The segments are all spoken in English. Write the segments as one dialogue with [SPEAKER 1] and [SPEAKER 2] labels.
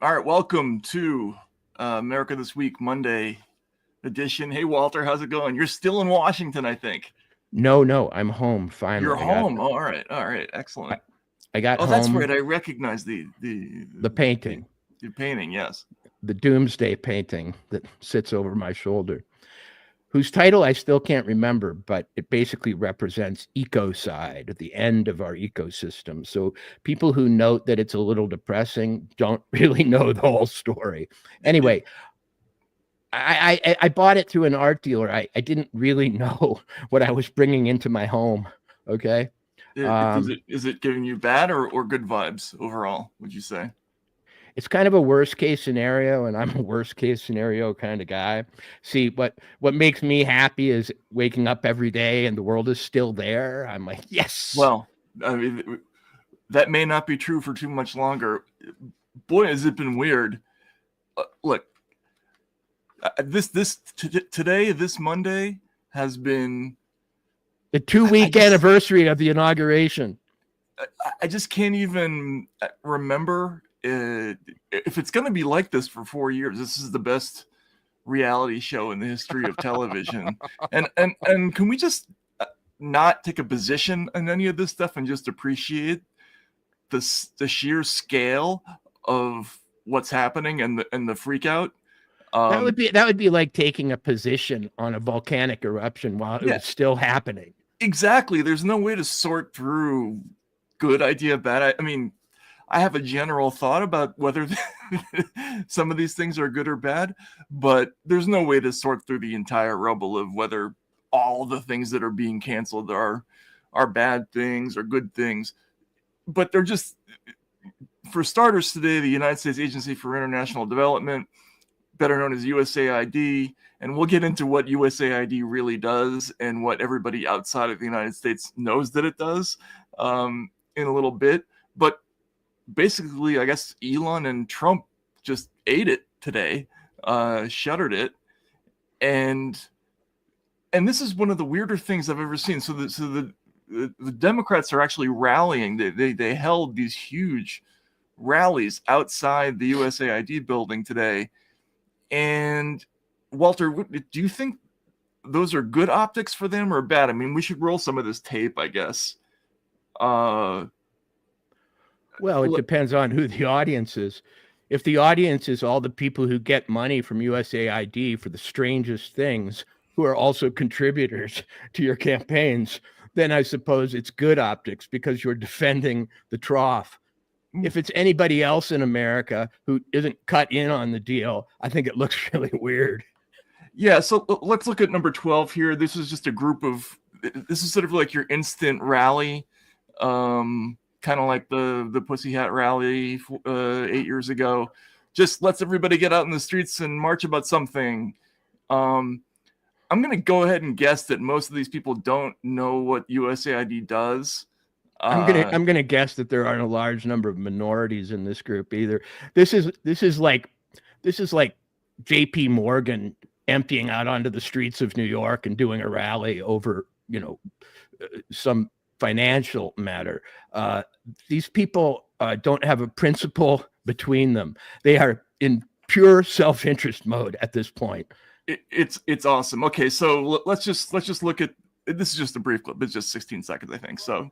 [SPEAKER 1] All right, welcome to America This Week Monday edition. Hey, Walter, how's it going? You're still in Washington, I think.
[SPEAKER 2] No, I'm home finally.
[SPEAKER 1] You're home. All right, excellent.
[SPEAKER 2] I got home.
[SPEAKER 1] That's right. I recognize the
[SPEAKER 2] painting.
[SPEAKER 1] The painting, yes.
[SPEAKER 2] The doomsday painting that sits over my shoulder, whose title I still can't remember, but it basically represents ecocide, the end of our ecosystem. So people who note that it's a little depressing don't really know the whole story. Anyway, I bought it through an art dealer. I didn't really know what I was bringing into my home. Okay.
[SPEAKER 1] Is it giving you bad or good vibes overall, would you say?
[SPEAKER 2] It's kind of a worst case scenario, and I'm a worst case scenario kind of guy. See, what makes me happy is waking up every day and the world is still there. I'm like, yes.
[SPEAKER 1] Well, I mean, that may not be true for too much longer. Boy, has it been weird. Look, today, this Monday has been
[SPEAKER 2] the 2-week anniversary of the inauguration.
[SPEAKER 1] I just can't even remember if it's going to be like this for 4 years. This is the best reality show in the history of television. and can we just not take a position on any of this stuff and just appreciate the sheer scale of what's happening and the freak out?
[SPEAKER 2] That would be like taking a position on a volcanic eruption while it was still happening.
[SPEAKER 1] Exactly. There's no way to sort through good idea, bad. I mean, I have a general thought about whether some of these things are good or bad, but there's no way to sort through the entire rubble of whether all the things that are being canceled are bad things or good things. But they're just, for starters today, the United States Agency for International Development, better known as USAID, and we'll get into what USAID really does and what everybody outside of the United States knows that it does in a little bit. But basically, I guess Elon and Trump just ate it today, shuttered it, and this is one of the weirder things I've ever seen. So the Democrats are actually rallying. They held these huge rallies outside the USAID building today. And Walter, do you think those are good optics for them or bad? I mean, we should roll some of this tape, I guess.
[SPEAKER 2] Well, it depends on who the audience is. If the audience is all the people who get money from USAID for the strangest things, who are also contributors to your campaigns, then I suppose it's good optics because you're defending the trough. If it's anybody else in America who isn't cut in on the deal, I think it looks really weird.
[SPEAKER 1] Yeah, so let's look at number 12 here. This is just a group of, this is sort of like your instant rally, kind of like the Pussy Hat rally 8 years ago. Just lets everybody get out in the streets and march about something. I'm going to go ahead and guess that most of these people don't know what USAID does.
[SPEAKER 2] I'm gonna guess that there aren't a large number of minorities in this group either. This is like J.P. Morgan emptying out onto the streets of New York and doing a rally over some financial matter. These people don't have a principle between them. They are in pure self-interest mode at this point.
[SPEAKER 1] It's awesome. Okay, so let's just look at this. Is just a brief clip. It's just 16 seconds, I think. So.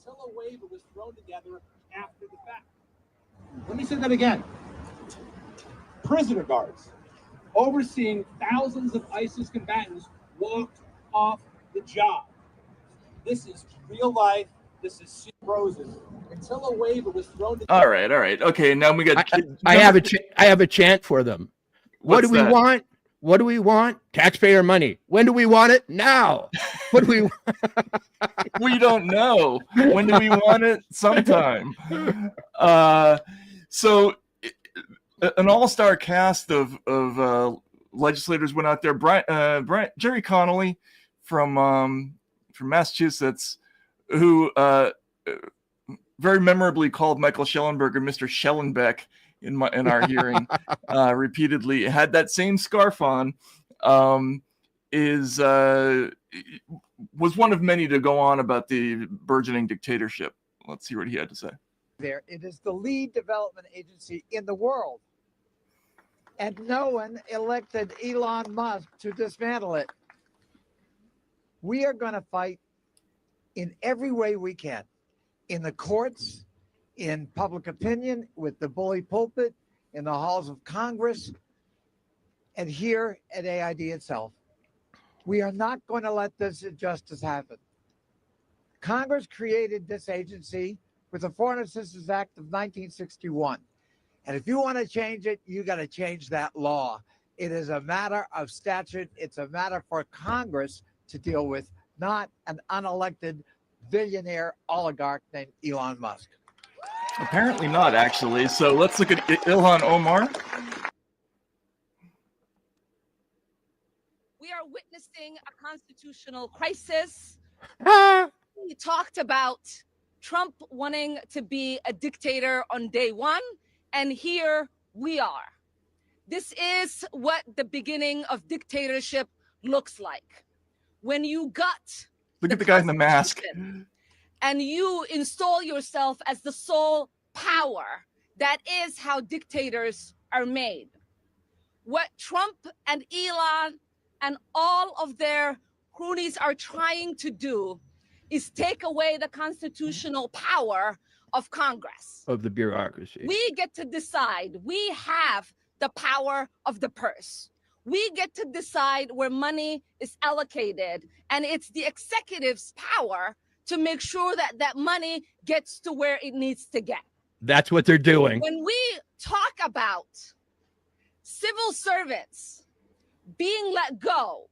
[SPEAKER 3] A waiver was thrown together after the fact. Let me say that again. Prisoner guards overseeing thousands of ISIS combatants walked off the job. This is real life. This is roses. Until a waiver was thrown together.
[SPEAKER 1] All right. Okay, now we got.
[SPEAKER 2] I have a chant for them. What do we want? What do we want? Taxpayer money. When do we want it? Now. What do we want?
[SPEAKER 1] We don't know. When do we want it? Sometime. So an all-star cast of legislators went out there. Jerry Connolly from Massachusetts, who very memorably called Michael Schellenberger Mr. Schellenbeck in our hearing repeatedly, had that same scarf on, was one of many to go on about the burgeoning dictatorship. Let's see what he had to say.
[SPEAKER 4] there. It is the lead development agency in the world. And no one elected Elon Musk to dismantle it. We are going to fight in every way we can, in the courts, in public opinion, with the bully pulpit, in the halls of Congress, and here at AID itself. We are not going to let this injustice happen. Congress created this agency with the Foreign Assistance Act of 1961. And if you want to change it, you got to change that law. It is a matter of statute. It's a matter for Congress to deal with, not an unelected billionaire oligarch named Elon Musk.
[SPEAKER 1] Apparently not, actually. So let's look at Ilhan Omar.
[SPEAKER 5] We are witnessing a constitutional crisis. We talked about Trump wanting to be a dictator on day one, and here we are. This is what the beginning of dictatorship looks like. When you gut
[SPEAKER 1] Look at the guy in the mask.
[SPEAKER 5] and you install yourself as the sole power, that is how dictators are made. What Trump and Elon and all of their cronies are trying to do is take away the constitutional power of Congress.
[SPEAKER 2] Of the bureaucracy.
[SPEAKER 5] We get to decide. We have the power of the purse. We get to decide where money is allocated, and it's the executive's power to make sure that that money gets to where it needs to get.
[SPEAKER 2] That's what they're doing.
[SPEAKER 5] When we talk about civil servants being let go,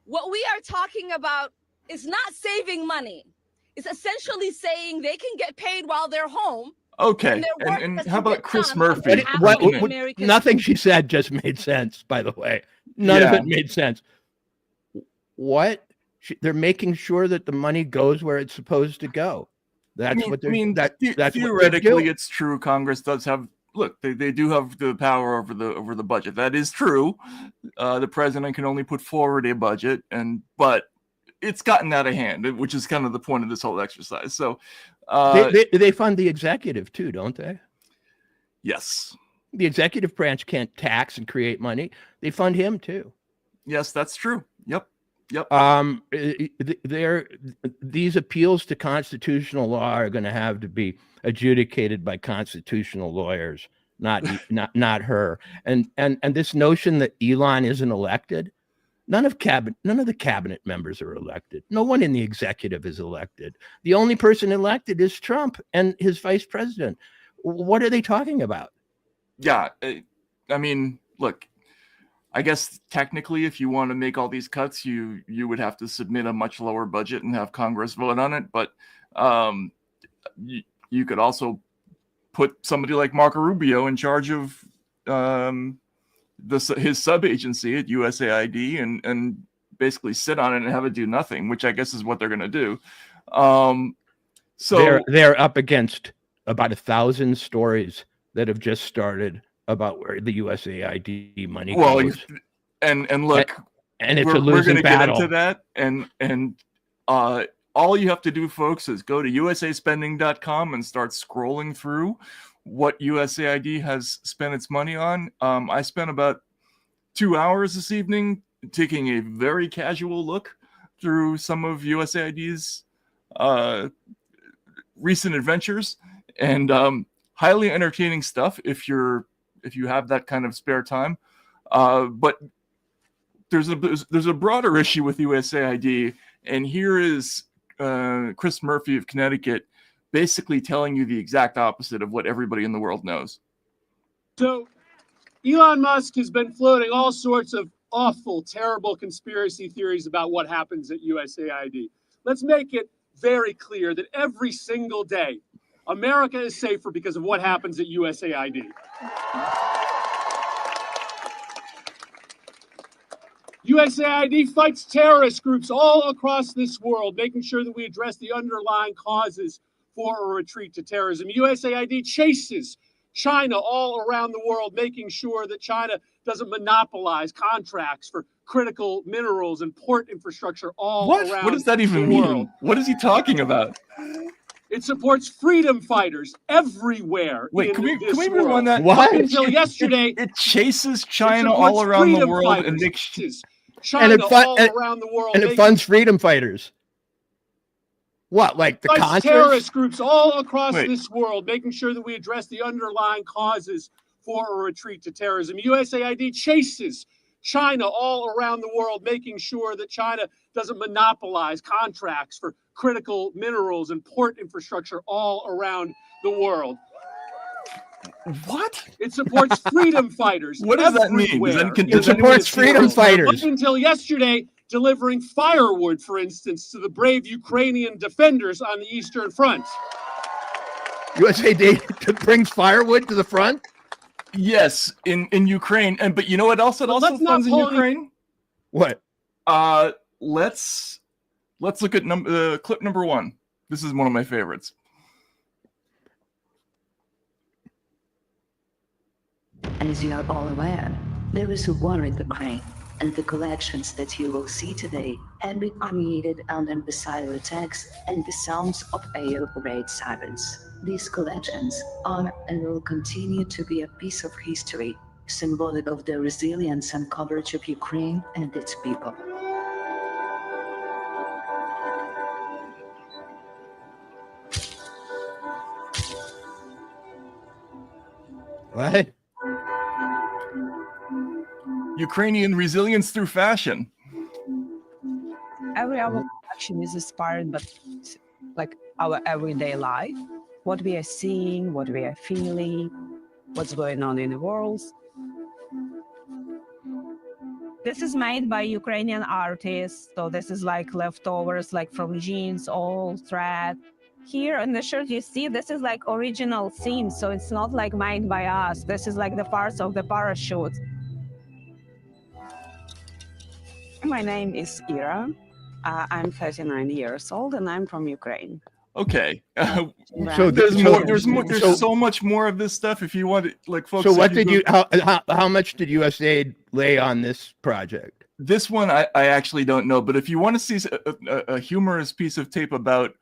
[SPEAKER 5] what we are talking about is not saving money. It's essentially saying they can get paid while they're home.
[SPEAKER 1] Okay, and how about Chris Murphy?
[SPEAKER 2] Nothing she said just made sense, by the way. None of it made sense. What? They're making sure that the money goes where it's supposed to go. That's what they're doing.
[SPEAKER 1] Theoretically, it's true. Congress does have, look, they do have the power over the budget. That is true. The president can only put forward a budget, but it's gotten out of hand, which is kind of the point of this whole exercise. So
[SPEAKER 2] they fund the executive too, don't they?
[SPEAKER 1] Yes. The
[SPEAKER 2] executive branch can't tax and create money. They fund him too.
[SPEAKER 1] Yes, that's true. Yep.
[SPEAKER 2] These appeals to constitutional law are going to have to be adjudicated by constitutional lawyers, not her. And this notion that Elon isn't elected, none of the cabinet members are elected. No one in the executive is elected. The only person elected is Trump and his vice president. What are they talking about?
[SPEAKER 1] Yeah, I mean, look, I guess technically, if you want to make all these cuts, you would have to submit a much lower budget and have Congress vote on it. But you could also put somebody like Marco Rubio in charge of his sub-agency at USAID and basically sit on it and have it do nothing, which I guess is what they're going to do. So
[SPEAKER 2] they're up against about 1,000 stories that have just started about where the USAID money goes.
[SPEAKER 1] And look,
[SPEAKER 2] and it's a losing battle.
[SPEAKER 1] Get into that, and all you have to do, folks, is go to usaspending.com and start scrolling through what USAID has spent its money on. I spent about 2 hours this evening taking a very casual look through some of USAID's recent adventures, and highly entertaining stuff if you have that kind of spare time. But there's a broader issue with USAID, and here is Chris Murphy of Connecticut basically telling you the exact opposite of what everybody in the world knows.
[SPEAKER 6] So Elon Musk has been floating all sorts of awful, terrible conspiracy theories about what happens at USAID. Let's make it very clear that every single day, America is safer because of what happens at USAID. USAID fights terrorist groups all across this world, making sure that we address the underlying causes for a retreat to terrorism. USAID chases China all around the world, making sure that China doesn't monopolize contracts for critical minerals and port infrastructure all around.
[SPEAKER 1] What does that even mean? What is he talking about?
[SPEAKER 6] It supports freedom fighters everywhere.
[SPEAKER 1] Wait,
[SPEAKER 6] in
[SPEAKER 1] can we
[SPEAKER 6] this
[SPEAKER 1] rewind
[SPEAKER 6] world.
[SPEAKER 1] that?
[SPEAKER 2] What?
[SPEAKER 6] Up until yesterday,
[SPEAKER 1] It chases
[SPEAKER 6] it
[SPEAKER 1] China all
[SPEAKER 6] supports
[SPEAKER 1] around the
[SPEAKER 6] freedom
[SPEAKER 1] world and
[SPEAKER 6] fighters.
[SPEAKER 1] makes
[SPEAKER 6] China
[SPEAKER 2] fun-
[SPEAKER 6] all
[SPEAKER 2] and-
[SPEAKER 6] around the world.
[SPEAKER 2] And it funds freedom fighters. What, like the
[SPEAKER 6] fights
[SPEAKER 2] Contras?
[SPEAKER 6] terrorist groups all across
[SPEAKER 1] Wait.
[SPEAKER 6] this world, making sure that we address the underlying causes for a retreat to terrorism. USAID chases China all around the world, making sure that China doesn't monopolize contracts for critical minerals and port infrastructure all around the world.
[SPEAKER 1] What?
[SPEAKER 6] It supports freedom fighters.
[SPEAKER 1] What does that mean?
[SPEAKER 6] everywhere
[SPEAKER 1] Does that-
[SPEAKER 6] in
[SPEAKER 2] It
[SPEAKER 1] does
[SPEAKER 6] the
[SPEAKER 1] anyone
[SPEAKER 2] supports freedom
[SPEAKER 6] world.
[SPEAKER 2] fighters.
[SPEAKER 6] Up until yesterday, delivering firewood, for instance, to the brave Ukrainian defenders on the Eastern Front.
[SPEAKER 2] USAID brings firewood to the front?
[SPEAKER 1] Yes, in Ukraine, but you know what else it
[SPEAKER 6] But
[SPEAKER 1] also
[SPEAKER 6] let's not
[SPEAKER 1] funds in
[SPEAKER 6] pull any-
[SPEAKER 1] Ukraine?
[SPEAKER 2] What?
[SPEAKER 1] Let's look at clip number 1. This is one of my favorites.
[SPEAKER 7] As you are all aware, there is a war in Ukraine, and the collections that you will see today have been created under the cyber attacks and the sounds of air raid sirens. These collections are and will continue to be a piece of history, symbolic of the resilience and courage of Ukraine and its people.
[SPEAKER 2] What?
[SPEAKER 1] Ukrainian resilience through fashion.
[SPEAKER 8] Every our action is inspired, but like our everyday life, what we are seeing, what we are feeling, what's going on in the world. This is made by Ukrainian artists, so this is like leftovers, like from jeans, old thread. Here in the shirt you see, this is like original seam, so it's not like made by us. This is like the parts of the parachute. My name is Ira. I'm 39 years old and I'm from Ukraine.
[SPEAKER 1] Okay.
[SPEAKER 2] So
[SPEAKER 1] There's so much more of this stuff if you want it, like folks.
[SPEAKER 2] So what
[SPEAKER 1] if
[SPEAKER 2] did you, how much did USAID lay on this project?
[SPEAKER 1] This one I actually don't know, but if you want to see a humorous piece of tape about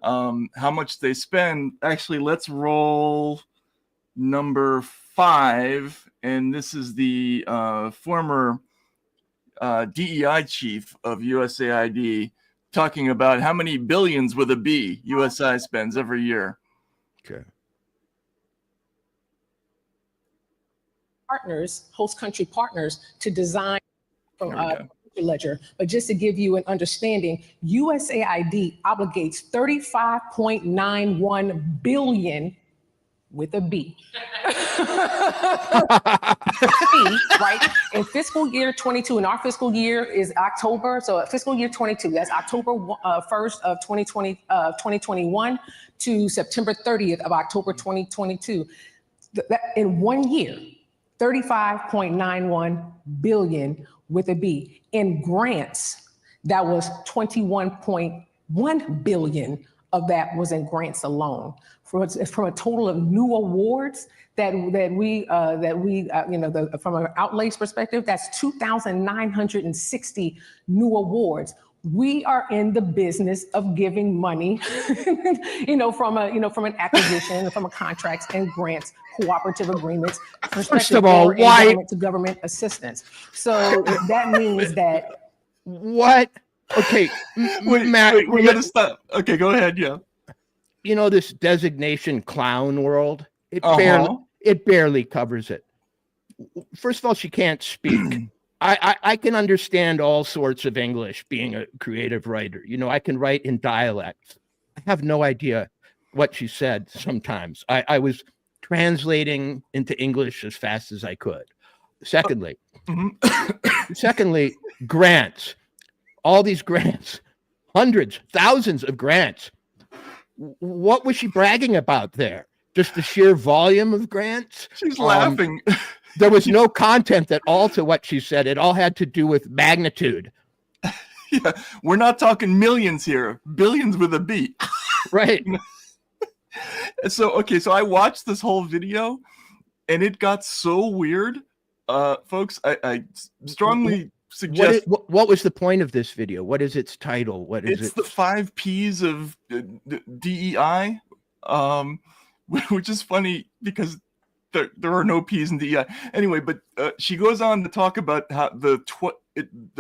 [SPEAKER 1] how much they spend, actually let's roll number 5, and this is the former DEI chief of USAID talking about how many billions with a B USAID spends every year.
[SPEAKER 2] Okay.
[SPEAKER 9] Partners, host country partners, to design from
[SPEAKER 1] There we go.
[SPEAKER 9] ledger. But just to give you an understanding, USAID obligates 35.91 billion with a B. Right? In fiscal year 22, and our fiscal year is October, so fiscal year 22, that's October 1st of 2021 to September 30th of October 2022. In 1 year, 35.91 billion with a B. In grants, that was 21.1 billion of that was in grants alone. From a total of new awards from an outlays perspective, that's 2,960 new awards. We are in the business of giving money, from an acquisition, from a contracts and grants, cooperative agreements,
[SPEAKER 2] First of all, why
[SPEAKER 9] government to government assistance? So that means that.
[SPEAKER 2] What? Okay, Matt,
[SPEAKER 1] wait, we gotta stop. Okay, go ahead. Yeah.
[SPEAKER 2] You know this designation clown world? It barely covers it. First of all, she can't speak. I can understand all sorts of English being a creative writer. I can write in dialect. I have no idea what she said sometimes. I was translating into English as fast as I could. Secondly, grants. All these grants, hundreds, thousands of grants. What was she bragging about there? Just the sheer volume of grants?
[SPEAKER 1] She's laughing.
[SPEAKER 2] There was no content at all to what she said. It all had to do with magnitude.
[SPEAKER 1] Yeah, we're not talking millions here, billions with a B.
[SPEAKER 2] Right.
[SPEAKER 1] So I watched this whole video and it got so weird. Folks, I strongly suggest
[SPEAKER 2] what was the point of this video? What is its title? What is
[SPEAKER 1] it's
[SPEAKER 2] it?
[SPEAKER 1] the 5 Ps of DEI, which is funny because there are no P's in DEI anyway. But she goes on to talk about how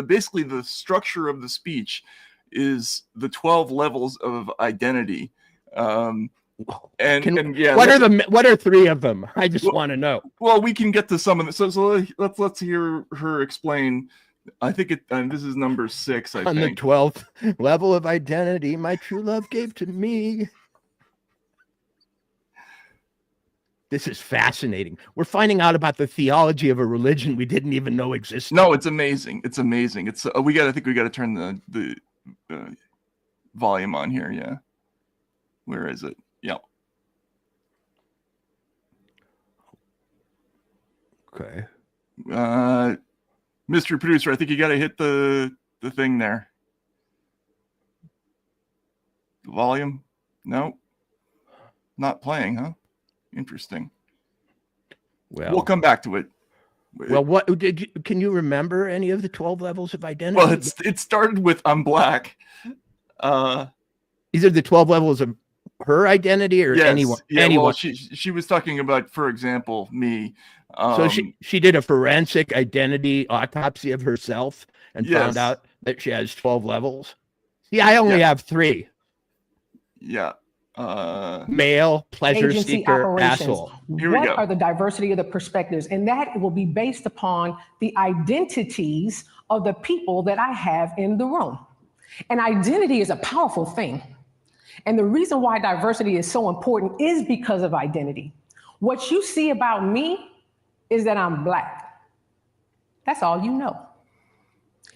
[SPEAKER 1] basically the structure of the speech is the 12 levels of identity. And yeah,
[SPEAKER 2] what are 3 of them? I just want to know.
[SPEAKER 1] Well, we can get to some of them. So let's hear her explain. I think this is number 6. I think.
[SPEAKER 2] The 12th level of identity, my true love gave to me. This is fascinating. We're finding out about the theology of a religion we didn't even know existed.
[SPEAKER 1] No, it's amazing. It's amazing. It's I think we got to turn the volume on here. Yeah. Where is it? Yeah.
[SPEAKER 2] Okay.
[SPEAKER 1] Mr. Producer, I think you got to hit the thing there. The volume? No. Not playing, huh? Interesting.
[SPEAKER 2] Well,
[SPEAKER 1] we'll come back to it.
[SPEAKER 2] Well, can you remember any of the 12 levels of identity?
[SPEAKER 1] Well, it started with I'm black.
[SPEAKER 2] These are the 12 levels of her identity or anyone?
[SPEAKER 1] Yeah,
[SPEAKER 2] anyone?
[SPEAKER 1] Well, she was talking about, for example, me.
[SPEAKER 2] So she did a forensic identity autopsy of herself and found out that she has 12 levels. Yeah, I only have 3.
[SPEAKER 1] Yeah.
[SPEAKER 2] Male, pleasure
[SPEAKER 9] agency
[SPEAKER 2] seeker,
[SPEAKER 9] operations.
[SPEAKER 2] asshole.
[SPEAKER 9] What are the diversity of the perspectives? And that will be based upon the identities of the people that I have in the room. And identity is a powerful thing. And the reason why diversity is so important is because of identity. What you see about me is that I'm black. That's all you know.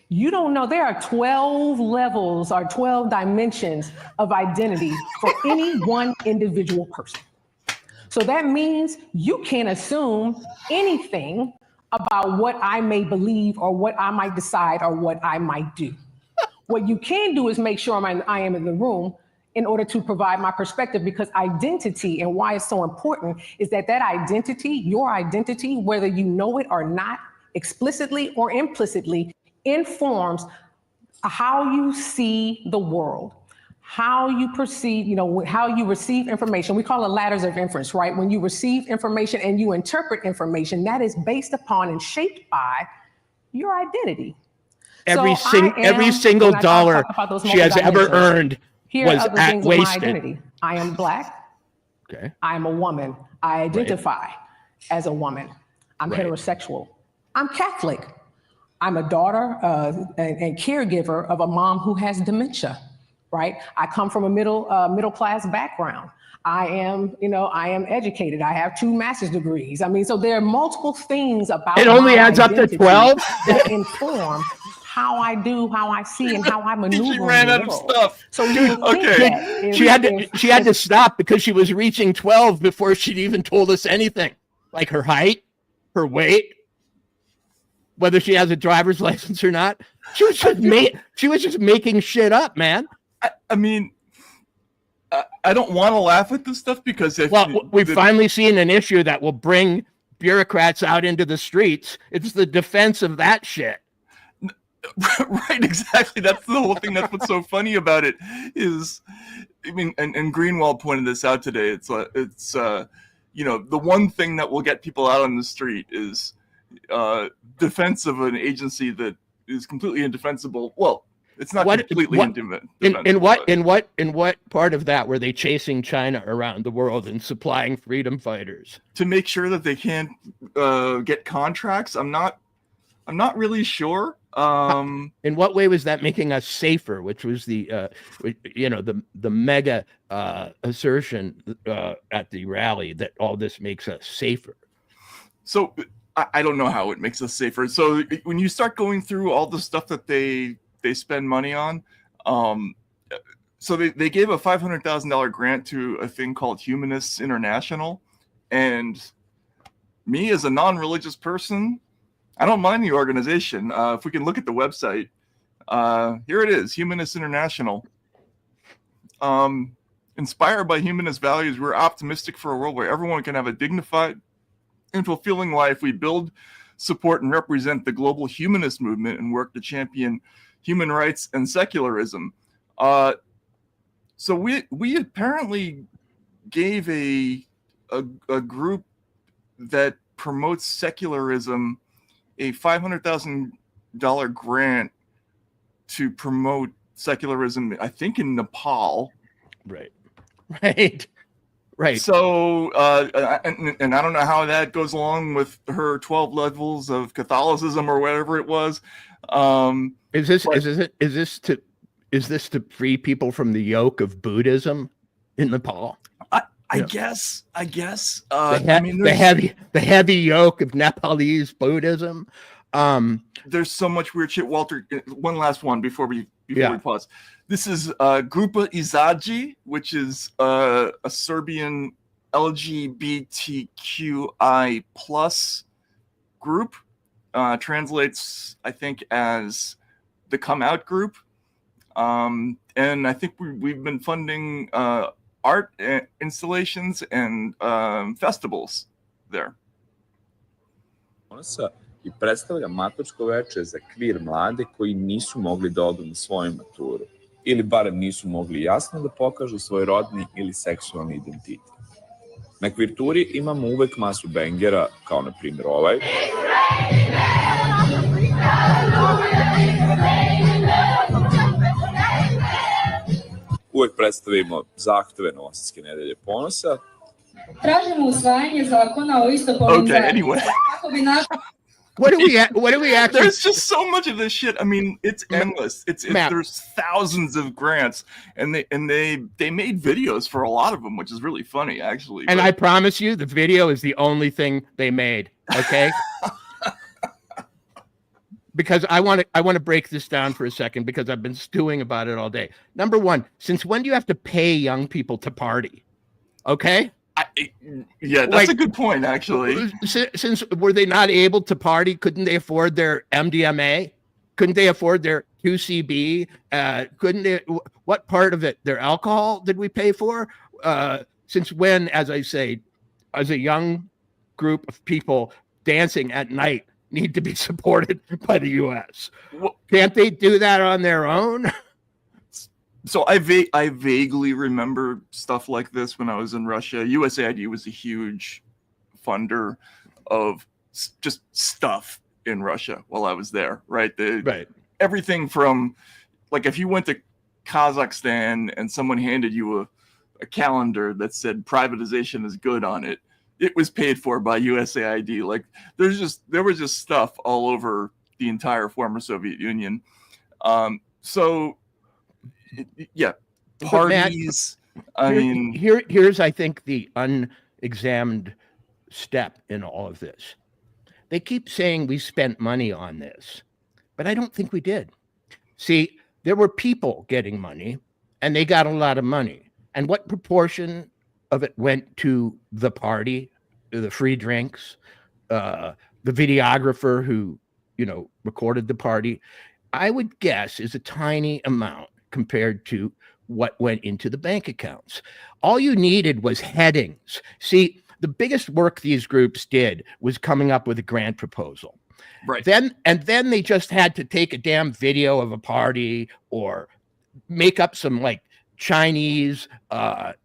[SPEAKER 9] You don't know there are 12 levels or 12 dimensions of identity for any one individual person. So that means you can't assume anything about what I may believe or what I might decide or what I might do. What you can do is make sure I am in the room in order to provide my perspective, because identity, and why it's so important, is that identity, your identity, whether you know it or not, explicitly or implicitly, informs how you see the world, how you perceive, how you receive information. We call it ladders of inference, right? When you receive information and you interpret information, that is based upon and shaped by your identity.
[SPEAKER 2] Every single dollar she has ever earned was wasted.
[SPEAKER 9] My identity. I am black.
[SPEAKER 2] Okay.
[SPEAKER 9] I am a woman. I identify as a woman. I'm heterosexual. I'm Catholic. I'm a daughter and caregiver of a mom who has dementia, right? I come from a middle class background. I am educated. I have 2 master's degrees. I mean, so there are multiple things about
[SPEAKER 2] it only adds up to 12
[SPEAKER 9] that inform how I do, how I see, and how I maneuver.
[SPEAKER 1] She ran out of stuff.
[SPEAKER 9] So
[SPEAKER 2] she had to stop because she was reaching 12 before she'd even told us anything, like her height, her weight, whether she has a driver's license or not. She was just making shit up, man.
[SPEAKER 1] I mean, I don't want to laugh at this stuff because
[SPEAKER 2] we've finally seen an issue that will bring bureaucrats out into the streets. It's the defense of that shit.
[SPEAKER 1] Right, exactly. That's the whole thing. That's what's so funny about it is, I mean, and Greenwald pointed this out today. It's the one thing that will get people out on the street is defense of an agency that is completely indefensible. Well, it's not completely indefensible.
[SPEAKER 2] In what part of that were they chasing China around the world and supplying freedom fighters
[SPEAKER 1] to make sure that they can't get contracts? I'm not really sure.
[SPEAKER 2] In what way was that making us safer? Which was the mega assertion at the rally that all this makes us safer.
[SPEAKER 1] So I don't know how it makes us safer. So when you start going through all the stuff that they spend money on, so they gave a $500,000 grant to a thing called Humanists International, and me as a non-religious person, I don't mind the organization. If we can look at the website, here it is, Humanists International. Inspired by humanist values, we're optimistic for a world where everyone can have a dignified and fulfilling life. We build support and represent the global humanist movement and work to champion human rights and secularism. So we apparently gave a group that promotes secularism a $500,000 grant to promote secularism, I think in Nepal.
[SPEAKER 2] Right.
[SPEAKER 1] So, and I don't know how that goes along with her 12 levels of Catholicism or whatever it was.
[SPEAKER 2] Is this to free people from the yoke of Buddhism in Nepal?
[SPEAKER 1] I guess.
[SPEAKER 2] The heavy yoke of Nepalese Buddhism.
[SPEAKER 1] There's so much weird shit. Walter, one last one before we pause. This is Grupa Izaji, which is a Serbian LGBTQI plus group. Translates, I think, as the Come Out group. And I think we've been funding art installations and festivals there.
[SPEAKER 10] I predstavlja matučko veče za kvir mlade koji nisu mogli da odu na svoju maturu ili barem nisu mogli jasno da pokažu svoj rodni ili seksualni identitet. Na kvirturi imamo uvek masu bengera, kao na primjer ovaj. Uvek predstavimo zahteve Novosadske nedelje ponosa.
[SPEAKER 11] Tražimo usvajanje zakona o istopolnim zajednicama.
[SPEAKER 2] What do we actually?
[SPEAKER 1] There's just so much of this shit. I mean, it's endless. There's thousands of grants, and they made videos for a lot of them, which is really funny, actually.
[SPEAKER 2] And I promise you, the video is the only thing they made. Okay. Because I want to break this down for a second, because I've been stewing about it all day. Number one, since when do you have to pay young people to party? Okay.
[SPEAKER 1] That's a good point, actually.
[SPEAKER 2] Since were they not able to party? Couldn't they afford their MDMA? Couldn't they afford their QCB? Couldn't they? What part of it? Their alcohol did we pay for? Since when, as I say, as a young group of people dancing at night need to be supported by the U.S.? Can't they do that on their own?
[SPEAKER 1] So I vaguely remember stuff like this when I was in Russia. USAID was a huge funder of just stuff in Russia while I was there, right? Everything from, like, if you went to Kazakhstan and someone handed you a calendar that said privatization is good on it, it was paid for by USAID. Like, there was just stuff all over the entire former Soviet Union. Parties.
[SPEAKER 2] Matt, here's I think the unexamined step in all of this. They keep saying we spent money on this, but I don't think we did. See, there were people getting money, and they got a lot of money. And what proportion of it went to the party, the free drinks, the videographer who, recorded the party? I would guess is a tiny amount compared to what went into the bank accounts. All you needed was headings. See, the biggest work these groups did was coming up with a grant proposal.
[SPEAKER 1] Right.
[SPEAKER 2] Then they just had to take a damn video of a party or make up some like Chinese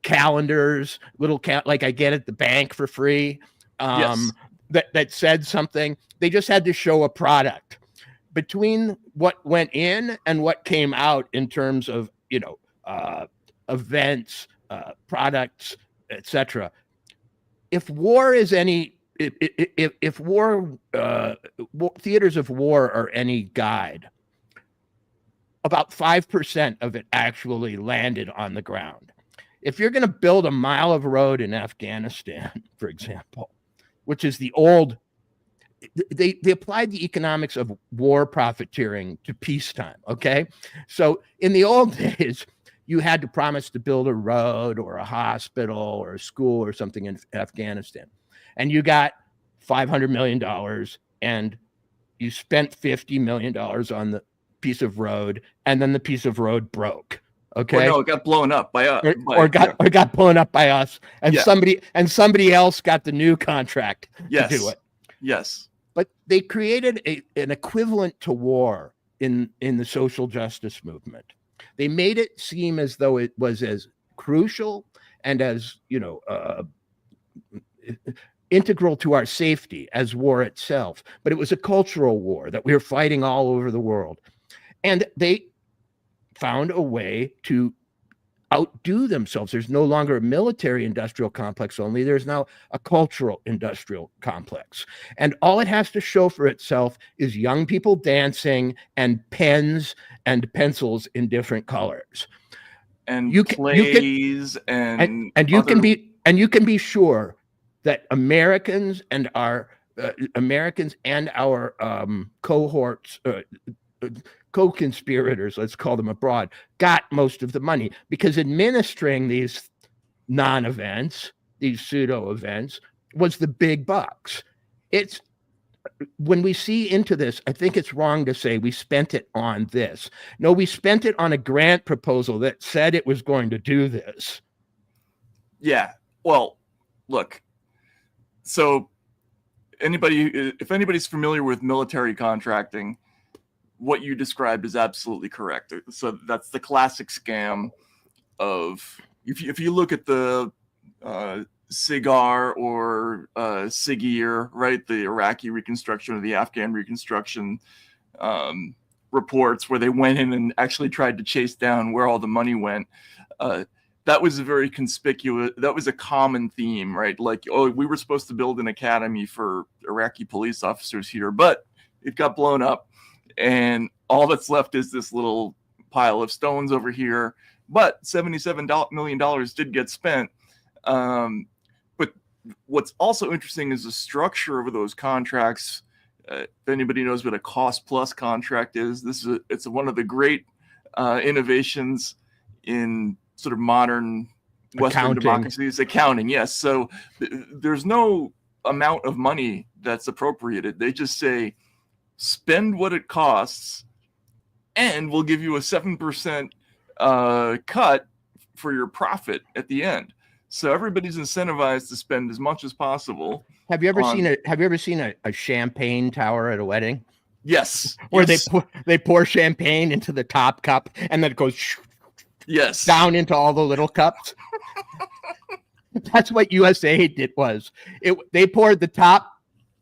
[SPEAKER 2] calendars, like I get at the bank for free. That said something. They just had to show a product. Between what went in and what came out in terms of, events, products, etc. If war is any, if war, theaters of war are any guide, about 5% of it actually landed on the ground. If you're going to build a mile of road in Afghanistan, for example, which is the old, they applied the economics of war profiteering to peacetime. Okay. So in the old days, you had to promise to build a road or a hospital or a school or something in Afghanistan. And you got $500 million and you spent $50 million on the piece of road, and then the piece of road broke. Okay.
[SPEAKER 1] Or no, it got blown up by us.
[SPEAKER 2] Or got blown up by us. And somebody else got the new contract to do it.
[SPEAKER 1] Yes.
[SPEAKER 2] but they created an equivalent to war in the social justice movement. They made it seem as though it was as crucial and as, integral to our safety as war itself, but it was a cultural war that we were fighting all over the world. And they found a way to outdo themselves. There's no longer a military industrial complex only. There's now a cultural industrial complex. And all it has to show for itself is young people dancing and pens and pencils in different colors.
[SPEAKER 1] And plays and
[SPEAKER 2] you can be sure that Americans and our cohorts, co-conspirators, let's call them abroad, got most of the money, because administering these non-events, these pseudo events, was the big bucks. It's when we see into this, I think it's wrong to say we spent it on this. No, we spent it on a grant proposal that said it was going to do this.
[SPEAKER 1] Yeah. Well, look. So if anybody's familiar with military contracting, what you described is absolutely correct. So that's the classic scam of, if you look at the SIGAR or SIGIR, right, the Iraqi reconstruction or the Afghan reconstruction reports where they went in and actually tried to chase down where all the money went, that was a very conspicuous, that was a common theme, right? Like, oh, we were supposed to build an academy for Iraqi police officers here, but it got blown up. And all that's left is this little pile of stones over here. But $77 million did get spent. But what's also interesting is the structure of those contracts. If anybody knows what a cost plus contract is, it's one of the great innovations in sort of modern Western democracies. Accounting, yes. So there's no amount of money that's appropriated. They just say, spend what it costs, and we'll give you a 7% cut for your profit at the end. So everybody's incentivized to spend as much as possible.
[SPEAKER 2] Have you ever seen a champagne tower at a wedding?
[SPEAKER 1] Yes.
[SPEAKER 2] Where they pour champagne into the top cup and then it goes down into all the little cups. That's what USAID did. They poured the top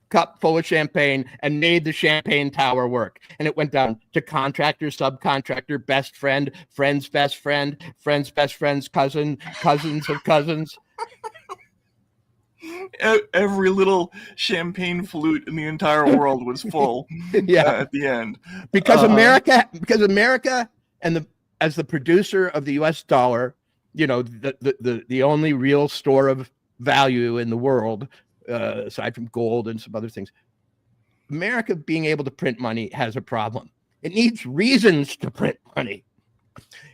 [SPEAKER 2] cup full of champagne and made the champagne tower work. And it went down to contractor, subcontractor, best friend, friend's best friend, friend's best friend's cousin, cousins of cousins.
[SPEAKER 1] Every little champagne flute in the entire world was full at the end.
[SPEAKER 2] Because America and as the producer of the US dollar, the only real store of value in the world, aside from gold and some other things, America being able to print money has a problem. It needs reasons to print money.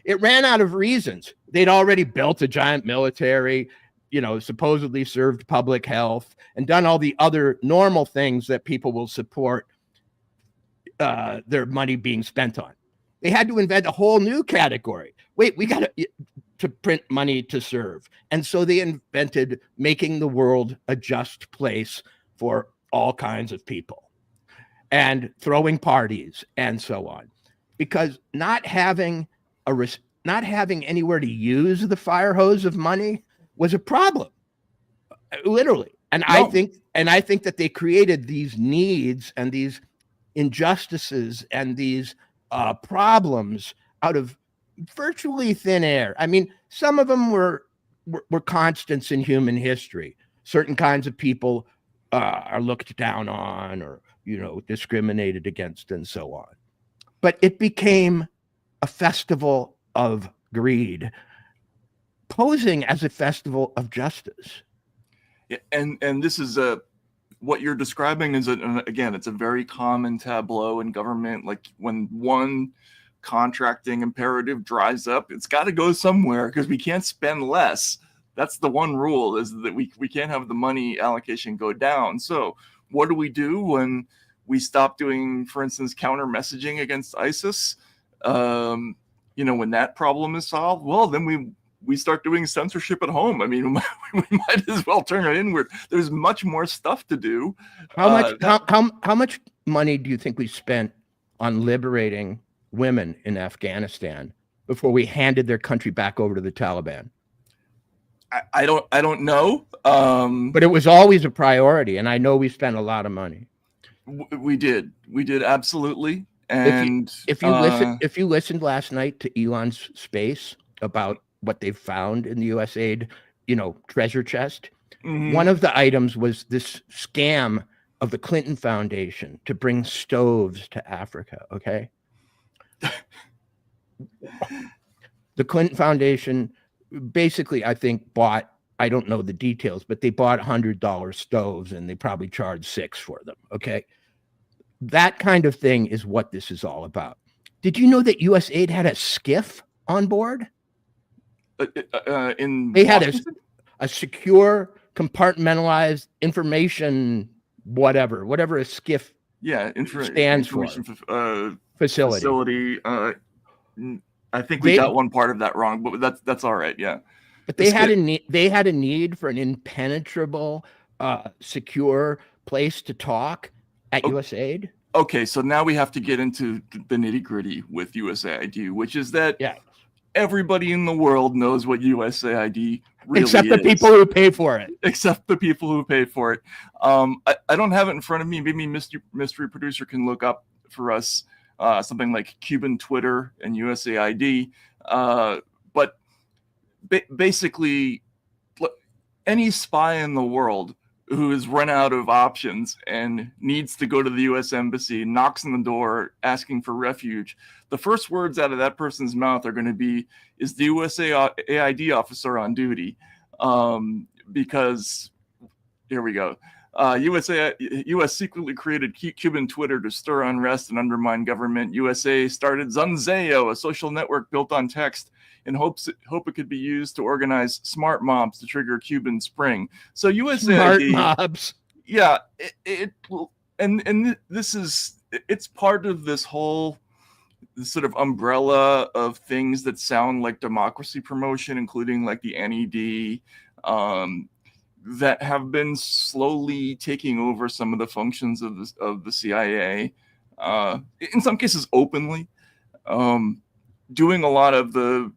[SPEAKER 2] It ran out of reasons. They'd already built a giant military, supposedly served public health, and done all the other normal things that people will support their money being spent on. They had to invent a whole new category. Wait, we got to print money to serve. And so they invented making the world a just place for all kinds of people and throwing parties and so on. Because not having anywhere to use the fire hose of money was a problem, literally. And I think that they created these needs and these injustices and these problems out of virtually thin air. I mean, some of them were constants in human history. Certain kinds of people are looked down on or, discriminated against and so on. But it became a festival of greed, posing as a festival of justice.
[SPEAKER 1] Yeah, and this is what you're describing is it's a very common tableau in government. Like when one contracting imperative dries up, it's got to go somewhere because we can't spend less. That's the one rule, is that we can't have the money allocation go down. So what do we do when we stop doing, for instance, counter messaging against ISIS? When that problem is solved, well, then we start doing censorship at home. I mean, we might as well turn it inward. There's much more stuff to do.
[SPEAKER 2] How much money do you think we spent on liberating women in Afghanistan before we handed their country back over to the Taliban?
[SPEAKER 1] I don't know.
[SPEAKER 2] But it was always a priority, and I know we spent a lot of money.
[SPEAKER 1] We did absolutely. And
[SPEAKER 2] if you listened last night to Elon's space about what they found in the USAID, treasure chest, one of the items was this scam of the Clinton Foundation to bring stoves to Africa. Okay. The Clinton Foundation basically, I think, bought, I don't know the details, but they bought $100 stoves and they probably charged $6 for them. Okay. That kind of thing is what this is all about. Did you know that USAID had a skiff on board? They had a secure, compartmentalized information, whatever a skiff stands for. Facility.
[SPEAKER 1] I think we got one part of that wrong, but that's all right. Yeah.
[SPEAKER 2] But they had a need for an impenetrable, secure place to talk at USAID.
[SPEAKER 1] Okay, so now we have to get into the nitty-gritty with USAID, which is that everybody in the world knows what USAID really
[SPEAKER 2] except the people who pay for it.
[SPEAKER 1] Except the people who pay for it. I don't have it in front of me. Maybe mystery producer can look up for us something like Cuban Twitter and USAID. But basically, any spy in the world who has run out of options and needs to go to the U.S. Embassy, knocks on the door asking for refuge, the first words out of that person's mouth are going to be, is the USAID officer on duty? Because, here we go. U.S. secretly created Cuban Twitter to stir unrest and undermine government. USA started Zunzeo, a social network built on text, in hope it could be used to organize smart mobs to trigger Cuban Spring. So USAID,
[SPEAKER 2] smart mobs,
[SPEAKER 1] yeah, it's part of this whole sort of umbrella of things that sound like democracy promotion, including like the NED, that have been slowly taking over some of the functions of the CIA, in some cases openly, doing a lot of the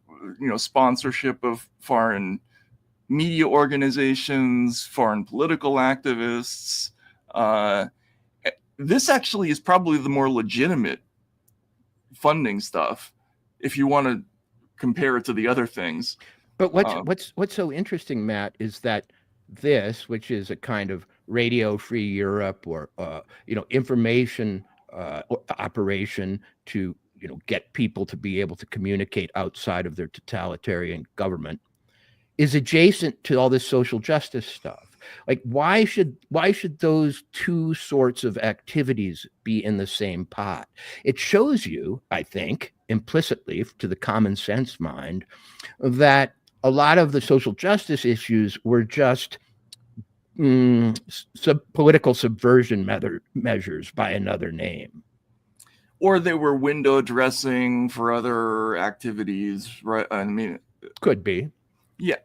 [SPEAKER 1] sponsorship of foreign media organizations, foreign political activists. This actually is probably the more legitimate funding stuff, if you want to compare it to the other things.
[SPEAKER 2] But what's so interesting, Matt, is that this, which is a kind of Radio Free Europe or information operation to get people to be able to communicate outside of their totalitarian government, is adjacent to all this social justice stuff. Like, why should those two sorts of activities be in the same pot? It shows you, I think, implicitly to the common sense mind, that a lot of the social justice issues were just political subversion measures by another name.
[SPEAKER 1] Or they were window dressing for other activities, right? I mean,
[SPEAKER 2] could be.
[SPEAKER 1] Yeah.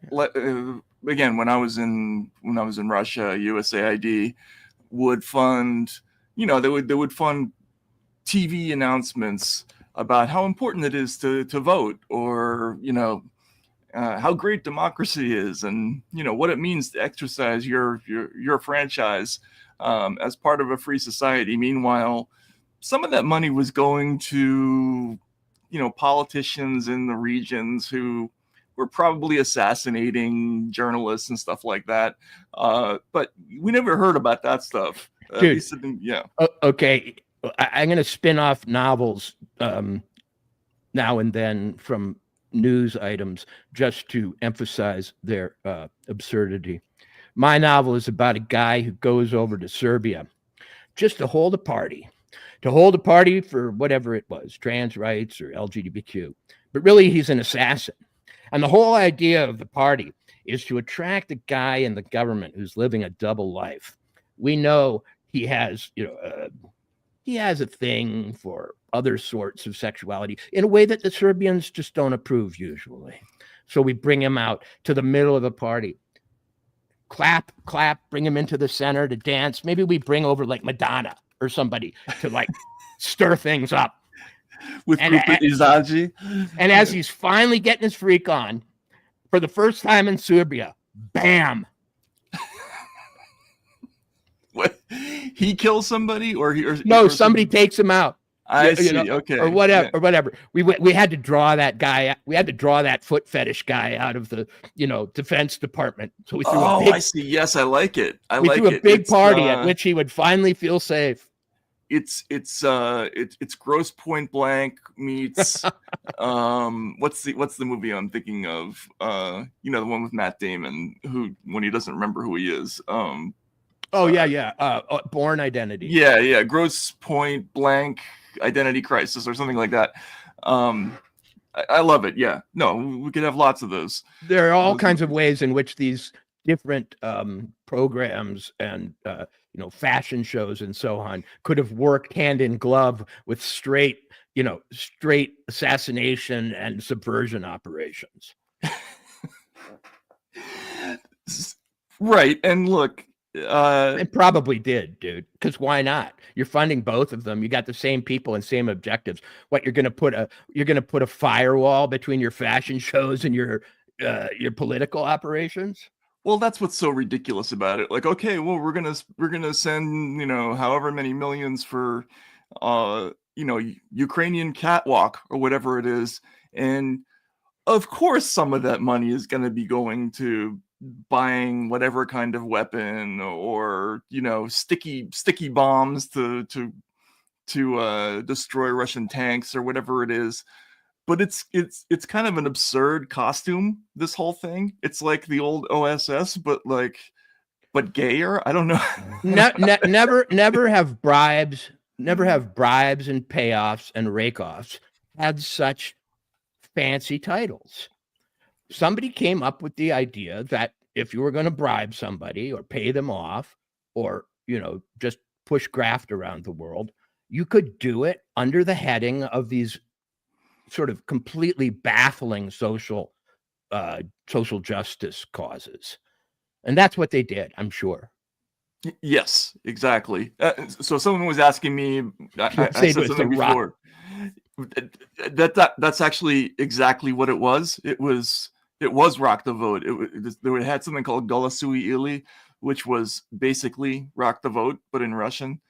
[SPEAKER 1] Again, when I was in Russia, USAID would fund, they would fund TV announcements about how important it is to vote, or how great democracy is, and what it means to exercise your franchise as part of a free society. Meanwhile, some of that money was going to, politicians in the regions who were probably assassinating journalists and stuff like that. But we never heard about that stuff.
[SPEAKER 2] Dude, okay. I'm going to spin off novels now and then from news items just to emphasize their absurdity. My novel is about a guy who goes over to Serbia just to hold a party for whatever it was, trans rights or LGBTQ. But really, he's an assassin. And the whole idea of the party is to attract a guy in the government who's living a double life. We know he has, he has a thing for other sorts of sexuality in a way that the Serbians just don't approve usually. So we bring him out to the middle of the party. Clap, bring him into the center to dance. Maybe we bring over like Madonna or somebody to like stir things up.
[SPEAKER 1] With Rupert Izaji.
[SPEAKER 2] And as he's finally getting his freak on, for the first time in Serbia, bam.
[SPEAKER 1] What? He kills somebody, or
[SPEAKER 2] somebody takes him out.
[SPEAKER 1] I see. Okay.
[SPEAKER 2] Or whatever. We had to draw that guy. We had to draw that foot fetish guy out of the Defense Department. So we threw
[SPEAKER 1] I see. Yes, I like it.
[SPEAKER 2] We threw a big party at which he would finally feel safe.
[SPEAKER 1] It's Gross Point Blank meets what's the movie I'm thinking of? The one with Matt Damon, who when he doesn't remember who he is.
[SPEAKER 2] Born Identity.
[SPEAKER 1] Yeah. Gross Point Blank Identity Crisis or something like that. I love it. Yeah. No, we could have lots of those.
[SPEAKER 2] There are all kinds of ways in which these different programs and fashion shows and so on could have worked hand in glove with straight assassination and subversion operations.
[SPEAKER 1] Right. And look,
[SPEAKER 2] it probably did, dude, because why not? You're funding both of them. You got the same people and same objectives. What, you're gonna put a firewall between your fashion shows and your political operations?
[SPEAKER 1] Well, that's what's so ridiculous about it. Like, okay, well, we're gonna send however many millions for Ukrainian catwalk or whatever it is, and of course some of that money is going to be going to buying whatever kind of weapon or sticky bombs to destroy Russian tanks or whatever it is. But it's kind of an absurd costume, this whole thing. It's like the old OSS, but gayer. I don't know.
[SPEAKER 2] Never have bribes and payoffs and rake-offs had such fancy titles. Somebody came up with the idea that if you were going to bribe somebody or pay them off or, just push graft around the world, you could do it under the heading of these sort of completely baffling social justice causes. And that's what they did, I'm sure.
[SPEAKER 1] Yes, exactly. So someone was asking me, I said something before. That's actually exactly what it was. It was Rock the Vote. It had something called Голосуй Или, which was basically Rock the Vote, but in Russian.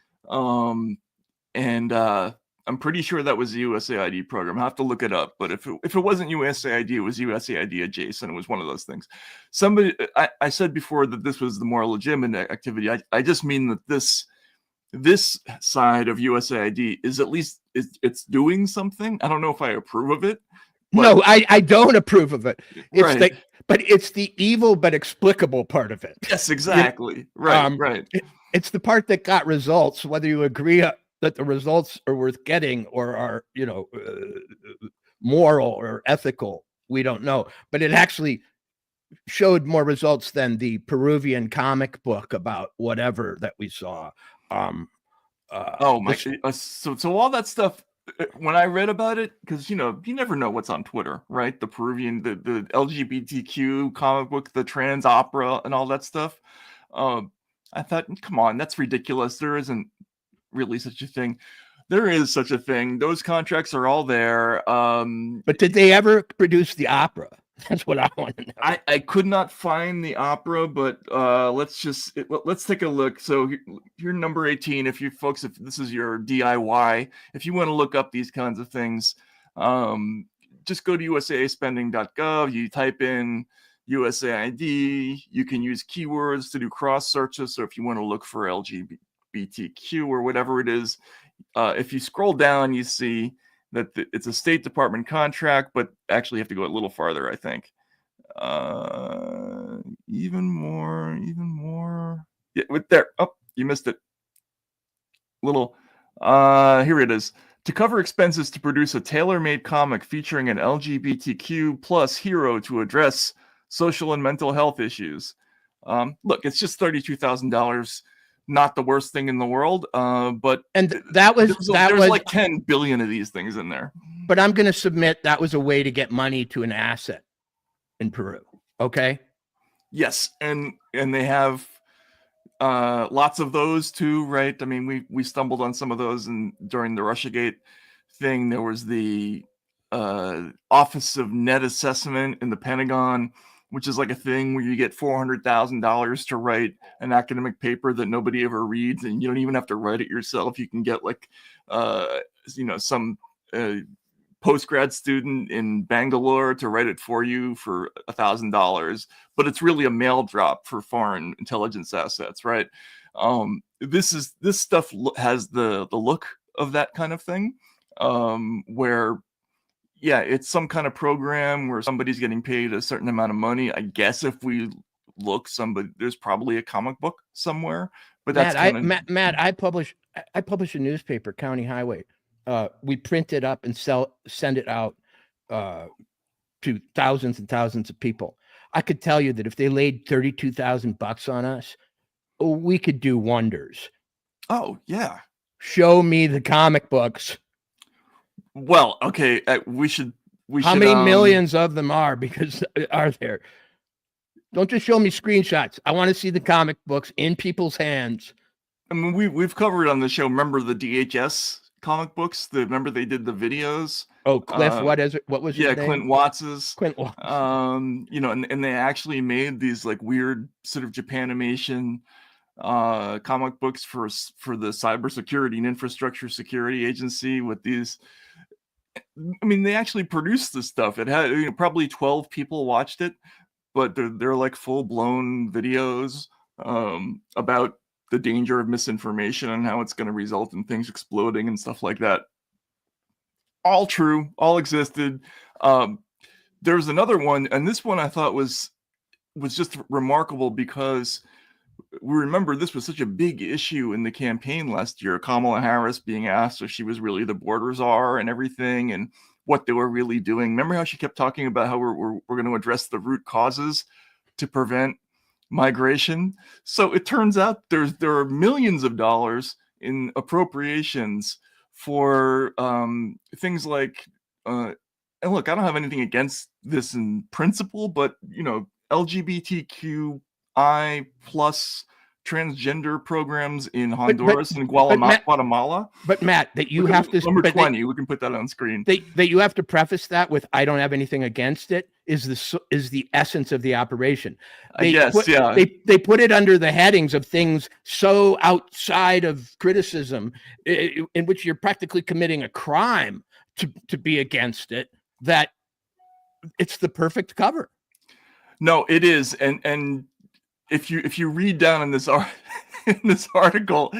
[SPEAKER 1] I'm pretty sure that was the USAID program. I have to look it up, but if it wasn't USAID, it was USAID adjacent. It was one of those things. I said before that this was the more legitimate activity. I just mean that this side of USAID is at least it's doing something. I don't know if I approve of it.
[SPEAKER 2] No, I don't approve of it.
[SPEAKER 1] Right.
[SPEAKER 2] But it's the evil but explicable part of it.
[SPEAKER 1] Yes, exactly. Right.
[SPEAKER 2] It's the part that got results, whether you agree that the results are worth getting or are, moral or ethical. We don't know. But it actually showed more results than the Peruvian comic book about whatever that we saw. So
[SPEAKER 1] all that stuff, when I read about it, because you never know what's on Twitter, right? The Peruvian, the LGBTQ comic book, the trans opera, and all that stuff. I thought, come on, that's ridiculous. There isn't really such a thing. There is such a thing. Those contracts are all there.
[SPEAKER 2] But did they ever produce the opera? That's what I want to know.
[SPEAKER 1] I could not find the opera, but let's take a look. So here, number 18. If this is your DIY, if you want to look up these kinds of things, just go to usaspending.gov. You type in USAID. You can use keywords to do cross searches. So if you want to look for LGBTQ or whatever it is, if you scroll down, you see that it's a State Department contract, but actually you have to go a little farther, I think. Even more. Yeah, there. Oh, you missed it. Here it is. To cover expenses to produce a tailor-made comic featuring an LGBTQ plus hero to address social and mental health issues. Look, it's just $32,000. Not the worst thing in the world, but
[SPEAKER 2] that was
[SPEAKER 1] like 10 billion of these things in there.
[SPEAKER 2] But I'm going to submit that was a way to get money to an asset. in Peru. Okay.
[SPEAKER 1] Yes, and they have lots of those too, right? I mean, we stumbled on some of those, and during the Russiagate thing, there was the Office of Net Assessment in the Pentagon, which is like a thing where you get $400,000 to write an academic paper that nobody ever reads, and you don't even have to write it yourself. You can get like some postgrad student in Bangalore to write it for you for $1,000, but it's really a mail drop for foreign intelligence assets, right? This stuff has the look of that kind of thing, where it's some kind of program where somebody's getting paid a certain amount of money. I guess if we look, there's probably a comic book somewhere, but that's
[SPEAKER 2] Matt, I publish a newspaper, County Highway. We print it up and send it out to thousands and thousands of people. I could tell you that if they laid $32,000 on us, we could do wonders.
[SPEAKER 1] Oh yeah.
[SPEAKER 2] Show me the comic books.
[SPEAKER 1] Well, okay, we should.
[SPEAKER 2] How many millions of them are there? Don't just show me screenshots. I want to see the comic books in people's hands.
[SPEAKER 1] I mean, we've covered on the show. Remember the DHS comic books? Remember they did the videos.
[SPEAKER 2] Oh, Cliff, what is it? What was his name?
[SPEAKER 1] Clint Watts's.
[SPEAKER 2] Clint Watts.
[SPEAKER 1] And they actually made these like weird sort of Japanimation comic books for the Cybersecurity and Infrastructure Security Agency with these. I mean, they actually produced this stuff. It had probably 12 people watched it, but they're like full blown videos about the danger of misinformation and how it's going to result in things exploding and stuff like that. All true, all existed. There's another one, and this one I thought was just remarkable because we remember this was such a big issue in the campaign last year. Kamala Harris being asked if she was really the border czar and everything, and what they were really doing. Remember how she kept talking about how we're going to address the root causes to prevent migration? So it turns out there are millions of dollars in appropriations for things like, and look, I don't have anything against this in principle, but LGBTQI plus transgender programs in Honduras and Guatemala.
[SPEAKER 2] But Matt, that you have to
[SPEAKER 1] number 20. We can put that on screen.
[SPEAKER 2] That you have to preface that with "I don't have anything against it" is the essence of the operation. They put it under the headings of things so outside of criticism, in which you're practically committing a crime to be against it. That it's the perfect cover.
[SPEAKER 1] No, it is, and if you read down in this article,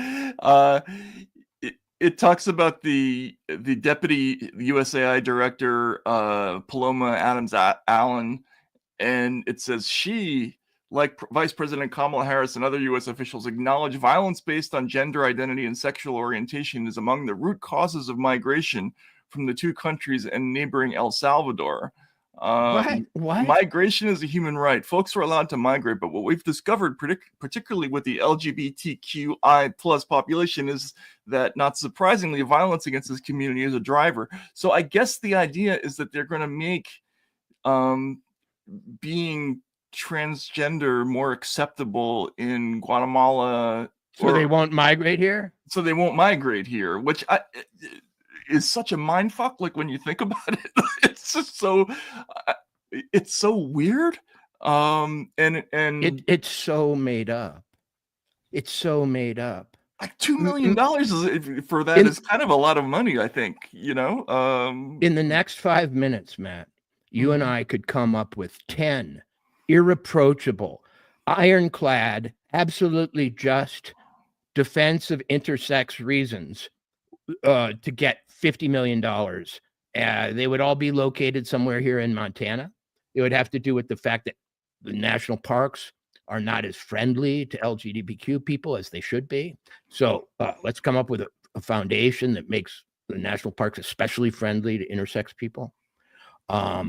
[SPEAKER 1] it talks about the deputy USAID director, Paloma Adams Allen, and it says she, like Vice President Kamala Harris and other U.S. officials, acknowledge violence based on gender identity and sexual orientation is among the root causes of migration from the two countries and neighboring El Salvador.
[SPEAKER 2] What?
[SPEAKER 1] Migration is a human right. Folks are allowed to migrate, but what we've discovered, particularly with the LGBTQI plus population, is that, not surprisingly, violence against this community is a driver. So I guess the idea is that they're going to make being transgender more acceptable in Guatemala.
[SPEAKER 2] So they won't migrate here?
[SPEAKER 1] So they won't migrate here, which is such a mind fuck. Like, when you think about it, it's just it's so weird. And
[SPEAKER 2] it's so made up. It's so made up.
[SPEAKER 1] Like $2 million for that is kind of a lot of money, I think, in
[SPEAKER 2] the next 5 minutes, Matt, you and I could come up with 10 irreproachable, ironclad, absolutely just defense of intersex reasons to get $50 million. They would all be located somewhere here in Montana. It would have to do with the fact that the national parks are not as friendly to LGBTQ people as they should be. So let's come up with a foundation that makes the national parks especially friendly to intersex people. I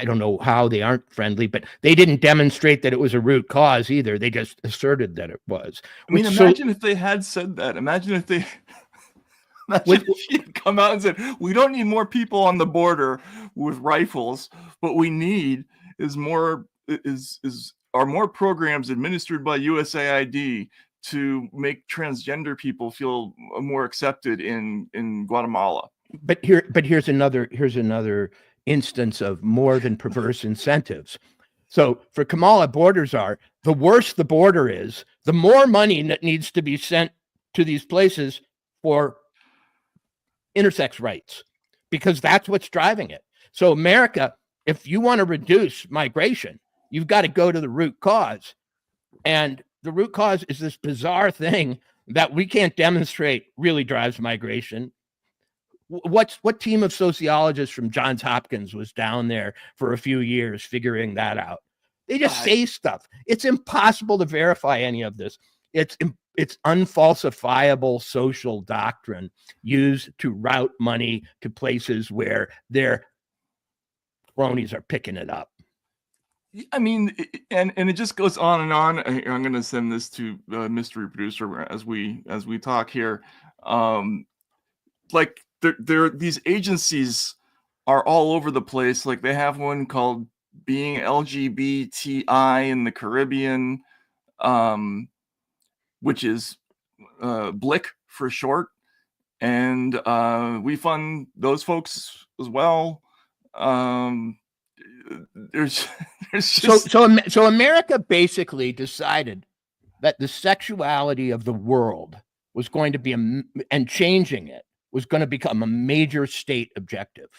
[SPEAKER 2] don't know how they aren't friendly, but they didn't demonstrate that it was a root cause either. They just asserted that it was.
[SPEAKER 1] I mean, imagine if they had said that. Imagine if she had come out and said, we don't need more people on the border with rifles. What we need are more programs administered by USAID to make transgender people feel more accepted in Guatemala.
[SPEAKER 2] But here's another instance of more than perverse incentives. So for Kamala, borders are, the worse the border is, the more money that needs to be sent to these places for intersex rights, because that's what's driving it. So America, if you want to reduce migration, you've got to go to the root cause. And the root cause is this bizarre thing that we can't demonstrate really drives migration. What team of sociologists from Johns Hopkins was down there for a few years figuring that out? They just say stuff. It's impossible to verify any of this. It's unfalsifiable social doctrine used to route money to places where their cronies are picking it up.
[SPEAKER 1] I mean, and it just goes on and on. I'm going to send this to mystery producer as we talk here. Like these agencies are all over the place. Like they have one called Being LGBTI in the Caribbean, which is BLIC for short, and we fund those folks as well. There's just...
[SPEAKER 2] so America basically decided that the sexuality of the world was going to be and changing it was going to become a major state objective.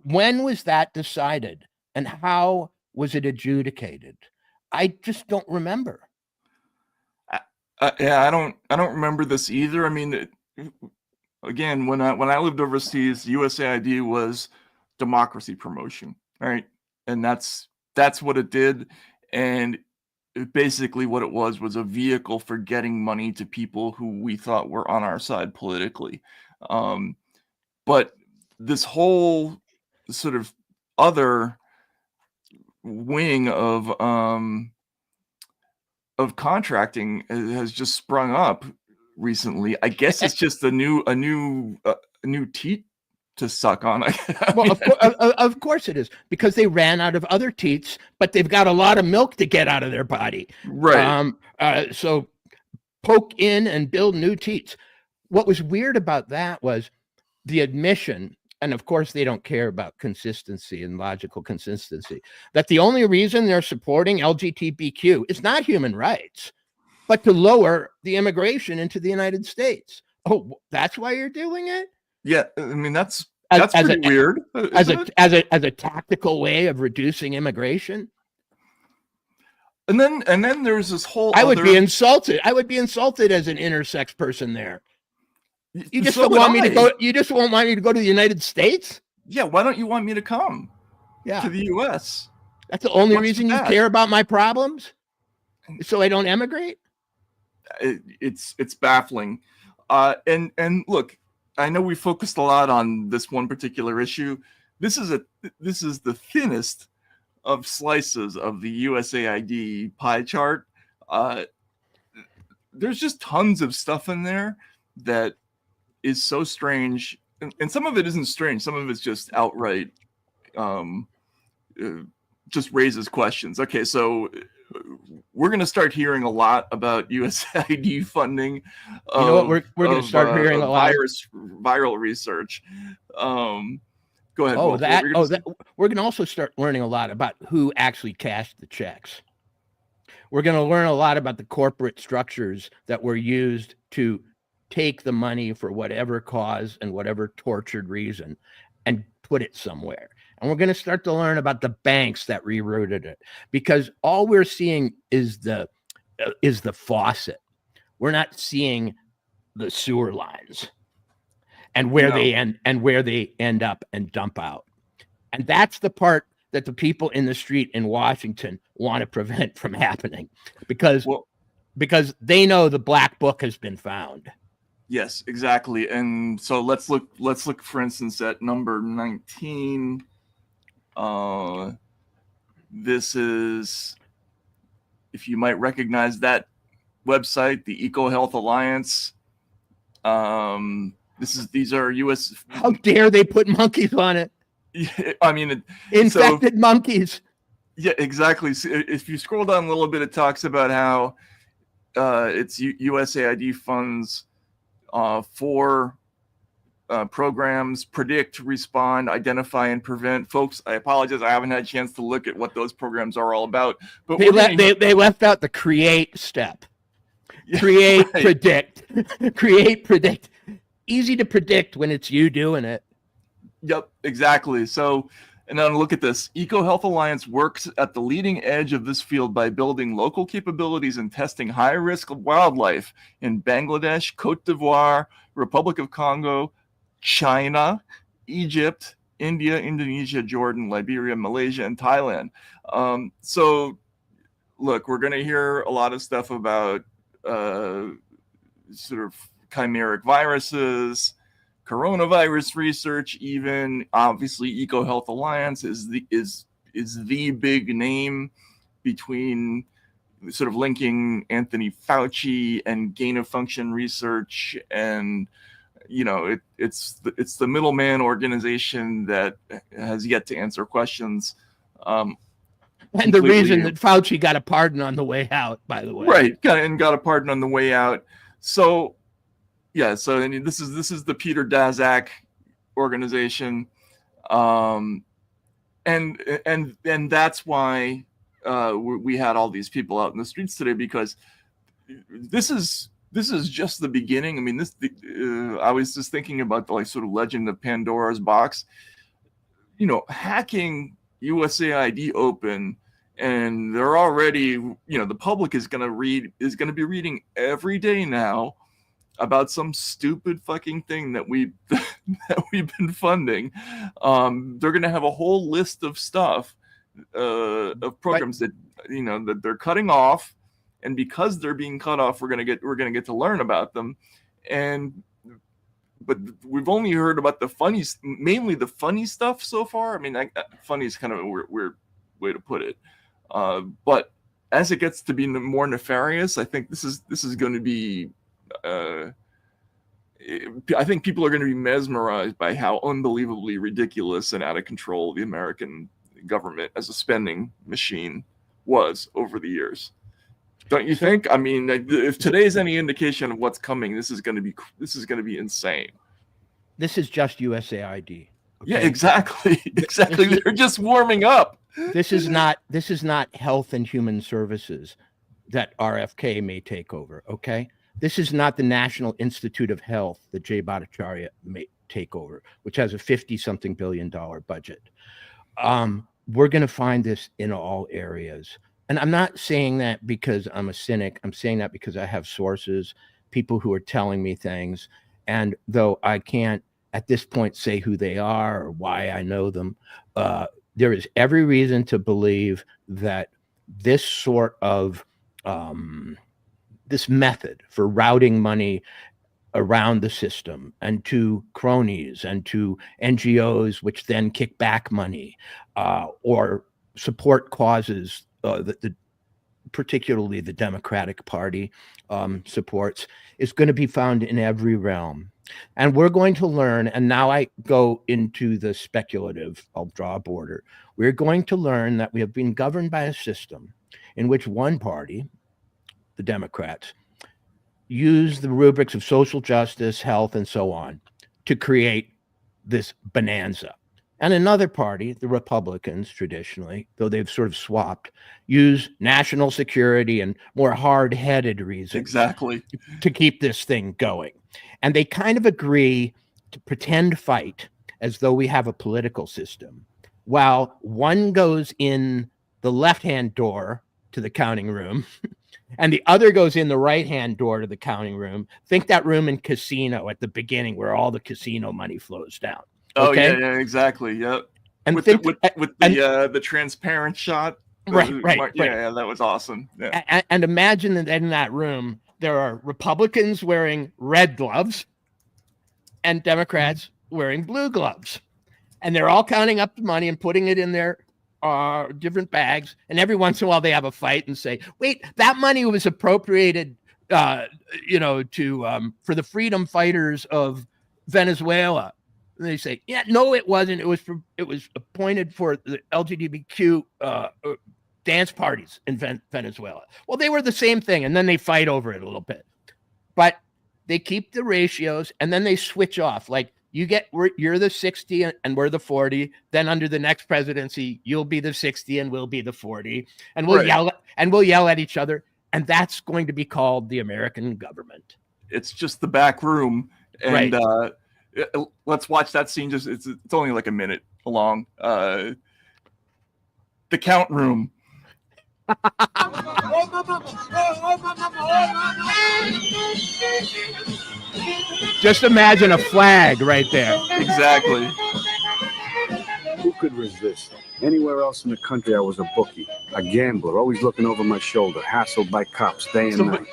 [SPEAKER 2] When was that decided, and how was it adjudicated? I just don't remember.
[SPEAKER 1] Yeah, I don't remember this either. I mean, again, when I lived overseas, USAID was democracy promotion, right? And that's what it did. And basically what it was a vehicle for getting money to people who we thought were on our side politically. But this whole sort of other wing of contracting has just sprung up recently. I guess it's just a new teat to suck on.
[SPEAKER 2] Well, of course it is, because they ran out of other teats, but they've got a lot of milk to get out of their body.
[SPEAKER 1] Right.
[SPEAKER 2] So poke in and build new teats. What was weird about that was the admission, and of course they don't care about consistency and logical consistency, that the only reason they're supporting LGBTQ is not human rights, but to lower the immigration into the United States. Oh, that's why you're doing it?
[SPEAKER 1] Yeah, I mean that's pretty weird.
[SPEAKER 2] As a tactical way of reducing immigration.
[SPEAKER 1] And then there's this whole.
[SPEAKER 2] I would be insulted. I would be insulted as an intersex person there. You just don't want me to go. You just won't want me to go to the United States?
[SPEAKER 1] Yeah. Why don't you want me to come?
[SPEAKER 2] Yeah.
[SPEAKER 1] To the U.S.
[SPEAKER 2] That's the only reason you care about my problems, so I don't emigrate.
[SPEAKER 1] It's baffling. And look, I know we focused a lot on this one particular issue. This is the thinnest of slices of the USAID pie chart. There's just tons of stuff in there that is so strange, and some of it isn't strange. Some of it's just outright, just raises questions. Okay, so we're going to start hearing a lot about USAID funding.
[SPEAKER 2] You know what? We're going to start hearing a lot.
[SPEAKER 1] Viral research. Go ahead.
[SPEAKER 2] We're going to also start learning a lot about who actually cashed the checks. We're going to learn a lot about the corporate structures that were used to take the money for whatever cause and whatever tortured reason and put it somewhere. And we're going to start to learn about the banks that rerouted it, because all we're seeing is the faucet. We're not seeing the sewer lines and where they end up and dump out. And that's the part that the people in the street in Washington want to prevent from happening, because they know the black book has been found.
[SPEAKER 1] Yes, exactly. And so let's look for instance at number 19. This is, if you might recognize that website, the Eco Health Alliance. These are US.
[SPEAKER 2] How dare they put monkeys on it?
[SPEAKER 1] I mean,
[SPEAKER 2] infected monkeys.
[SPEAKER 1] Yeah, exactly. So if you scroll down a little bit, it talks about how it's USAID funds for programs: predict, respond, identify, and prevent. Folks, I apologize, I haven't had a chance to look at what those programs are all about. But
[SPEAKER 2] they left out the create step. Create, right. Predict, create, predict. Easy to predict when it's you doing it.
[SPEAKER 1] Yep, exactly. So, and then look at this. EcoHealth Alliance works at the leading edge of this field by building local capabilities and testing high-risk wildlife in Bangladesh, Cote d'Ivoire, Republic of Congo, China, Egypt, India, Indonesia, Jordan, Liberia, Malaysia, and Thailand. So, look, we're going to hear a lot of stuff about sort of chimeric viruses, coronavirus research, even obviously EcoHealth Alliance is the big name between sort of linking Anthony Fauci and gain of function research, and it's the middleman organization that has yet to answer questions.
[SPEAKER 2] And the reason that Fauci got a pardon on the way out, by the way.
[SPEAKER 1] Right, got a pardon on the way out. So, yeah, so I mean, this is the Peter Daszak organization, and that's why we had all these people out in the streets today, because this is just the beginning. I mean, I was just thinking about the sort of legend of Pandora's box. Hacking USAID open, and they're already, the public is going to be reading every day now about some stupid fucking thing that we've been funding. They're going to have a whole list of stuff, of programs that they're cutting off, and because they're being cut off, we're going to get to learn about them. But we've only heard about mainly the funny stuff so far. I mean, funny is kind of a weird way to put it. But as it gets to be more nefarious, I think this is going to be. I think people are going to be mesmerized by how unbelievably ridiculous and out of control the American government as a spending machine was over the years. Don't you think? I mean, if today's any indication of what's coming, this is going to be insane.
[SPEAKER 2] This is just USAID. Okay?
[SPEAKER 1] Yeah, exactly. Exactly. They're just warming up.
[SPEAKER 2] This is not Health and Human Services that RFK may take over. Okay. This is not the National Institute of Health that Jay Bhattacharya may take over, which has a $50-something billion budget. We're going to find this in all areas. And I'm not saying that because I'm a cynic. I'm saying that because I have sources, people who are telling me things. And though I can't at this point say who they are or why I know them, there is every reason to believe that this sort of this method for routing money around the system and to cronies and to NGOs, which then kick back money or support causes that particularly the Democratic Party supports, is going to be found in every realm. And we're going to learn, and now I go into the speculative, I'll draw a border. We're going to learn that we have been governed by a system in which one party, the Democrats, use the rubrics of social justice, health, and so on to create this bonanza. And another party, the Republicans, traditionally, though they've sort of swapped, use national security and more hard-headed reasons
[SPEAKER 1] exactly
[SPEAKER 2] to keep this thing going. And they kind of agree to pretend fight as though we have a political system, while one goes in the left-hand door to the counting room and the other goes in the right-hand door to the counting room. Think that room in casino at the beginning where all the casino money flows down. Okay?
[SPEAKER 1] Oh yeah, exactly. Yep.
[SPEAKER 2] And
[SPEAKER 1] with the transparent shot.
[SPEAKER 2] Right.
[SPEAKER 1] Yeah, that was awesome. Yeah.
[SPEAKER 2] And imagine that in that room there are Republicans wearing red gloves and Democrats wearing blue gloves, and they're all counting up the money and putting it in their different bags. And every once in a while they have a fight and say, "Wait, that money was appropriated, to for the freedom fighters of Venezuela." And they say, yeah, no, it wasn't. It was appointed for the LGBTQ dance parties in Venezuela. Well, they were the same thing, and then they fight over it a little bit. But they keep the ratios, and then they switch off. Like you're the 60 and we're the 40. Then under the next presidency, you'll be the 60 and we'll be the 40, and we'll yell at each other. And that's going to be called the American government.
[SPEAKER 1] It's just the back room, and let's watch that scene. Just it's only like a minute long. The count room.
[SPEAKER 2] Just imagine a flag right there.
[SPEAKER 1] Exactly.
[SPEAKER 12] Who could resist? Anywhere else in the country, I was a bookie, a gambler, always looking over my shoulder, hassled by cops day and night.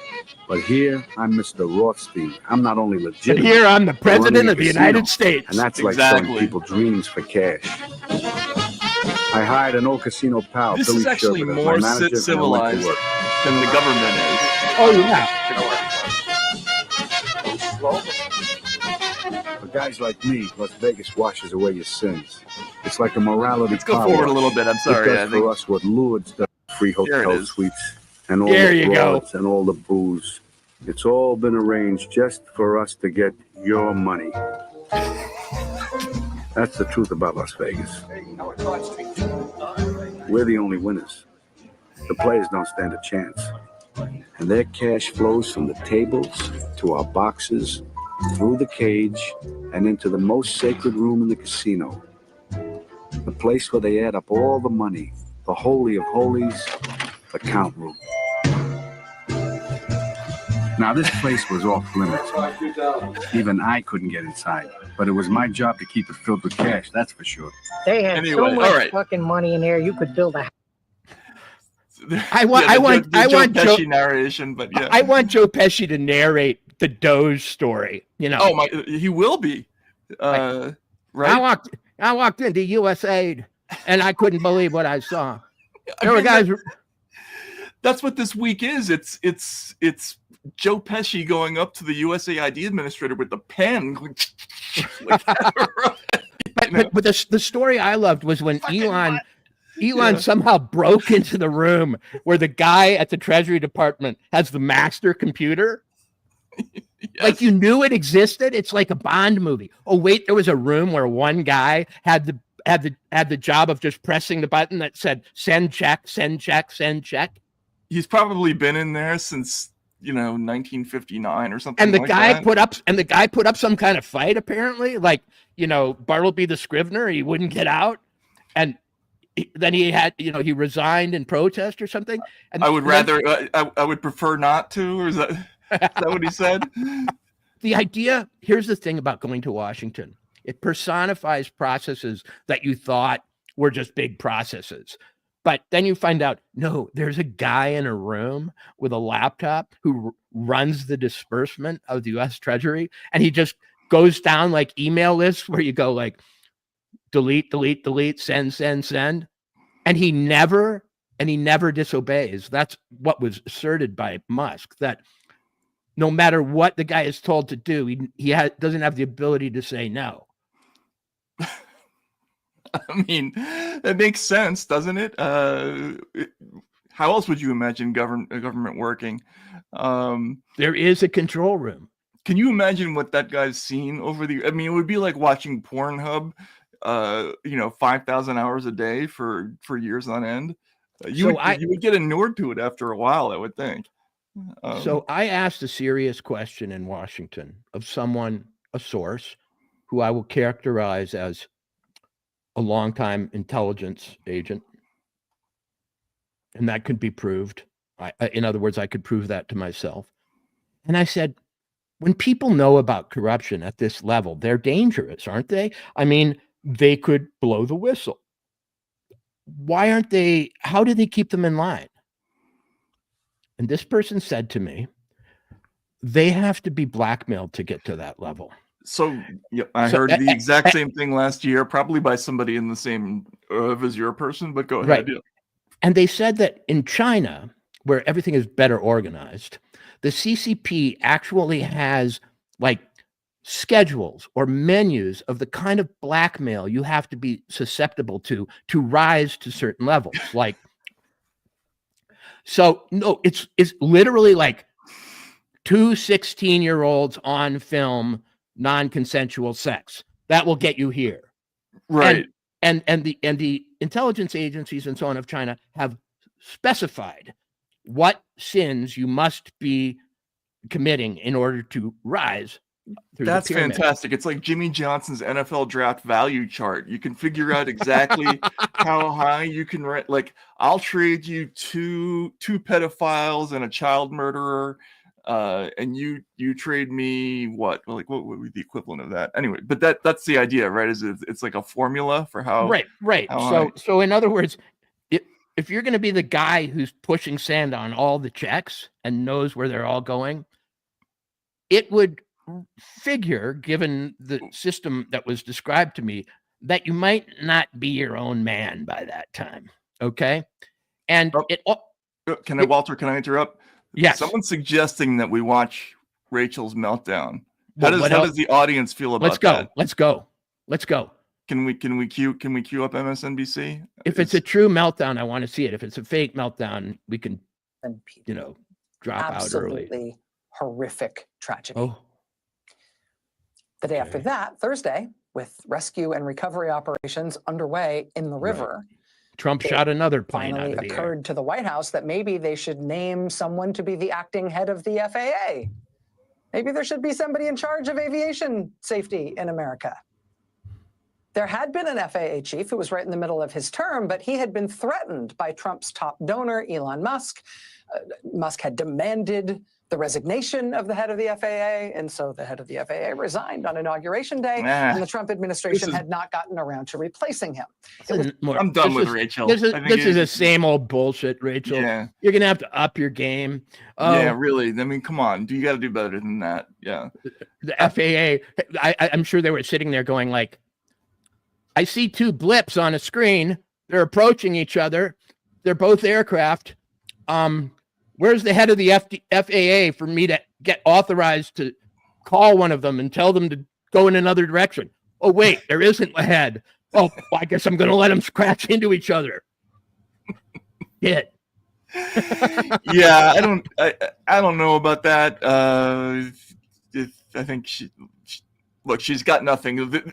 [SPEAKER 12] But here, I'm Mr. Rothstein. I'm not only legitimate.
[SPEAKER 2] But here, I'm the president of the United States.
[SPEAKER 12] And that's like selling people dreams for cash. I hired an old casino pal.
[SPEAKER 1] This
[SPEAKER 12] Billy
[SPEAKER 1] is actually
[SPEAKER 12] Sherbert,
[SPEAKER 1] more
[SPEAKER 12] as my manager,
[SPEAKER 1] civilized than the government is.
[SPEAKER 2] Oh, yeah.
[SPEAKER 12] For guys like me, Las Vegas washes away your sins. It's like a morality.
[SPEAKER 1] Let's go forward a little bit. I'm sorry.
[SPEAKER 12] It does for us what Lourdes does. Free hotel suites and all
[SPEAKER 2] there
[SPEAKER 12] the
[SPEAKER 2] you
[SPEAKER 12] frauds and all the booze. It's all been arranged just for us to get your money. That's the truth about Las Vegas. We're the only winners. The players don't stand a chance. And their cash flows from the tables to our boxes, through the cage, and into the most sacred room in the casino. The place where they add up all the money, the holy of holies, the count room. Now, this place was off limits. Even I couldn't get inside, but it was my job to keep it filled with cash, that's for sure.
[SPEAKER 13] They had so much fucking money in there, you could build a house.
[SPEAKER 2] I want
[SPEAKER 1] Joe
[SPEAKER 2] Joe
[SPEAKER 1] narration, but yeah.
[SPEAKER 2] I want Joe Pesci to narrate the Doge story. You know.
[SPEAKER 1] Oh my, he will be. Right.
[SPEAKER 2] I walked into USAID and I couldn't believe what I saw. There were guys.
[SPEAKER 1] That's what this week is. It's Joe Pesci going up to the USAID administrator with the pen.
[SPEAKER 2] But the story I loved was when Elon somehow broke into the room where the guy at the Treasury Department has the master computer. Yes. Like you knew it existed. It's like a Bond movie. Oh wait, there was a room where one guy had the job of just pressing the button that said send check, send check, send check.
[SPEAKER 1] He's probably been in there since 1959 or something.
[SPEAKER 2] And the
[SPEAKER 1] like
[SPEAKER 2] guy
[SPEAKER 1] that.
[SPEAKER 2] put up some kind of fight apparently. Like Bartleby the Scrivener, he wouldn't get out, and then he had he resigned in protest or something. And
[SPEAKER 1] I would I would prefer not to. Or is that what he said?
[SPEAKER 2] The idea, here's the thing about going to Washington. It personifies processes that you thought were just big processes. But then you find out, no, there's a guy in a room with a laptop who runs the disbursement of the U.S. Treasury. And he just goes down like email lists where you go like, delete, delete, delete, send, send, send. And he never disobeys. That's what was asserted by Musk, that no matter what the guy is told to do, he doesn't have the ability to say no.
[SPEAKER 1] I mean, it makes sense, doesn't it? How else would you imagine government working?
[SPEAKER 2] There is a control room.
[SPEAKER 1] Can you imagine what that guy's seen over the? I mean, it would be like watching Pornhub, 5,000 hours a day for years on end. You would get inured to it after a while, I would think.
[SPEAKER 2] So I asked a serious question in Washington of someone, a source, who I will characterize as a longtime intelligence agent, and that could be proved. In other words, I could prove that to myself. And I said, when people know about corruption at this level, they're dangerous, aren't they? I mean, they could blow the whistle. Why aren't they? How do they keep them in line? And this person said to me, they have to be blackmailed to get to that level.
[SPEAKER 1] So I heard the exact same thing last year, probably by somebody in the same as your person, but go ahead.
[SPEAKER 2] Right. Yeah. And they said that in China, where everything is better organized, the CCP actually has like schedules or menus of the kind of blackmail you have to be susceptible to rise to certain levels. Like, so no, it's literally like 2 16-year-olds on film, non-consensual sex. That will get you here.
[SPEAKER 1] Right.
[SPEAKER 2] And the intelligence agencies and so on of China have specified what sins you must be committing in order to rise through
[SPEAKER 1] That's
[SPEAKER 2] the pyramid.
[SPEAKER 1] fantastic. It's like Jimmy Johnson's NFL draft value chart. You can figure out exactly how high you can rent. Like, I'll trade you two pedophiles and a child murderer, and you trade me what? Like, what would be the equivalent of that? Anyway, but that's the idea, right? Is it's like a formula for how
[SPEAKER 2] right.
[SPEAKER 1] How
[SPEAKER 2] So in other words, if you're going to be the guy who's pushing sand on all the checks and knows where they're all going, it would figure, given the system that was described to me, that you might not be your own man by that time. Okay. And
[SPEAKER 1] Walter, can I interrupt?
[SPEAKER 2] Yes.
[SPEAKER 1] Someone's suggesting that we watch Rachel's meltdown. How does the audience feel about that?
[SPEAKER 2] Let's go.
[SPEAKER 1] Can we cue up MSNBC?
[SPEAKER 2] If it's a true meltdown, I want to see it. If it's a fake meltdown, we can, drop out early.
[SPEAKER 14] Absolutely horrific tragedy.
[SPEAKER 2] Oh.
[SPEAKER 14] The day after that, Thursday, with rescue and recovery operations underway in the river,
[SPEAKER 2] Trump shot another plane out
[SPEAKER 14] finally
[SPEAKER 2] of the
[SPEAKER 14] occurred
[SPEAKER 2] air.
[SPEAKER 14] to the White House that maybe they should name someone to be the acting head of the FAA. Maybe there should be somebody in charge of aviation safety in America. There had been an FAA chief who was right in the middle of his term, but he had been threatened by Trump's top donor, Elon Musk. Musk had demanded the resignation of the head of the FAA, and so the head of the FAA resigned on Inauguration Day, and the Trump administration had not gotten around to replacing him.
[SPEAKER 1] I'm done with Rachel.
[SPEAKER 2] This is the same old bullshit, Rachel.
[SPEAKER 1] Yeah.
[SPEAKER 2] You're going to have to up your game.
[SPEAKER 1] Yeah, really. I mean, come on. You got to do better than that. Yeah.
[SPEAKER 2] The FAA, I'm sure they were sitting there going like, I see two blips on a screen. They're approaching each other. They're both aircraft. Where's the head of the FAA for me to get authorized to call one of them and tell them to go in another direction? Oh, wait, there isn't a head. Oh, well, I guess I'm going to let them crash into each other. Yeah.
[SPEAKER 1] Yeah, I don't know about that. I think she's got nothing. I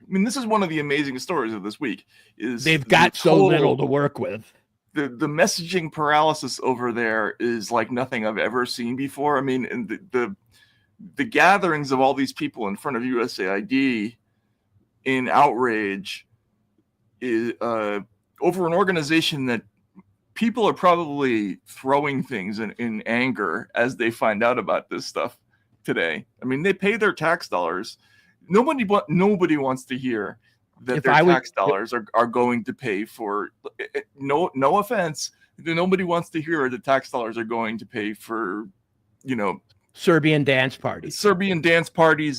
[SPEAKER 1] mean, this is one of the amazing stories of this week. Is
[SPEAKER 2] they've got so little to work with.
[SPEAKER 1] The messaging paralysis over there is like nothing I've ever seen before. I mean, and the gatherings of all these people in front of USAID in outrage is over an organization that people are probably throwing things in anger as they find out about this stuff today. I mean, they pay their tax dollars. Nobody wants to hear that their tax dollars are going to pay for, no offense, nobody wants to hear the tax dollars are going to pay for,
[SPEAKER 2] Serbian dance parties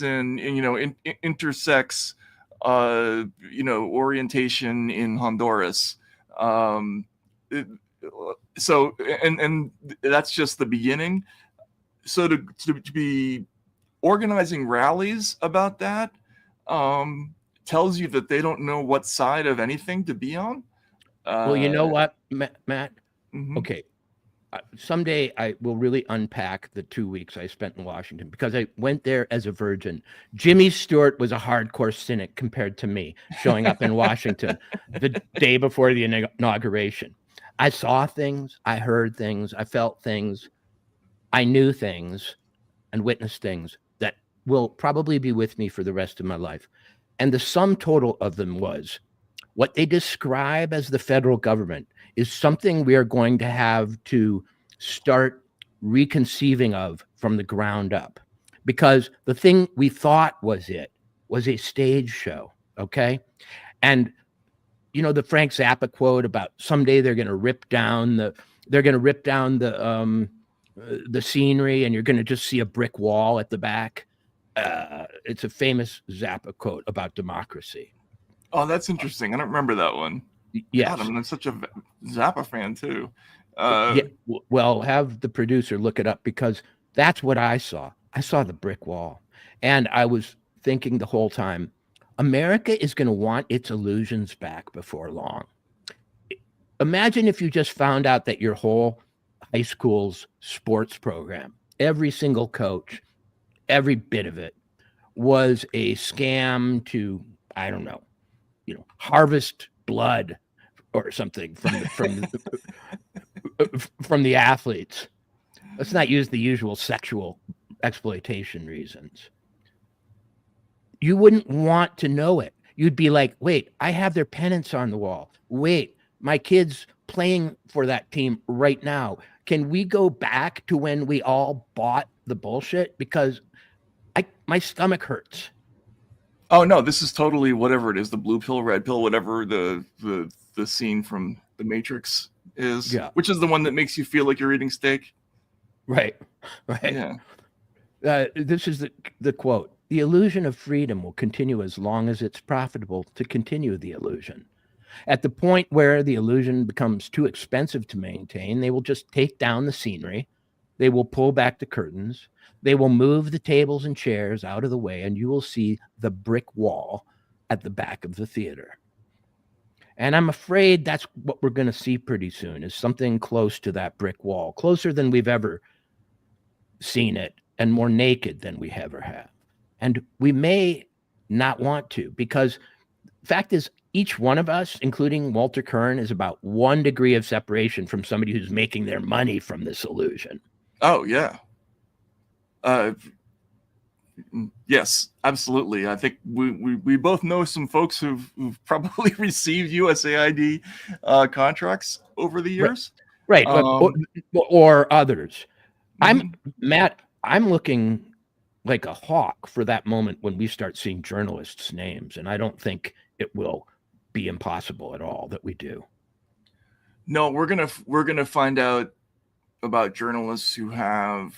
[SPEAKER 1] and intersex, orientation in Honduras. So that's just the beginning. So to be organizing rallies about that, tells you that they don't know what side of anything to be on.
[SPEAKER 2] Well, you know what, Matt?
[SPEAKER 1] Mm-hmm.
[SPEAKER 2] Okay. Someday I will really unpack the 2 weeks I spent in Washington because I went there as a virgin. Jimmy Stewart was a hardcore cynic compared to me showing up in Washington the day before the inauguration. I saw things, I heard things, I felt things, I knew things and witnessed things that will probably be with me for the rest of my life. And the sum total of them was what they describe as the federal government is something we are going to have to start reconceiving of from the ground up. Because the thing we thought was a stage show, okay? And, the Frank Zappa quote about someday they're going to rip down the scenery and you're going to just see a brick wall at the back. It's a famous Zappa quote about democracy.
[SPEAKER 1] Oh, that's interesting. I don't remember that one.
[SPEAKER 2] Yes.
[SPEAKER 1] God, I'm such a Zappa fan too.
[SPEAKER 2] Well, have the producer look it up because that's what I saw. I saw the brick wall. And I was thinking the whole time, America is going to want its illusions back before long. Imagine if you just found out that your whole high school's sports program, every single coach, every bit of it was a scam to, I don't know, harvest blood or something from the athletes. Let's not use the usual sexual exploitation reasons. You wouldn't want to know it. You'd be like, wait, I have their pennants on the wall. Wait, my kid's playing for that team right now. Can we go back to when we all bought the bullshit? Because my stomach hurts.
[SPEAKER 1] Oh no, this is totally whatever it is, the blue pill, red pill, whatever the scene from The Matrix is, which is the one that makes you feel like you're eating steak.
[SPEAKER 2] Right.
[SPEAKER 1] Yeah.
[SPEAKER 2] This is the quote. The illusion of freedom will continue as long as it's profitable to continue the illusion. At the point where the illusion becomes too expensive to maintain, they will just take down the scenery. They will pull back the curtains. They will move the tables and chairs out of the way, and you will see the brick wall at the back of the theater. And I'm afraid that's what we're going to see pretty soon, is something close to that brick wall, closer than we've ever seen it and more naked than we ever have. And we may not want to, because the fact is, each one of us, including Walter Kern, is about 1 degree of separation from somebody who's making their money from this illusion.
[SPEAKER 1] Oh, yeah. Yes, absolutely. I think we both know some folks who've probably received USAID contracts over the years.
[SPEAKER 2] Right. Or others. Matt, I'm looking like a hawk for that moment when we start seeing journalists' names, and I don't think it will be impossible at all that we do.
[SPEAKER 1] No, we're gonna find out about journalists who are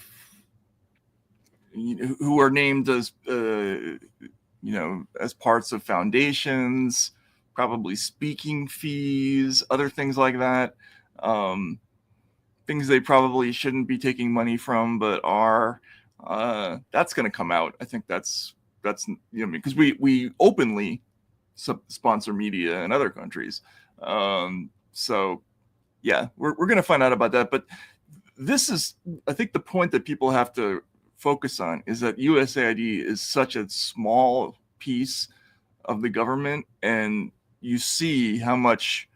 [SPEAKER 1] named as as parts of foundations, probably speaking fees, other things like that. Things they probably shouldn't be taking money from, but are. That's going to come out. I think that's because we openly sponsor media in other countries. So yeah, we're going to find out about that. But this is, I think, the point that people have to focus on is that USAID is such a small piece of the government, and you see how much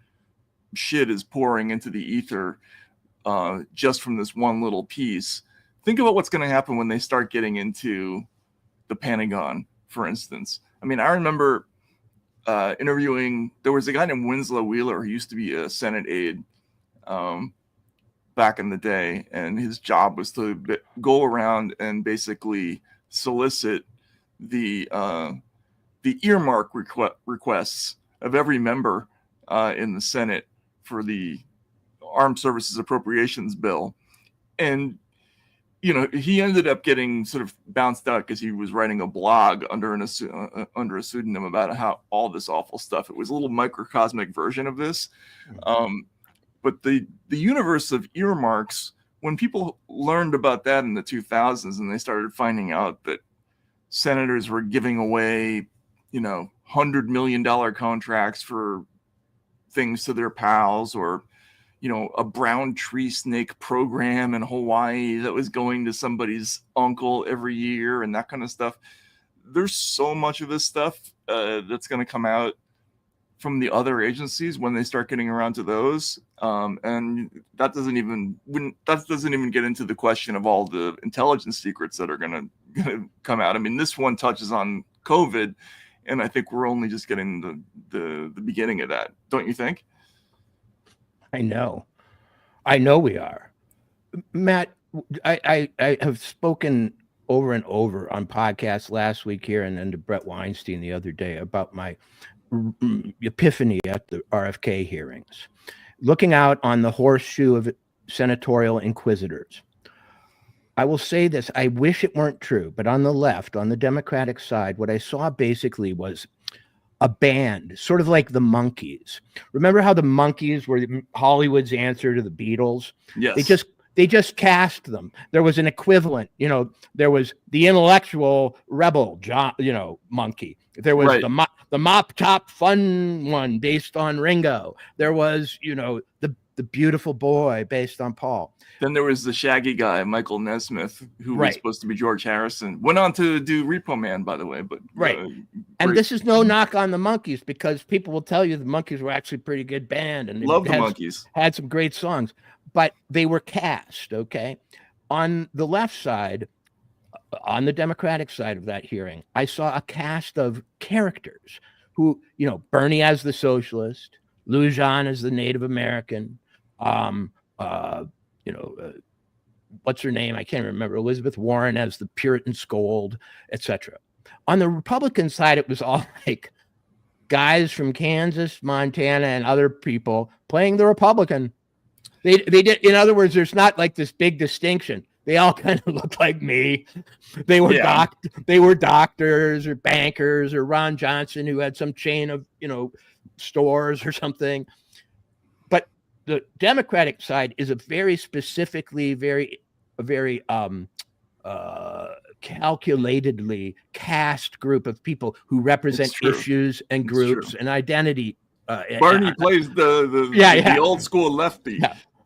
[SPEAKER 1] shit is pouring into the ether just from this one little piece. Think about what's going to happen when they start getting into the Pentagon, for instance. I mean, I remember interviewing, there was a guy named Winslow Wheeler who used to be a Senate aide back in the day, and his job was to go around and basically solicit the earmark requests of every member in the Senate for the Armed Services Appropriations Bill. And he ended up getting sort of bounced out because he was writing a blog under a pseudonym about how all this awful stuff. It was a little microcosmic version of this. But the universe of earmarks, when people learned about that in the 2000s and they started finding out that senators were giving away, $100 million contracts for things to their pals, or a brown tree snake program in Hawaii that was going to somebody's uncle every year and that kind of stuff. There's so much of this stuff that's going to come out from the other agencies when they start getting around to those. And that doesn't even get into the question of all the intelligence secrets that are going to come out. I mean, this one touches on COVID, and I think we're only just getting the beginning of that. Don't you think?
[SPEAKER 2] I know we are. Matt, I have spoken over and over on podcasts last week here and then to Brett Weinstein the other day about my epiphany at the RFK hearings, looking out on the horseshoe of senatorial inquisitors. I will say this, I wish it weren't true, but on the left, on the Democratic side, what I saw basically was a band, sort of like the Monkees. Remember how the Monkees were Hollywood's answer to the Beatles?
[SPEAKER 1] Yes.
[SPEAKER 2] They just cast them. There was an equivalent, you know, there was the intellectual rebel, monkey. There was the mop top fun one based on Ringo. There was, you know, the beautiful boy based on Paul.
[SPEAKER 1] Then there was the shaggy guy, Michael Nesmith, who was supposed to be George Harrison. Went on to do Repo Man, by the way. But
[SPEAKER 2] and this is no knock on the Monkees, because people will tell you the Monkees were actually a pretty good band, and
[SPEAKER 1] love the Monkees,
[SPEAKER 2] had some great songs, but they were cast. Okay, on the left side, on the Democratic side of that hearing, I saw a cast of characters who, you know, Bernie as the socialist, Lou Jean as the Native American, what's her name? I can't remember. Elizabeth Warren as the Puritan scold, etc. On the Republican side, it was all like guys from Kansas, Montana, and other people playing the Republican. They did. In other words, there's not like this big distinction. They all kind of looked like me. They were they were doctors or bankers, or Ron Johnson, who had some chain of, you know, stores or something. But the Democratic side is a very specifically, very calculatedly cast group of people who represent issues and groups and identity.
[SPEAKER 1] Barney plays the old school lefty.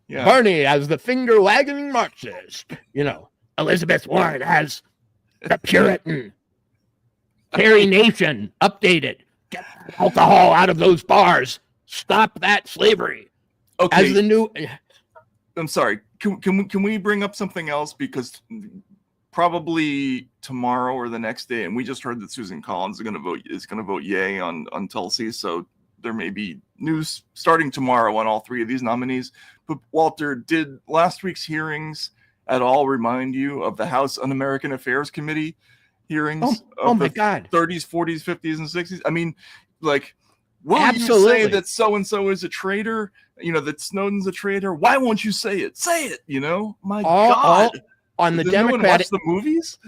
[SPEAKER 2] Yeah. Barney as the finger wagging Marxist. You know, Elizabeth Warren as the Puritan. Carrie Nation updated. Get alcohol out of those bars. Stop that slavery.
[SPEAKER 1] Okay.
[SPEAKER 2] As the new.
[SPEAKER 1] I'm sorry. Can we bring up something else? Because probably tomorrow or the next day, and we just heard that Susan Collins is going to vote yay on Tulsi. So there may be news starting tomorrow on all three of these nominees. But Walter, did last week's hearings at all remind you of the House Un-American Affairs Committee hearings?
[SPEAKER 2] Oh my God.
[SPEAKER 1] 30s, 40s, 50s, and 60s. I mean, like, will you say that so-and-so is a traitor? You know, that Snowden's a traitor? Why won't you say it? Say it, you know? My God.
[SPEAKER 2] On the
[SPEAKER 1] Does
[SPEAKER 2] Democratic,
[SPEAKER 1] no one watch the movies?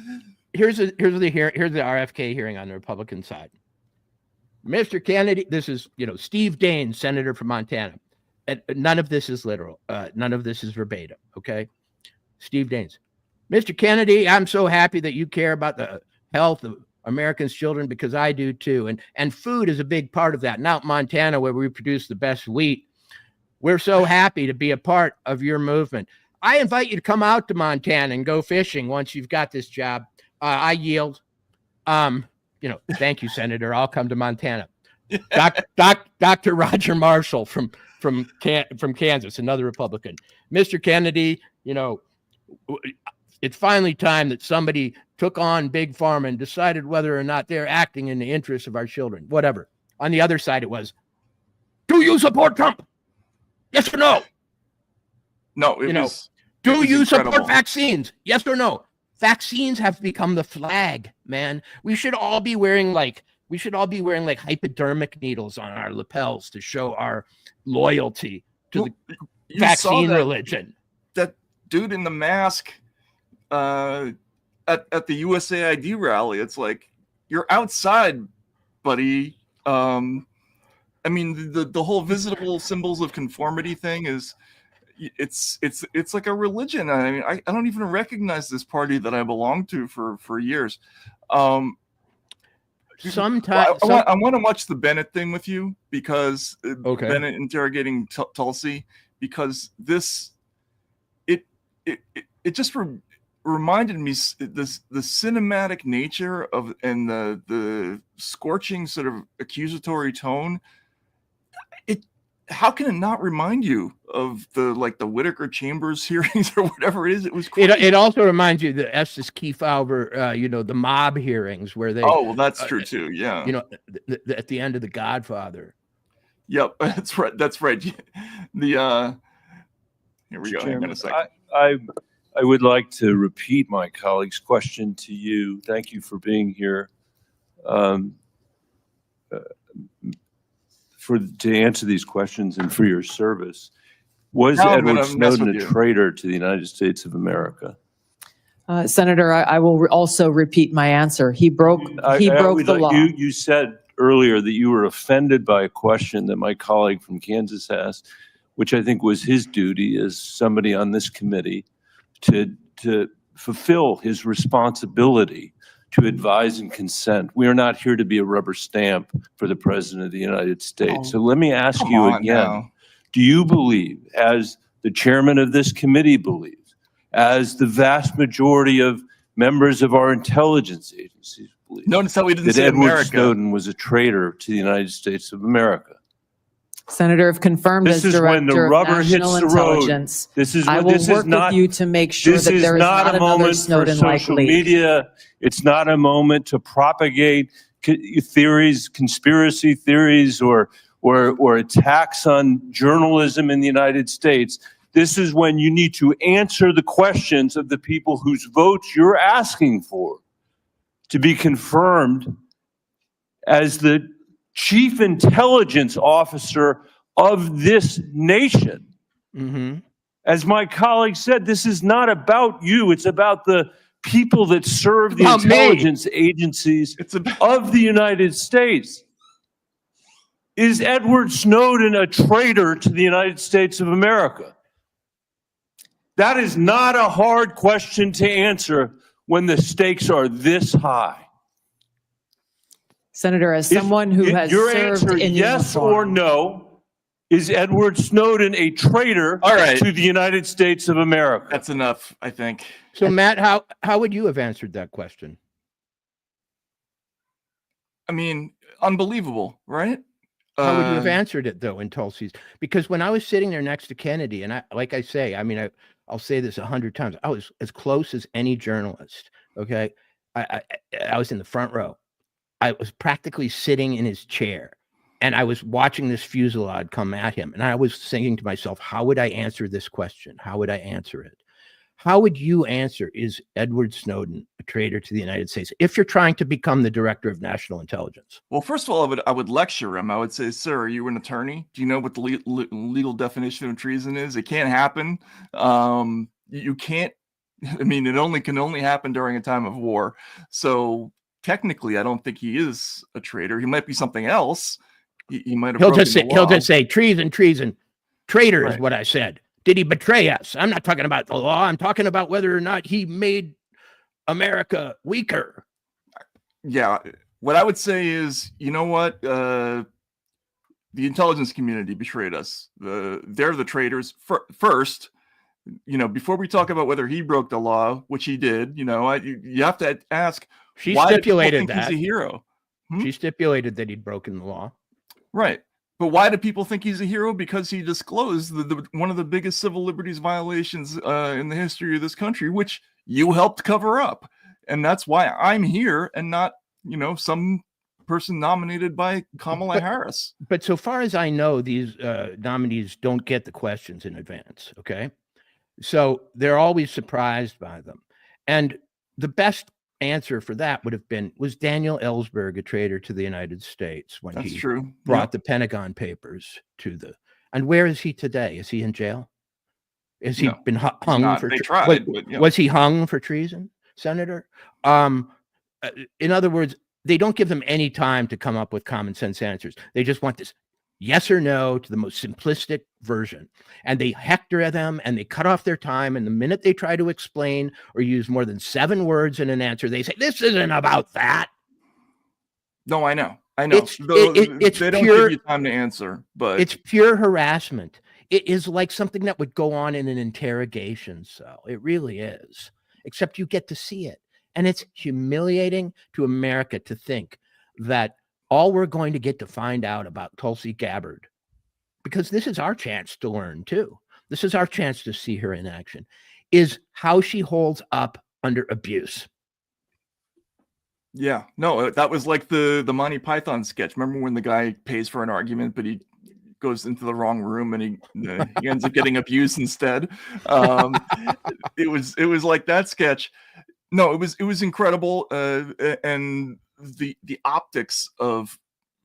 [SPEAKER 2] Here's the RFK hearing on the Republican side. Mr. Kennedy, this is, you know, Steve Daines, senator from Montana. And none of this is literal. None of this is verbatim. Okay. Steve Daines. Mr. Kennedy, I'm so happy that you care about the health of Americans' children, because I do too. And food is a big part of that. And out in Montana, where we produce the best wheat, we're so happy to be a part of your movement. I invite you to come out to Montana and go fishing once you've got this job. I yield. Thank you, Senator. I'll come to Montana. Dr. Roger Marshall from Kansas, another Republican. Mr. Kennedy, you know, it's finally time that somebody took on Big Pharma and decided whether or not they're acting in the interests of our children. Whatever. On the other side, it was, do you support Trump? Yes or no?
[SPEAKER 1] No,
[SPEAKER 2] do you support vaccines? Yes or no? Vaccines have become the flag, man. We should all be wearing like hypodermic needles on our lapels to show our loyalty to the vaccine religion.
[SPEAKER 1] That dude in the mask at the USAID rally, it's like, you're outside, buddy. I mean, the whole visible symbols of conformity thing is, it's like a religion. I mean, I don't even recognize this party that I belong to for years.
[SPEAKER 2] Sometimes
[SPEAKER 1] I want to watch the Bennett thing with you, because Bennett interrogating Tulsi, because it just reminded me the cinematic nature of, and the scorching sort of accusatory tone. How can it not remind you of the Whitaker Chambers hearings or whatever it is? It was crazy.
[SPEAKER 2] It also reminds you of the Estes Kefauver, the mob hearings where they.
[SPEAKER 1] Oh, well, that's true too. Yeah.
[SPEAKER 2] You know, at the end of The Godfather.
[SPEAKER 1] Yep, that's right. That's right. Here we go. Hang on a second.
[SPEAKER 15] I would like to repeat my colleague's question to you. Thank you for being here. To answer these questions and for your service. Was Edward Snowden a traitor to the United States of America?
[SPEAKER 16] Senator, I will also repeat my answer. He broke the law.
[SPEAKER 15] You said earlier that you were offended by a question that my colleague from Kansas asked. which I think was his duty as somebody on this committee to fulfill his responsibility to advise and consent. We are not here to be a rubber stamp for the President of the United States. So let me ask you again, do you believe, as the chairman of this committee believes, as the vast majority of members of our intelligence agencies believe,
[SPEAKER 1] notice how we didn't
[SPEAKER 15] that
[SPEAKER 1] say
[SPEAKER 15] Edward
[SPEAKER 1] America.
[SPEAKER 15] Snowden was a traitor to the United States of America?
[SPEAKER 16] Senator, if confirmed
[SPEAKER 15] This
[SPEAKER 16] as
[SPEAKER 15] is when the
[SPEAKER 16] Director of
[SPEAKER 15] rubber hits
[SPEAKER 16] National
[SPEAKER 15] the road.
[SPEAKER 16] Intelligence,
[SPEAKER 15] This is
[SPEAKER 16] I
[SPEAKER 15] when-
[SPEAKER 16] will
[SPEAKER 15] this is
[SPEAKER 16] work
[SPEAKER 15] not-
[SPEAKER 16] with you to make sure
[SPEAKER 15] This
[SPEAKER 16] that
[SPEAKER 15] is
[SPEAKER 16] there is
[SPEAKER 15] not
[SPEAKER 16] not
[SPEAKER 15] a
[SPEAKER 16] another
[SPEAKER 15] moment for
[SPEAKER 16] Snowden-like
[SPEAKER 15] social
[SPEAKER 16] leak.
[SPEAKER 15] media. It's not a moment to propagate theories, conspiracy theories, or attacks on journalism in the United States. This is when you need to answer the questions of the people whose votes you're asking for to be confirmed as the chief intelligence officer of this nation.
[SPEAKER 2] Mm-hmm.
[SPEAKER 15] As my colleague said, this is not about you. It's about the people that serve the
[SPEAKER 2] About me.
[SPEAKER 15] intelligence agencies of the United States. Is Edward Snowden a traitor to the United States of America? That is not a hard question to answer when the stakes are this high.
[SPEAKER 16] Senator, as someone who has
[SPEAKER 15] Your
[SPEAKER 16] served
[SPEAKER 15] answer,
[SPEAKER 16] in
[SPEAKER 15] yes
[SPEAKER 16] uniform,
[SPEAKER 15] or no, is Edward Snowden a traitor to the United States of America?
[SPEAKER 1] That's enough, I think.
[SPEAKER 2] So Matt, how would you have answered that question?
[SPEAKER 1] I mean, unbelievable, right?
[SPEAKER 2] How would you have answered it though in Tulsi's? Because when I was sitting there next to Kennedy, and like I say, I mean, I'll say this 100 times, I was as close as any journalist. Okay, I was in the front row. I was practically sitting in his chair, and I was watching this fusillade come at him, and I was thinking to myself, how would I answer this question? How would I answer it? How would you answer, is Edward Snowden a traitor to the United States, if you're trying to become the director of national intelligence?
[SPEAKER 1] Well, first of all, I would lecture him. I would say, sir, are you an attorney? Do you know what the legal definition of treason is? It can't happen. You can't, I mean, it can only happen during a time of war. So technically, I don't think he is a traitor. He might be something else. He might have
[SPEAKER 2] He'll just say treason, traitor
[SPEAKER 1] Right.
[SPEAKER 2] is what I said. Did he betray us? I'm not talking about the law. I'm talking about whether or not he made America weaker.
[SPEAKER 1] Yeah. What I would say is, you know what? The intelligence community betrayed us. They're the traitors. First, before we talk about whether he broke the law, which he did, you have to ask,
[SPEAKER 2] She
[SPEAKER 1] why
[SPEAKER 2] stipulated
[SPEAKER 1] do people think
[SPEAKER 2] that
[SPEAKER 1] he's a hero?
[SPEAKER 2] She stipulated that he'd broken the law.
[SPEAKER 1] Right. But why do people think he's a hero? Because he disclosed one of the biggest civil liberties violations in the history of this country, which you helped cover up. And that's why I'm here and not, some person nominated by Kamala Harris.
[SPEAKER 2] But so far as I know, these nominees don't get the questions in advance. Okay. So they're always surprised by them. And the best answer for that would have been, was Daniel Ellsberg a traitor to the United States when
[SPEAKER 1] That's
[SPEAKER 2] he
[SPEAKER 1] true.
[SPEAKER 2] brought the Pentagon Papers to and where is he today? Is he in jail? Is he been hung
[SPEAKER 1] not.
[SPEAKER 2] for
[SPEAKER 1] They tried, but,
[SPEAKER 2] was he hung for treason, Senator? In other words, they don't give them any time to come up with common sense answers. They just want this yes or no to the most simplistic version. And they hector them and they cut off their time. And the minute they try to explain or use more than 7 words in an answer, they say, this isn't about that.
[SPEAKER 1] No, I know. It's they don't give you time to answer, but
[SPEAKER 2] it's pure harassment. It is like something that would go on in an interrogation cell. It really is, except you get to see it. And it's humiliating to America to think that all we're going to get to find out about Tulsi Gabbard, because this is our chance to learn too. This is our chance to see her in action, is how she holds up under abuse.
[SPEAKER 1] Yeah, no, that was like the Monty Python sketch. Remember when the guy pays for an argument, but he goes into the wrong room and he ends up getting abused instead. It was like that sketch. No, it was incredible, and the optics of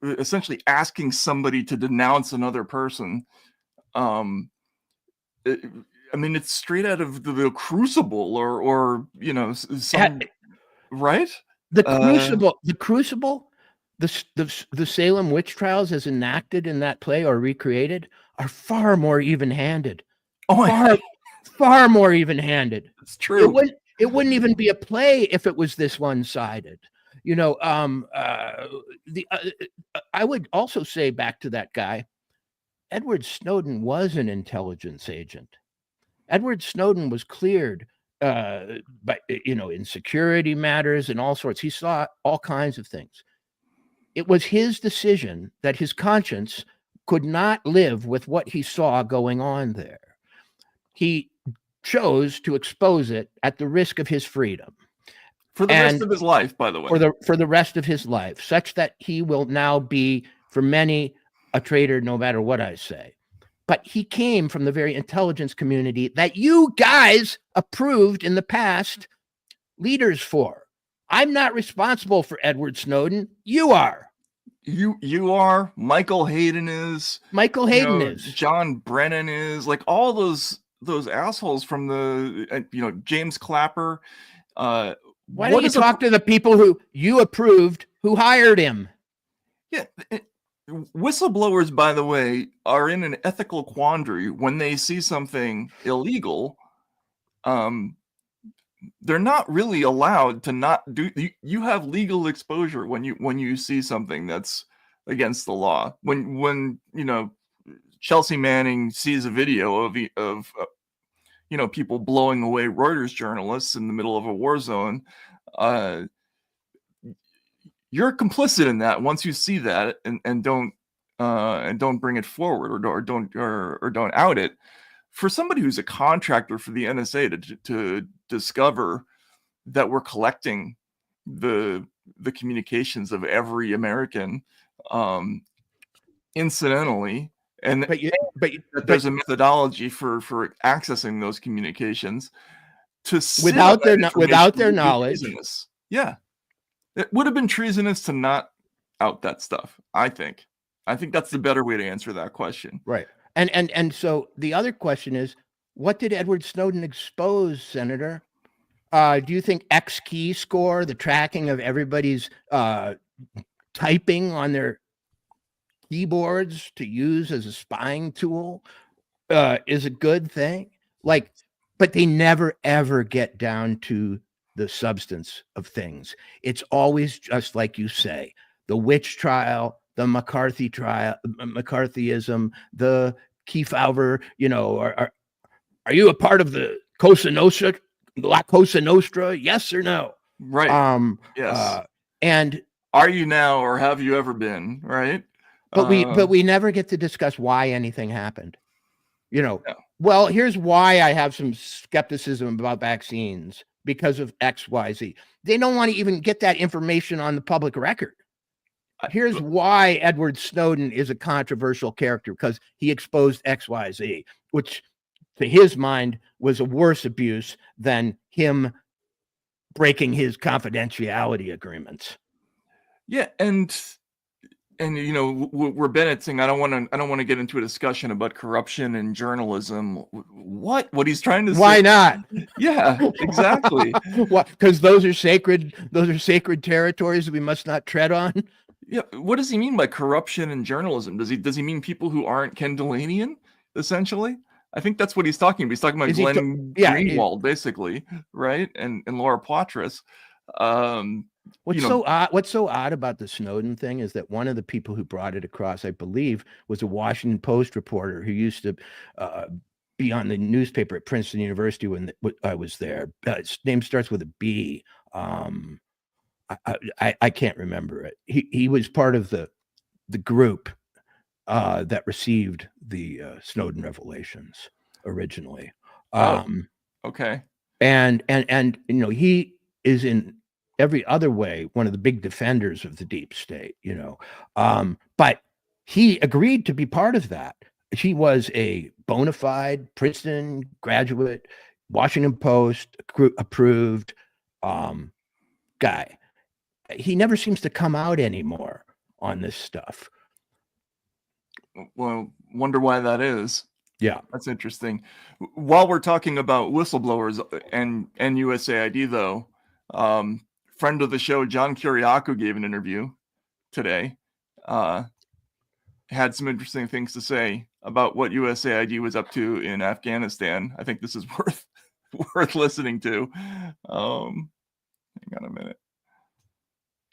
[SPEAKER 1] essentially asking somebody to denounce another person. I mean, it's straight out of the Crucible, or some right.
[SPEAKER 2] The Crucible, the Salem witch trials as enacted in that play or recreated are far more even-handed.
[SPEAKER 1] Oh,
[SPEAKER 2] far more even-handed.
[SPEAKER 1] It's true.
[SPEAKER 2] It wouldn't even be a play if it was this one-sided. You know, I would also say back to that guy, Edward Snowden was an intelligence agent. Edward Snowden was cleared, in security matters and all sorts. He saw all kinds of things. It was his decision that his conscience could not live with what he saw going on there. He chose to expose it at the risk of his freedom.
[SPEAKER 1] For the rest of his life, by the way.
[SPEAKER 2] For the rest of his life, such that he will now be, for many, a traitor no matter what I say. But he came from the very intelligence community that you guys approved in the past leaders for. I'm not responsible for Edward Snowden. You are.
[SPEAKER 1] You are. Michael Hayden is.
[SPEAKER 2] Michael Hayden is.
[SPEAKER 1] John Brennan is. Like all those assholes from the James Clapper.
[SPEAKER 2] Why don't you talk to the people who you approved who hired him?
[SPEAKER 1] Yeah. Whistleblowers, by the way, are in an ethical quandary when they see something illegal. They're not really allowed to not do. You have legal exposure when you see something that's against the law. When Chelsea Manning sees a video of people blowing away Reuters journalists in the middle of a war zone, you're complicit in that once you see that and don't bring it forward or don't out it. For somebody who's a contractor for the NSA to discover that we're collecting the
[SPEAKER 2] communications of every American, incidentally, and there's a methodology for accessing those communications without their knowledge. Yeah, it would have been treasonous to not out that stuff. I think that's the better way to answer that question. Right. And so the other question is, what did Edward Snowden expose, Senator? Do you think X key score, the tracking of everybody's typing on their keyboards to use as a spying tool, is a good thing? But they never, ever get down to the substance of things. It's always just like you say, the witch trial, the McCarthy trial, McCarthyism, the Kefauver, are you a part of the Cosa Nostra, La Cosa Nostra? Yes or no? Right. Yes. And are you now, or have you ever been? Right. But we never get to discuss why anything happened. Yeah. Well, here's why I have some skepticism about vaccines because of X, Y, Z. They don't want to even get that information on the public record. Here's why Edward Snowden is a controversial character, because he exposed X, Y, Z, which to his mind was a worse abuse than him breaking his confidentiality agreements. Yeah, and where Bennett's saying I don't want to get into a discussion about corruption and journalism. What he's trying to say? Why not? Yeah, exactly. What? Because those are sacred territories that we must not tread on. Yeah. What does he mean by corruption and journalism? Does he mean people who aren't Kendallanian, essentially? I think that's what he's talking about. He's talking about Glenn Greenwald, basically, right? And Laura Poitras. What's so odd about the Snowden thing is that one of the people who brought it across, I believe, was a Washington Post reporter who used to be on the newspaper at Princeton University when I was there. His name starts with a B. I can't remember it. He was part of the group that received the Snowden revelations originally. Okay. And he is in every other way one of the big defenders of the deep state, but he agreed to be part of that. He was a bona fide Princeton graduate, Washington Post approved guy. He never seems to come out anymore on this stuff. Well, wonder why that is. Yeah, that's interesting. While we're talking about whistleblowers and USAID, though, friend of the show, John Kiriakou, gave an interview today. Had some interesting things to say
[SPEAKER 1] about what USAID was up to in Afghanistan. I think this is worth listening to. Hang on a minute.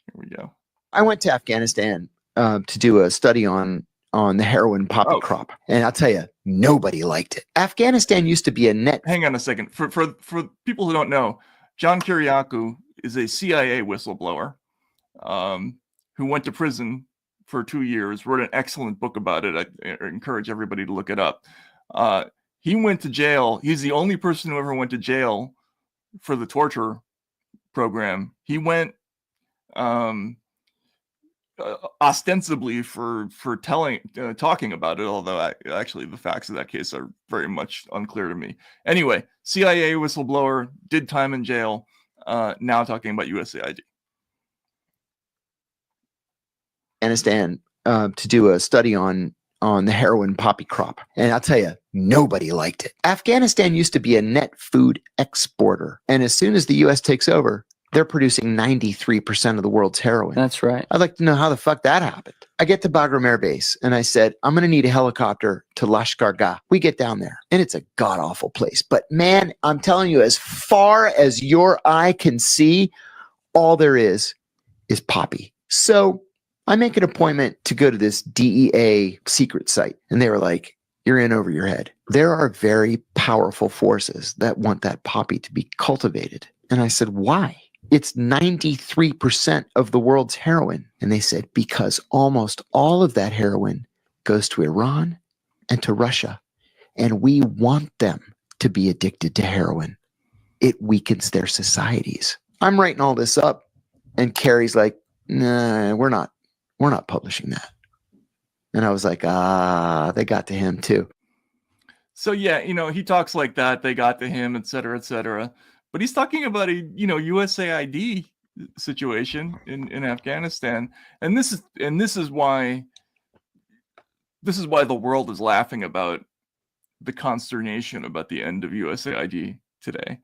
[SPEAKER 1] Here we go.
[SPEAKER 17] I went to Afghanistan to do a study on the heroin poppy crop, and I'll tell you, nobody liked it. Afghanistan used to be a net.
[SPEAKER 1] Hang on a second. For people who don't know, John Kiriakou is a CIA whistleblower who went to prison for 2 years, wrote an excellent book about it. I encourage everybody to look it up. He went to jail. He's the only person who ever went to jail for the torture program. He went ostensibly for talking about it, although actually the facts of that case are very much unclear to me. Anyway, CIA whistleblower, did time in jail, now talking about USAID.
[SPEAKER 17] Afghanistan to do a study on the heroin poppy crop, and I'll tell you, nobody liked it. Afghanistan used to be a net food exporter, and as soon as the U.S. takes over, they're producing 93% of the world's heroin.
[SPEAKER 18] That's right.
[SPEAKER 17] I'd like to know how the fuck that happened. I get to Bagram Air Base, and I said, I'm going to need a helicopter to Lashkar Gah. We get down there, and it's a god-awful place. But man, I'm telling you, as far as your eye can see, all there is poppy. So I make an appointment to go to this DEA secret site, and they were like, you're in over your head. There are very powerful forces that want that poppy to be cultivated. And I said, why? It's 93% of the world's heroin. And they said, because almost all of that heroin goes to Iran and to Russia. And we want them to be addicted to heroin. It weakens their societies. I'm writing all this up. And Carrie's like, nah, we're not publishing that. And I was like, they got to him too.
[SPEAKER 1] So yeah, he talks like that. They got to him, et cetera, et cetera. But he's talking about a USAID situation in Afghanistan, and this is why the world is laughing about the consternation about the end of USAID today,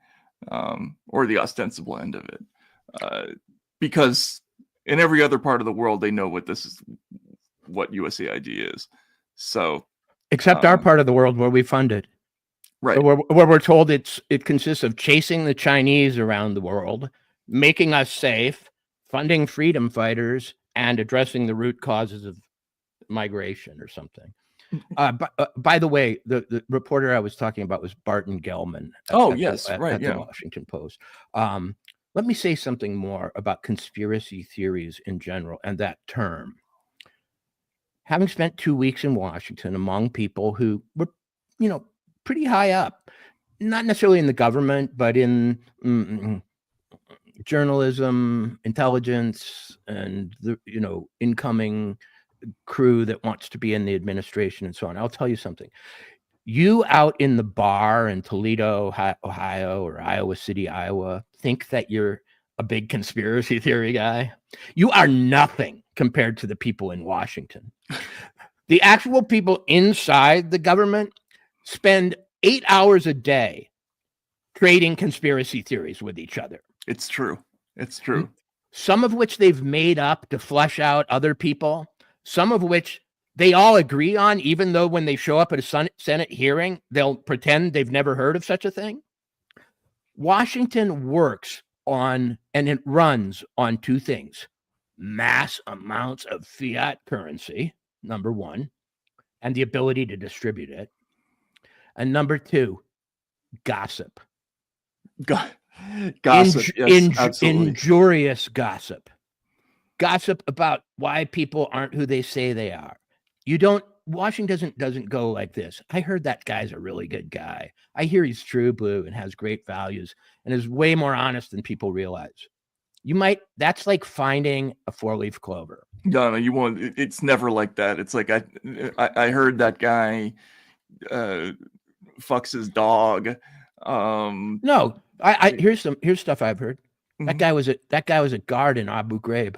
[SPEAKER 1] or the ostensible end of it, because in every other part of the world they know what USAID is. So,
[SPEAKER 2] except our part of the world where we fund it.
[SPEAKER 1] Right.
[SPEAKER 2] So where we're told it consists of chasing the Chinese around the world, making us safe, funding freedom fighters, and addressing the root causes of migration or something. By the way, the reporter I was talking about was Barton Gelman.
[SPEAKER 1] At the
[SPEAKER 2] Washington Post. Let me say something more about conspiracy theories in general and that term. Having spent 2 weeks in Washington among people who were, pretty high up, not necessarily in the government, but in journalism, intelligence, and the incoming crew that wants to be in the administration and so on. I'll tell you something. You out in the bar in Toledo, Ohio, or Iowa City, Iowa, think that you're a big conspiracy theory guy. You are nothing compared to the people in Washington. The actual people inside the government spend 8 hours a day trading conspiracy theories with each other.
[SPEAKER 1] It's true. It's true.
[SPEAKER 2] Some of which they've made up to flush out other people. Some of which they all agree on, even though when they show up at a Senate hearing, they'll pretend they've never heard of such a thing. Washington works on, and it runs on two things: mass amounts of fiat currency, number one, and the ability to distribute it. And number two, gossip.
[SPEAKER 1] Gossip, yes,
[SPEAKER 2] injurious gossip. Gossip about why people aren't who they say they are. Washington doesn't go like this. I heard that guy's a really good guy. I hear he's true blue and has great values and is way more honest than people realize. That's like finding a four-leaf clover.
[SPEAKER 1] No, you won't. It's never like that. It's like I heard that guy fucks his dog.
[SPEAKER 2] No, here's stuff I've heard. Mm-hmm. That guy was a guard in Abu Ghraib,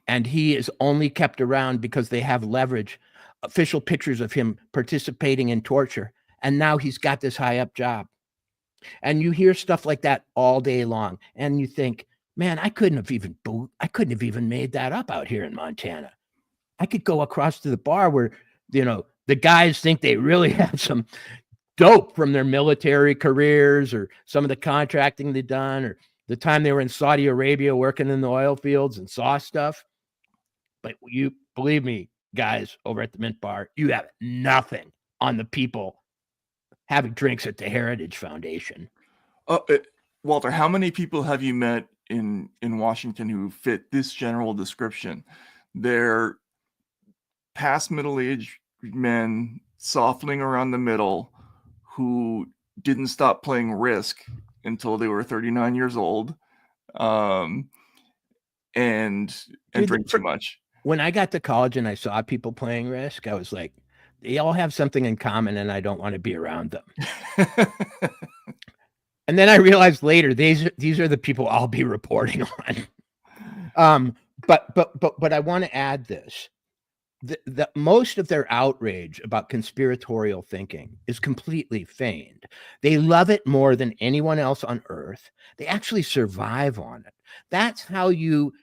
[SPEAKER 2] and he is only kept around because they have leverage. Official pictures of him participating in torture, and now he's got this high up job. And you hear stuff like that all day long, and you think, man, I couldn't have even made that up out here in Montana. I could go across to the bar where the the guys think they really have some dope from their military careers or some of the contracting they've done or the time they were in Saudi Arabia working in the oil fields and saw stuff. But you believe me, guys over at the Mint Bar, you have nothing on the people having drinks at the Heritage Foundation.
[SPEAKER 1] Walter, how many people have you met in Washington who fit this general description? They're past middle-aged men softening around the middle who didn't stop playing Risk until they were 39 years old, and drink too much.
[SPEAKER 2] When I got to college and I saw people playing Risk, I was like, they all have something in common and I don't want to be around them. And then I realized later, these are the people I'll be reporting on. But I want to add this. The most of their outrage about conspiratorial thinking is completely feigned. They love it more than anyone else on earth. They actually survive on it. That's how you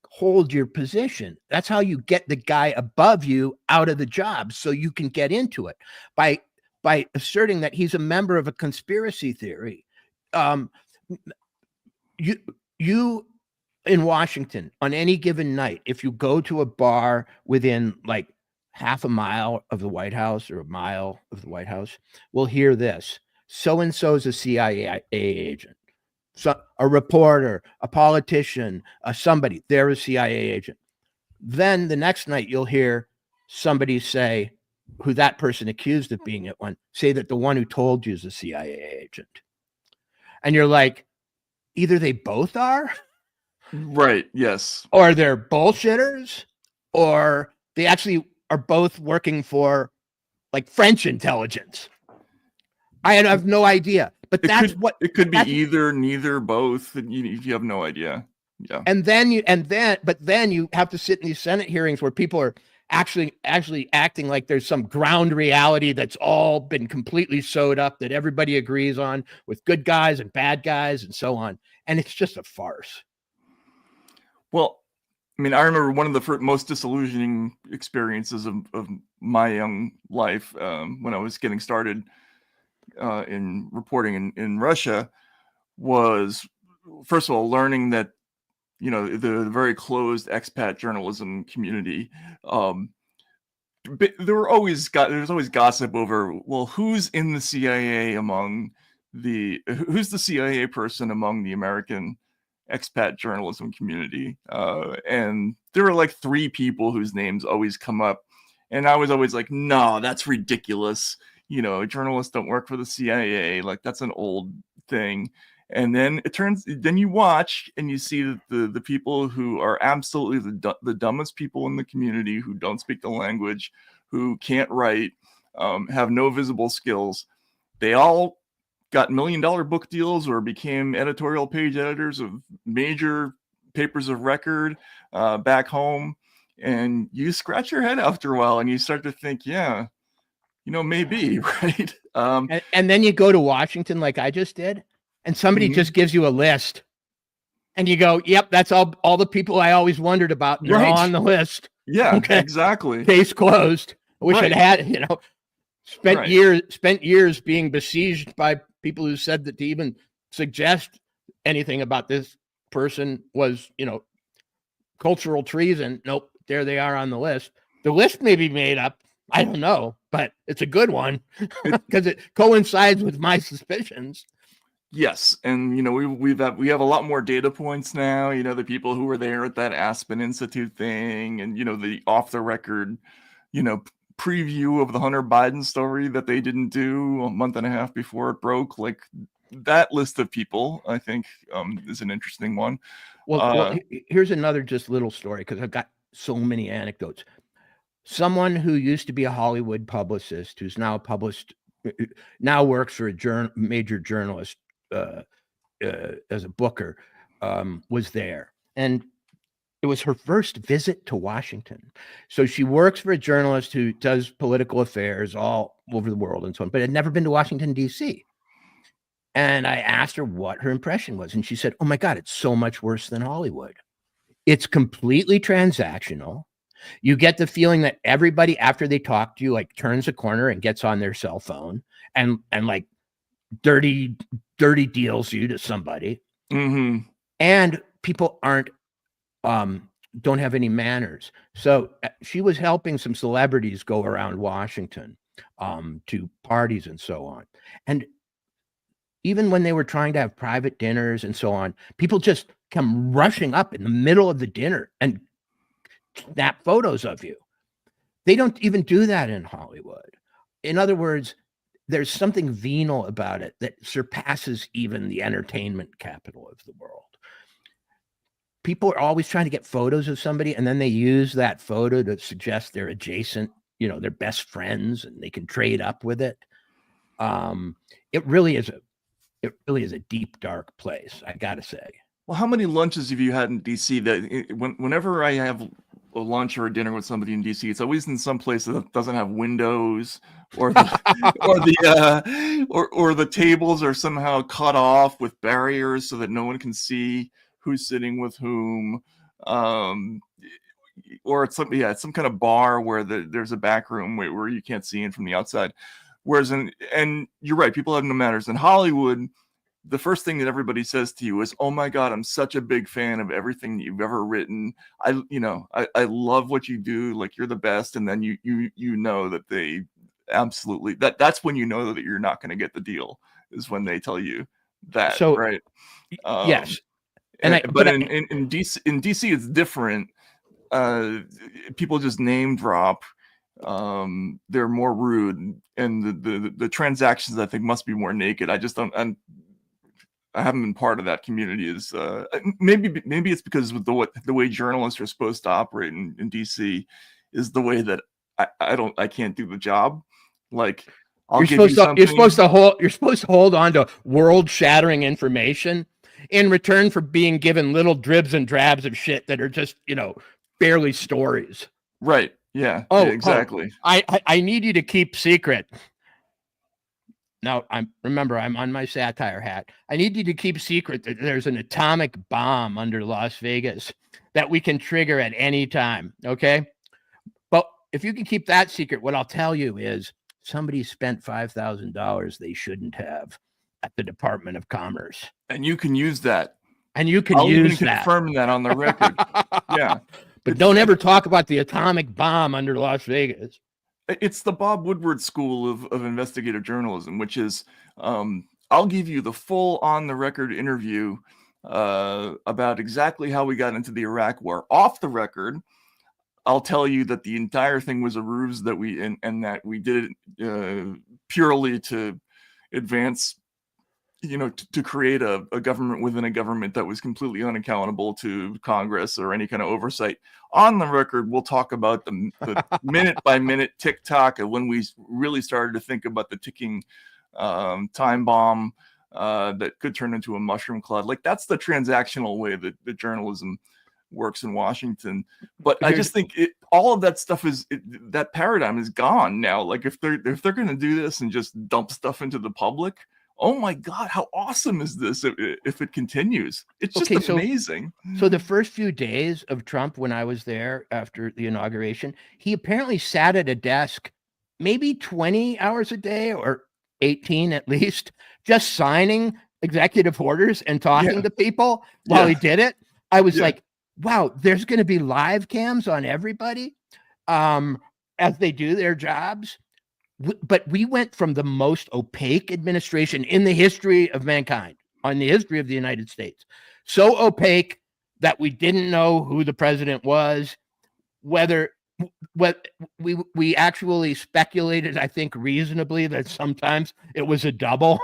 [SPEAKER 2] hold your position. That's how you get the guy above you out of the job so you can get into it by asserting that he's a member of a conspiracy theory. You in Washington on any given night, if you go to a bar within like half a mile of the White House or a mile of the White House, we'll hear this: so-and-so's a CIA agent. So a reporter, a politician, somebody, they're a CIA agent. Then the next night you'll hear somebody say, who that person accused of being at one, say that the one who told you is a CIA agent. And you're like, either they both are.
[SPEAKER 1] Right, yes.
[SPEAKER 2] Or they're bullshitters, or they actually are both working for like French intelligence. I have no idea. But
[SPEAKER 1] it could be either, neither, both. You have no idea. Yeah.
[SPEAKER 2] And then you have to sit in these Senate hearings where people are actually acting like there's some ground reality that's all been completely sewed up that everybody agrees on with good guys and bad guys and so on. And it's just a farce.
[SPEAKER 1] Well, I mean, I remember one of the most disillusioning experiences of my young life when I was getting started in reporting in Russia was, first of all, learning that, you know, the very closed expat journalism community, there's always gossip over, well, who's in the CIA who's the CIA person among the American expat journalism community, and there were like 3 people whose names always come up, and I was always like, no, that's ridiculous. You know, journalists don't work for the CIA. Like, that's an old thing. And then then you watch and you see the people who are absolutely the dumbest people in the community, who don't speak the language, who can't write, have no visible skills. They all got $1 million book deals or became editorial page editors of major papers of record back home. And you scratch your head after a while and you start to think, yeah, you know, maybe, right?
[SPEAKER 2] And then you go to Washington like I just did, and somebody just gives you a list. And you go, yep, that's all the people I always wondered about. They're all on the list.
[SPEAKER 1] Yeah, okay. Exactly.
[SPEAKER 2] Case closed. I wish I'd had, you know, spent years being besieged by people who said that to even suggest anything about this person was, you know, cultural treason. Nope, there they are on the list. The list may be made up. I don't know, but it's a good one because it coincides with my suspicions.
[SPEAKER 1] Yes, and you know, we have a lot more data points now. You know, the people who were there at that Aspen Institute thing, and you know, the off the record, you know, preview of the Hunter Biden story that they didn't do a month and a half before it broke. Like, that list of people, I think, is an interesting one.
[SPEAKER 2] Well, here's another just little story because I've got so many anecdotes. Someone who used to be a Hollywood publicist, who's now now works for a major journalist as a booker, was there. And it was her first visit to Washington. So she works for a journalist who does political affairs all over the world and so on, but had never been to Washington, D.C. And I asked her what her impression was. And she said, oh my God, it's so much worse than Hollywood. It's completely transactional. You get the feeling that everybody, after they talk to you, like turns a corner and gets on their cell phone and like dirty deals you to somebody.
[SPEAKER 1] Mm-hmm.
[SPEAKER 2] And people don't have any manners. So she was helping some celebrities go around Washington to parties and so on. And even when they were trying to have private dinners and so on, people just come rushing up in the middle of the dinner and snap photos of you. They don't even do that in Hollywood. In other words, there's something venal about it that surpasses even the entertainment capital of the world. People are always trying to get photos of somebody, and then they use that photo to suggest they're adjacent, they're best friends, and they can trade up with it. It really is a deep, dark place, I gotta say.
[SPEAKER 1] Well, how many lunches have you had in DC that whenever I have a lunch or a dinner with somebody in DC, it's always in some place that doesn't have windows, or the tables are somehow cut off with barriers so that no one can see who's sitting with whom, or it's some kind of bar where there's a back room where you can't see in from the outside. Whereas and you're right, people have no manners. In Hollywood, the first thing that everybody says to you is, "Oh my God, I'm such a big fan of everything that you've ever written. I love what you do. Like, you're the best." And then you know that they absolutely, that's when you know that you're not going to get the deal, is when they tell you that.
[SPEAKER 2] So,
[SPEAKER 1] right?
[SPEAKER 2] Yes.
[SPEAKER 1] In DC it's different. People just name drop. They're more rude, and the transactions, I think, must be more naked. I just don't. I haven't been part of that community. Is maybe it's because with the way journalists are supposed to operate in DC is the way that I can't do the job. Like, you're
[SPEAKER 2] supposed to hold on to world-shattering information in return for being given little dribs and drabs of shit that are just barely stories.
[SPEAKER 1] Right. Yeah.
[SPEAKER 2] Oh,
[SPEAKER 1] yeah, exactly.
[SPEAKER 2] I need you to keep secret. Now, I'm on my satire hat. I need you to keep secret that there's an atomic bomb under Las Vegas that we can trigger at any time, okay? But if you can keep that secret, what I'll tell you is somebody spent $5,000 they shouldn't have at the Department of Commerce.
[SPEAKER 1] And you can use that.
[SPEAKER 2] And you can
[SPEAKER 1] I'll
[SPEAKER 2] use
[SPEAKER 1] even
[SPEAKER 2] that.
[SPEAKER 1] confirm that on the record. Yeah.
[SPEAKER 2] But don't ever talk about the atomic bomb under Las Vegas.
[SPEAKER 1] It's the Bob Woodward school of investigative journalism, which is, I'll give you the full on-the-record interview about exactly how we got into the Iraq War. Off the record, I'll tell you that the entire thing was a ruse that and that we did it purely to advance, to create a government within a government that was completely unaccountable to Congress or any kind of oversight. On the record, we'll talk about the minute-by-minute tick-tock of when we really started to think about the ticking time bomb that could turn into a mushroom cloud. Like, that's the transactional way that the journalism works in Washington. But I just think all of that stuff that paradigm is gone now. Like, if they're going to do this and just dump stuff into the public, oh my God, how awesome is this if it continues? It's just amazing.
[SPEAKER 2] So the first few days of Trump, when I was there after the inauguration, he apparently sat at a desk maybe 20 hours a day, or 18 at least, just signing executive orders and talking to people while he did it. I was like, wow, there's going to be live cams on everybody as they do their jobs. But we went from the most opaque administration in the history of mankind, on the history of the United States, so opaque that we didn't know who the president was, whether we actually speculated, I think reasonably, that sometimes it was a double,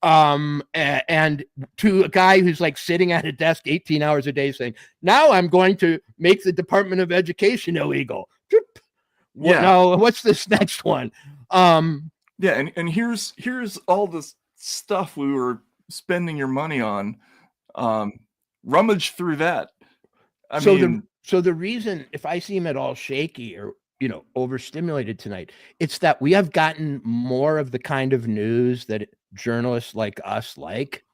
[SPEAKER 2] and to a guy who's like sitting at a desk 18 hours a day saying, now I'm going to make the Department of Education illegal. No, what's this next one?
[SPEAKER 1] And here's all this stuff we were spending your money on. Rummage through that.
[SPEAKER 2] So the reason, if I seem at all shaky or overstimulated tonight, it's that we have gotten more of the kind of news that journalists like us like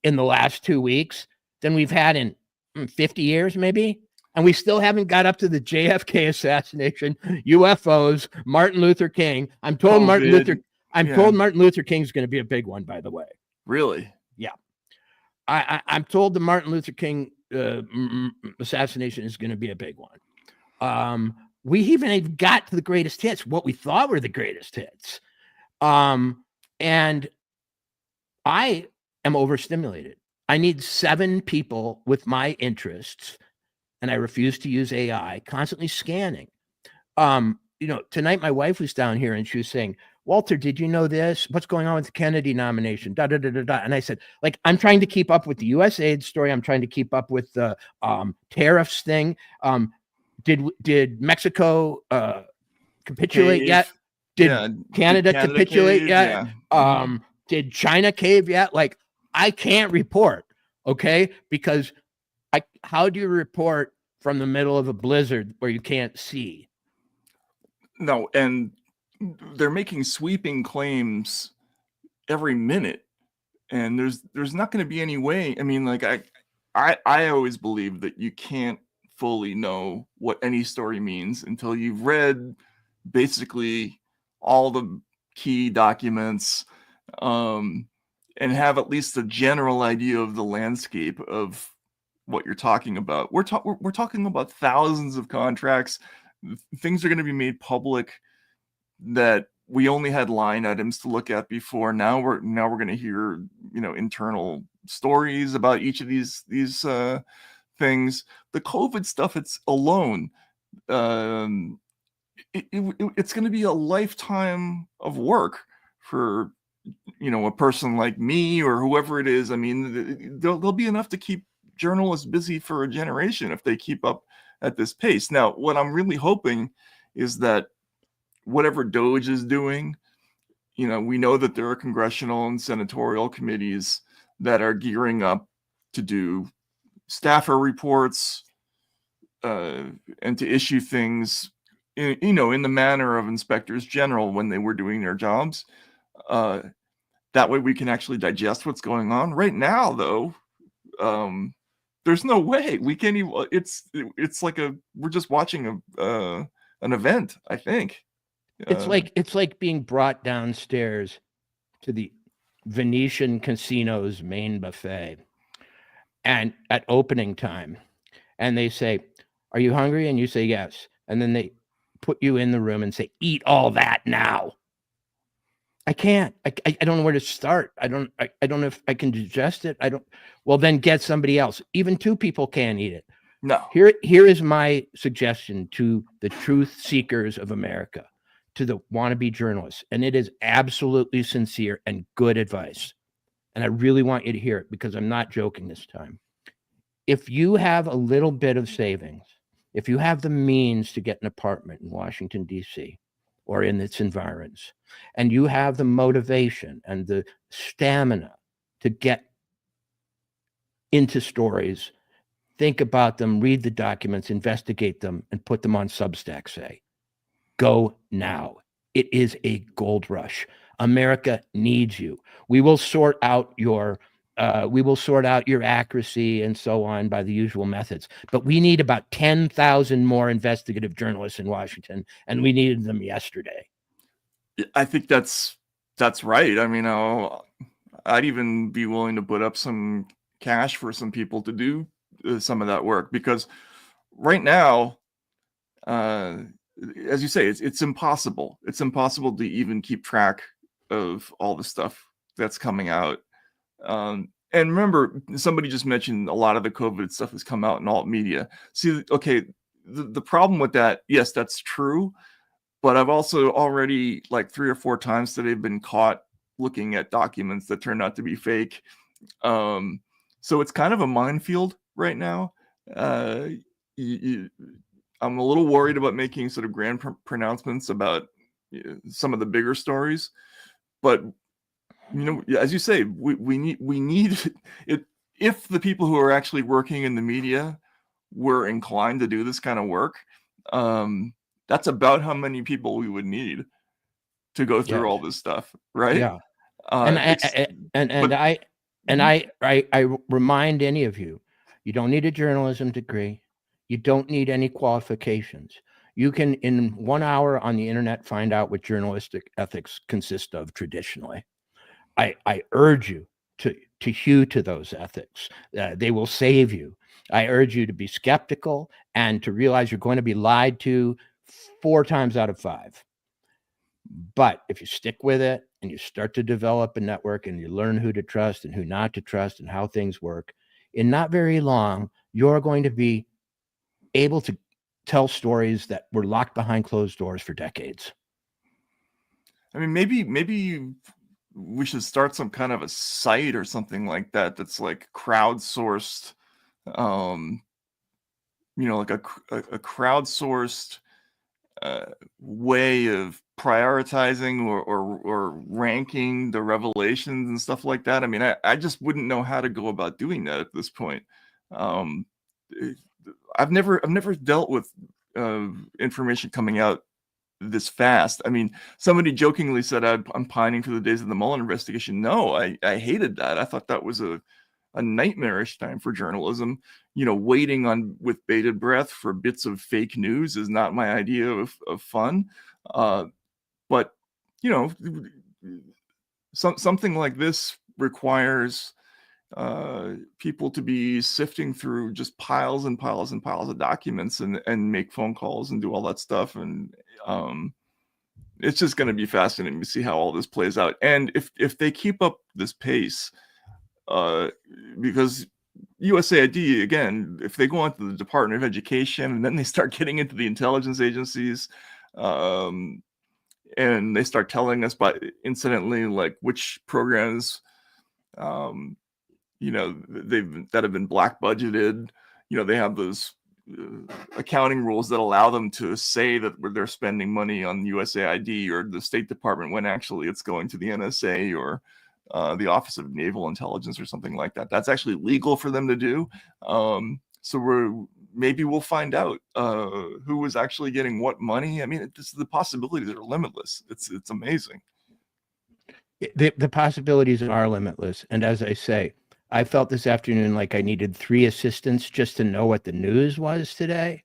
[SPEAKER 2] in the last 2 weeks than we've had in 50 years, maybe. And we still haven't got up to the JFK assassination, UFOs, Martin Luther King. I'm told
[SPEAKER 1] COVID.
[SPEAKER 2] told Martin Luther King's going to be a big one, by the way.
[SPEAKER 1] Really?
[SPEAKER 2] Yeah. I'm told the Martin Luther King assassination is going to be a big one. We even got to the greatest hits, what we thought were the greatest hits. And I am overstimulated. I need 7 people with my interests, and I refuse to use AI, constantly scanning. Tonight my wife was down here and she was saying, Walter, did you know this? What's going on with the Kennedy nomination? Da, da, da, da, da. And I said, I'm trying to keep up with the USAID story. I'm trying to keep up with the tariffs thing. Did Mexico capitulate yet? Did Canada capitulate yet?
[SPEAKER 1] Yeah.
[SPEAKER 2] Did China cave yet? I can't report, okay? Because how do you report from the middle of a blizzard where you can't see?
[SPEAKER 1] No, and they're making sweeping claims every minute, and there's not going to be any way. I mean, I always believe that you can't fully know what any story means until you've read basically all the key documents, and have at least a general idea of the landscape of what you're talking about. We're talking about thousands of contracts. Things are going to be made public that we only had line items to look at before. Now we're going to hear, internal stories about each of these things. The COVID stuff, it's alone. It's going to be a lifetime of work for a person like me or whoever it is. I mean, there'll be enough to keep journalists busy for a generation if they keep up at this pace. Now, what I'm really hoping is that whatever DOGE is doing, we know that there are congressional and senatorial committees that are gearing up to do staffer reports and to issue things, in the manner of inspectors general when they were doing their jobs. That way we can actually digest what's going on. Right now, though, there's no way we can't even. It's like we're just watching an event, I think.
[SPEAKER 2] It's like being brought downstairs to the Venetian Casino's main buffet, and at opening time, and they say, "Are you hungry?" And you say yes, and then they put you in the room and say, "Eat all that now." I can't. I don't know where to start. I don't know if I can digest it. Well, then get somebody else. Even 2 people can't eat it.
[SPEAKER 1] No.
[SPEAKER 2] Here is my suggestion to the truth seekers of America, to the wannabe journalists, and it is absolutely sincere and good advice. And I really want you to hear it because I'm not joking this time. If you have a little bit of savings, if you have the means to get an apartment in Washington, D.C., or in its environs, and you have the motivation and the stamina to get into stories, think about them, read the documents, investigate them, and put them on Substack, say. Go now. It is a gold rush. America needs you. We will sort out your accuracy and so on by the usual methods. But we need about 10,000 more investigative journalists in Washington, and we needed them yesterday.
[SPEAKER 1] I think that's right. I mean, I'd even be willing to put up some cash for some people to do some of that work, because right now, as you say, it's impossible. It's impossible to even keep track of all the stuff that's coming out. And remember, somebody just mentioned a lot of the COVID stuff has come out in alt media. See, okay, the problem with that, yes, that's true. But I've also already, 3 or 4 times today, been caught looking at documents that turned out to be fake. So it's kind of a minefield right now. I'm a little worried about making sort of grand pronouncements about some of the bigger stories. But as you say, we need it. If the people who are actually working in the media were inclined to do this kind of work, that's about how many people we would need to go through all this stuff, right?
[SPEAKER 2] Yeah. I remind any of you, you don't need a journalism degree. You don't need any qualifications. You can, in 1 hour on the internet, find out what journalistic ethics consist of traditionally. I urge you to hew to those ethics. They will save you. I urge you to be skeptical and to realize you're going to be lied to 4 times out of 5. But if you stick with it and you start to develop a network and you learn who to trust and who not to trust and how things work, in not very long, you're going to be able to tell stories that were locked behind closed doors for decades.
[SPEAKER 1] I mean, maybe we should start some kind of a site or something like that that's like crowdsourced, like a crowdsourced way of prioritizing or ranking the revelations and stuff like that. I mean, I just wouldn't know how to go about doing that at this point. I've never dealt with information coming out this fast. I mean, somebody jokingly said I'm pining for the days of the Mueller investigation. No, I hated that. I thought that was a nightmarish time for journalism. Waiting on with bated breath for bits of fake news is not my idea of fun. But something like this requires people to be sifting through just piles and piles and piles of documents and make phone calls and do all that stuff. And it's just going to be fascinating to see how all this plays out. And if they keep up this pace, because USAID, again, if they go into the Department of Education and then they start getting into the intelligence agencies, and they start telling us incidentally, like which programs, that have been black budgeted, they have those accounting rules that allow them to say that they're spending money on USAID or the State Department when actually it's going to the NSA or the Office of Naval Intelligence or something like that. That's actually legal for them to do. So maybe we'll find out who was actually getting what money. I mean, the possibilities are limitless. It's amazing.
[SPEAKER 2] The possibilities are limitless. And as I say, I felt this afternoon like I needed 3 assistants just to know what the news was today.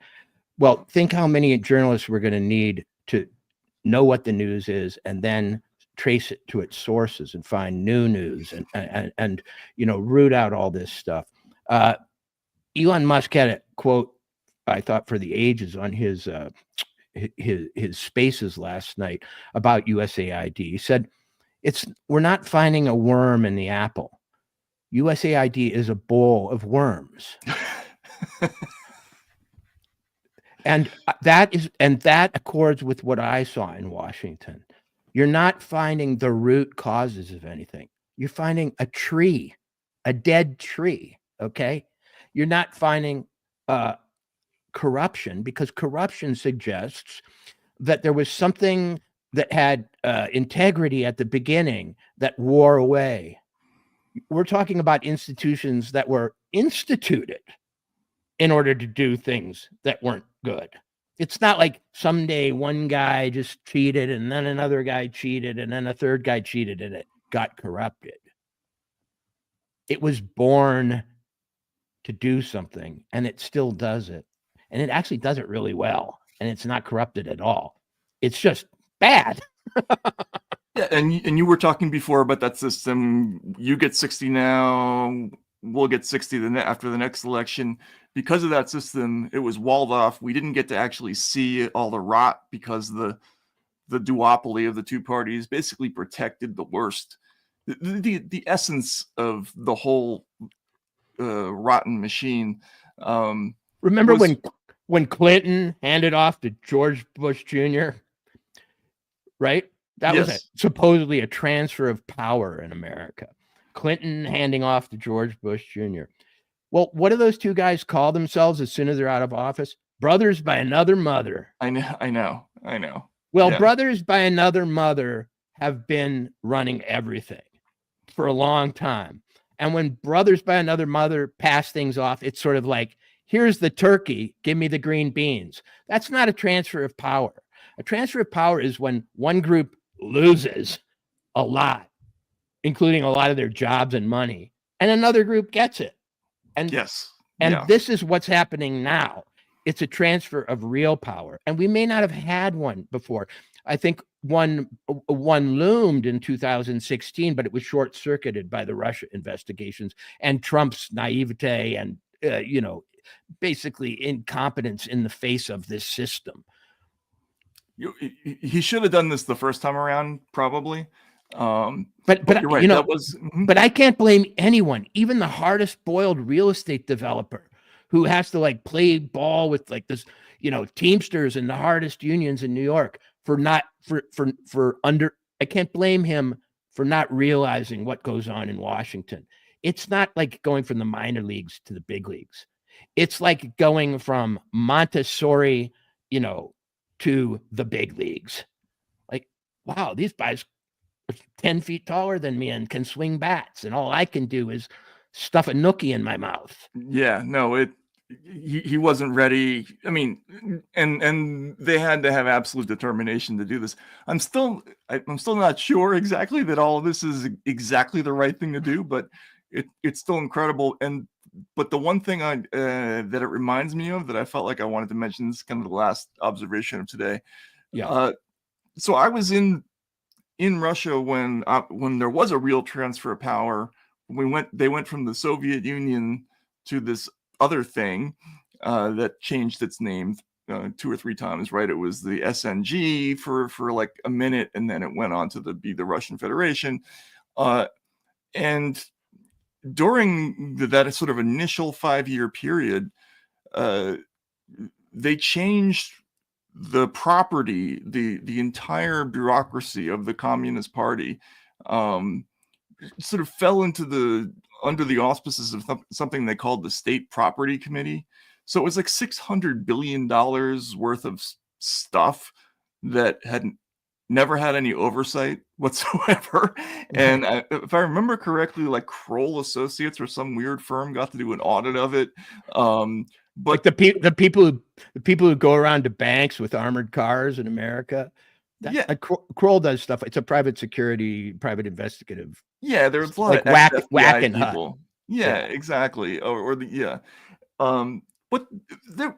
[SPEAKER 2] Well, think how many journalists we're going to need to know what the news is and then trace it to its sources and find new news and root out all this stuff. Elon Musk had a quote, I thought, for the ages on his spaces last night about USAID. He said, we're not finding a worm in the apple. USAID is a bowl of worms. And that accords with what I saw in Washington. You're not finding the root causes of anything. You're finding a tree, a dead tree, okay? You're not finding corruption, because corruption suggests that there was something that had integrity at the beginning that wore away. We're talking about institutions that were instituted in order to do things that weren't good. It's not like someday one guy just cheated and then another guy cheated and then a third guy cheated and it got corrupted. It was born to do something and it still does it. And it actually does it really well. And it's not corrupted at all. It's just bad.
[SPEAKER 1] Yeah, and you were talking before about that system. You get 60 now, we'll get 60 after the next election. Because of that system, it was walled off. We didn't get to actually see all the rot because the duopoly of the two parties basically protected the worst. The essence of the whole rotten machine.
[SPEAKER 2] Remember when Clinton handed off to George Bush Jr., right? That was supposedly a transfer of power in America. Clinton handing off to George Bush Jr. Well, what do those two guys call themselves as soon as they're out of office? Brothers by another mother.
[SPEAKER 1] I know.
[SPEAKER 2] Well, yeah. Brothers by another mother have been running everything for a long time. And when brothers by another mother pass things off, it's sort of like, here's the turkey, give me the green beans. That's not a transfer of power. A transfer of power is when one group loses a lot, including a lot of their jobs and money, and another group gets it. And this is what's happening now. it's a transfer of real power, and we may not have had one before. I think one loomed in 2016, but it was short-circuited by the Russia investigations and Trump's naivete and basically incompetence in the face of this system.
[SPEAKER 1] He should have done this the first time around, probably.
[SPEAKER 2] But
[SPEAKER 1] you're right. That was.
[SPEAKER 2] But I can't blame anyone, even the hardest boiled real estate developer who has to like play ball with like this, Teamsters and the hardest unions in New York I can't blame him for not realizing what goes on in Washington. It's not like going from the minor leagues to the big leagues. It's like going from Montessori, to the big leagues. Like, wow, these guys are 10 feet taller than me and can swing bats, and all I can do is stuff a nookie in my mouth.
[SPEAKER 1] Yeah, no, he wasn't ready. I mean, and they had to have absolute determination to do this. I'm still not sure exactly that all of this is exactly the right thing to do, but it's still incredible. But the one thing that it reminds me of that I felt like I wanted to mention, this is kind of the last observation of today.
[SPEAKER 2] Yeah.
[SPEAKER 1] So I was in Russia when there was a real transfer of power. They went from the Soviet Union to this other thing that changed its name 2 or 3 times, right? It was the SNG for like a minute, and then it went on to be the Russian Federation. And during that sort of initial 5-year period, they changed the property, the entire bureaucracy of the Communist Party sort of fell into under the auspices of something they called the State Property Committee. So it was like $600 billion worth of stuff that never had any oversight whatsoever. And if I remember correctly, like Kroll Associates or some weird firm got to do an audit of it. But
[SPEAKER 2] like the people who go around to banks with armored cars in America, Kroll does stuff. It's a private security, private investigative.
[SPEAKER 1] Yeah, there's a lot of
[SPEAKER 2] whack and
[SPEAKER 1] people. Yeah, exactly. But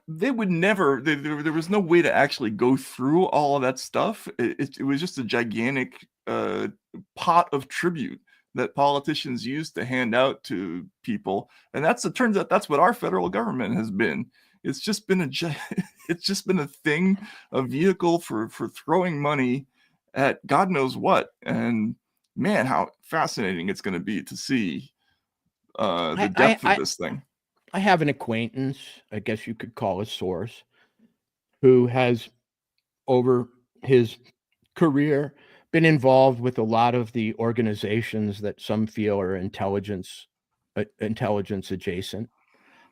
[SPEAKER 1] they would never. There was no way to actually go through all of that stuff. It was just a gigantic pot of tribute that politicians used to hand out to people, and it turns out that's what our federal government has been. It's just been a thing, a vehicle for throwing money at God knows what. And man, how fascinating it's going to be to see the depth of this thing.
[SPEAKER 2] I have an acquaintance, I guess you could call a source, who has, over his career, been involved with a lot of the organizations that some feel are intelligence adjacent.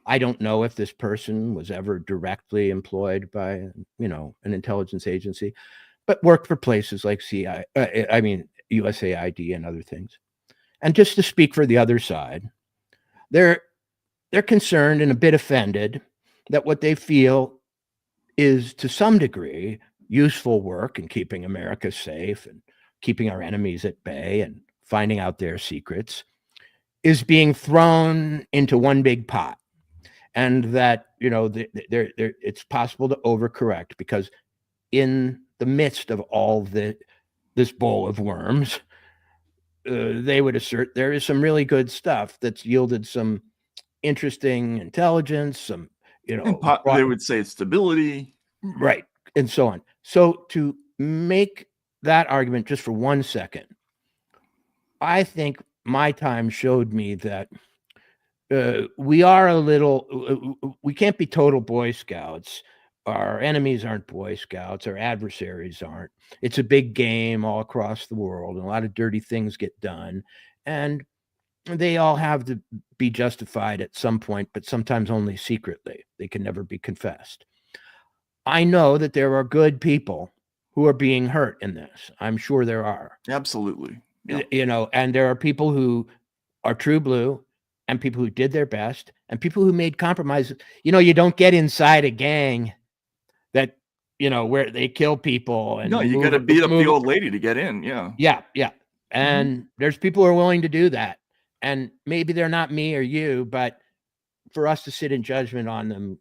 [SPEAKER 2] I don't know if this person was ever directly employed by, an intelligence agency, but worked for places like USAID and other things. And just to speak for the other side, they're concerned and a bit offended that what they feel is, to some degree, useful work in keeping America safe and keeping our enemies at bay and finding out their secrets is being thrown into one big pot. And that, it's possible to overcorrect, because in the midst of all this bowl of worms, they would assert there is some really good stuff that's yielded some interesting intelligence, some,
[SPEAKER 1] they would say stability.
[SPEAKER 2] Right. And so on. So to make that argument just for 1 second, I think my time showed me that we can't be total Boy Scouts. Our enemies aren't Boy Scouts. Our adversaries aren't. It's a big game all across the world, and a lot of dirty things get done. And they all have to be justified at some point, but sometimes only secretly. They can never be confessed. I know that there are good people who are being hurt in this. I'm sure there are.
[SPEAKER 1] Absolutely.
[SPEAKER 2] Yeah. And there are people who are true blue, and people who did their best, and people who made compromises. You don't get inside a gang that, where they kill people. And
[SPEAKER 1] no, you got to beat up the old lady to get in. Yeah.
[SPEAKER 2] Yeah. Yeah. And there's people who are willing to do that. And maybe they're not me or you, but for us to sit in judgment on them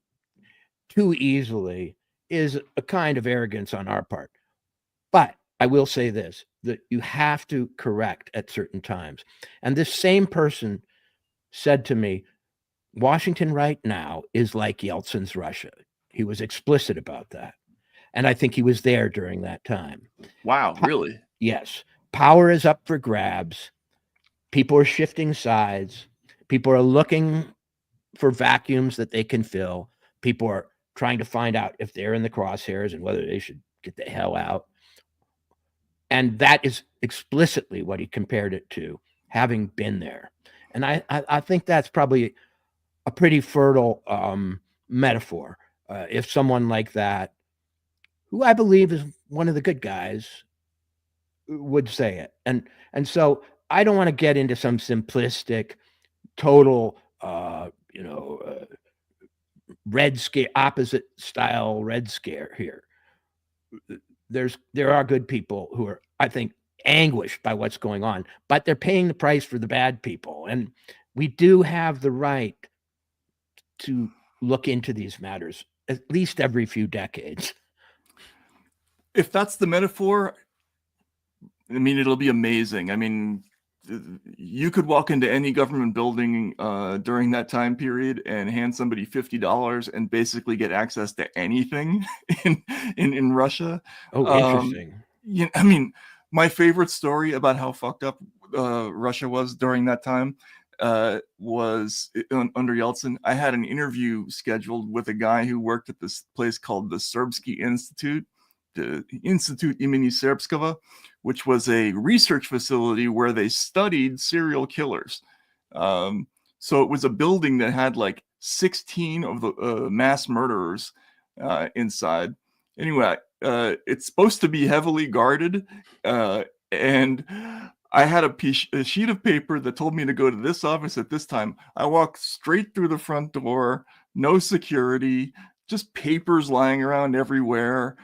[SPEAKER 2] too easily is a kind of arrogance on our part. But I will say this, that you have to correct at certain times. And this same person said to me, Washington right now is like Yeltsin's Russia. He was explicit about that. And I think he was there during that time.
[SPEAKER 1] Wow, really?
[SPEAKER 2] Yes. Power is up for grabs. People are shifting sides. People are looking for vacuums that they can fill. People are trying to find out if they're in the crosshairs and whether they should get the hell out. And that is explicitly what he compared it to, having been there. And I think that's probably a pretty fertile metaphor. If someone like that, who I believe is one of the good guys, would say it. And so I don't want to get into some simplistic, total, red scare, opposite style red scare here. There are good people who are, I think, anguished by what's going on, but they're paying the price for the bad people. And we do have the right to look into these matters at least every few decades.
[SPEAKER 1] If that's the metaphor, I mean, it'll be amazing. I mean, you could walk into any government building during that time period and hand somebody $50 and basically get access to anything in Russia.
[SPEAKER 2] Oh, interesting.
[SPEAKER 1] I mean, my favorite story about how fucked up Russia was during that time was under Yeltsin. I had an interview scheduled with a guy who worked at this place called the Serbsky Institute, the Institute imeni Serbskого, which was a research facility where they studied serial killers. So it was a building that had like 16 of the mass murderers inside. Anyway, it's supposed to be heavily guarded, and I had a sheet of paper that told me to go to this office at this time. I walked straight through the front door, no security, just papers lying around everywhere.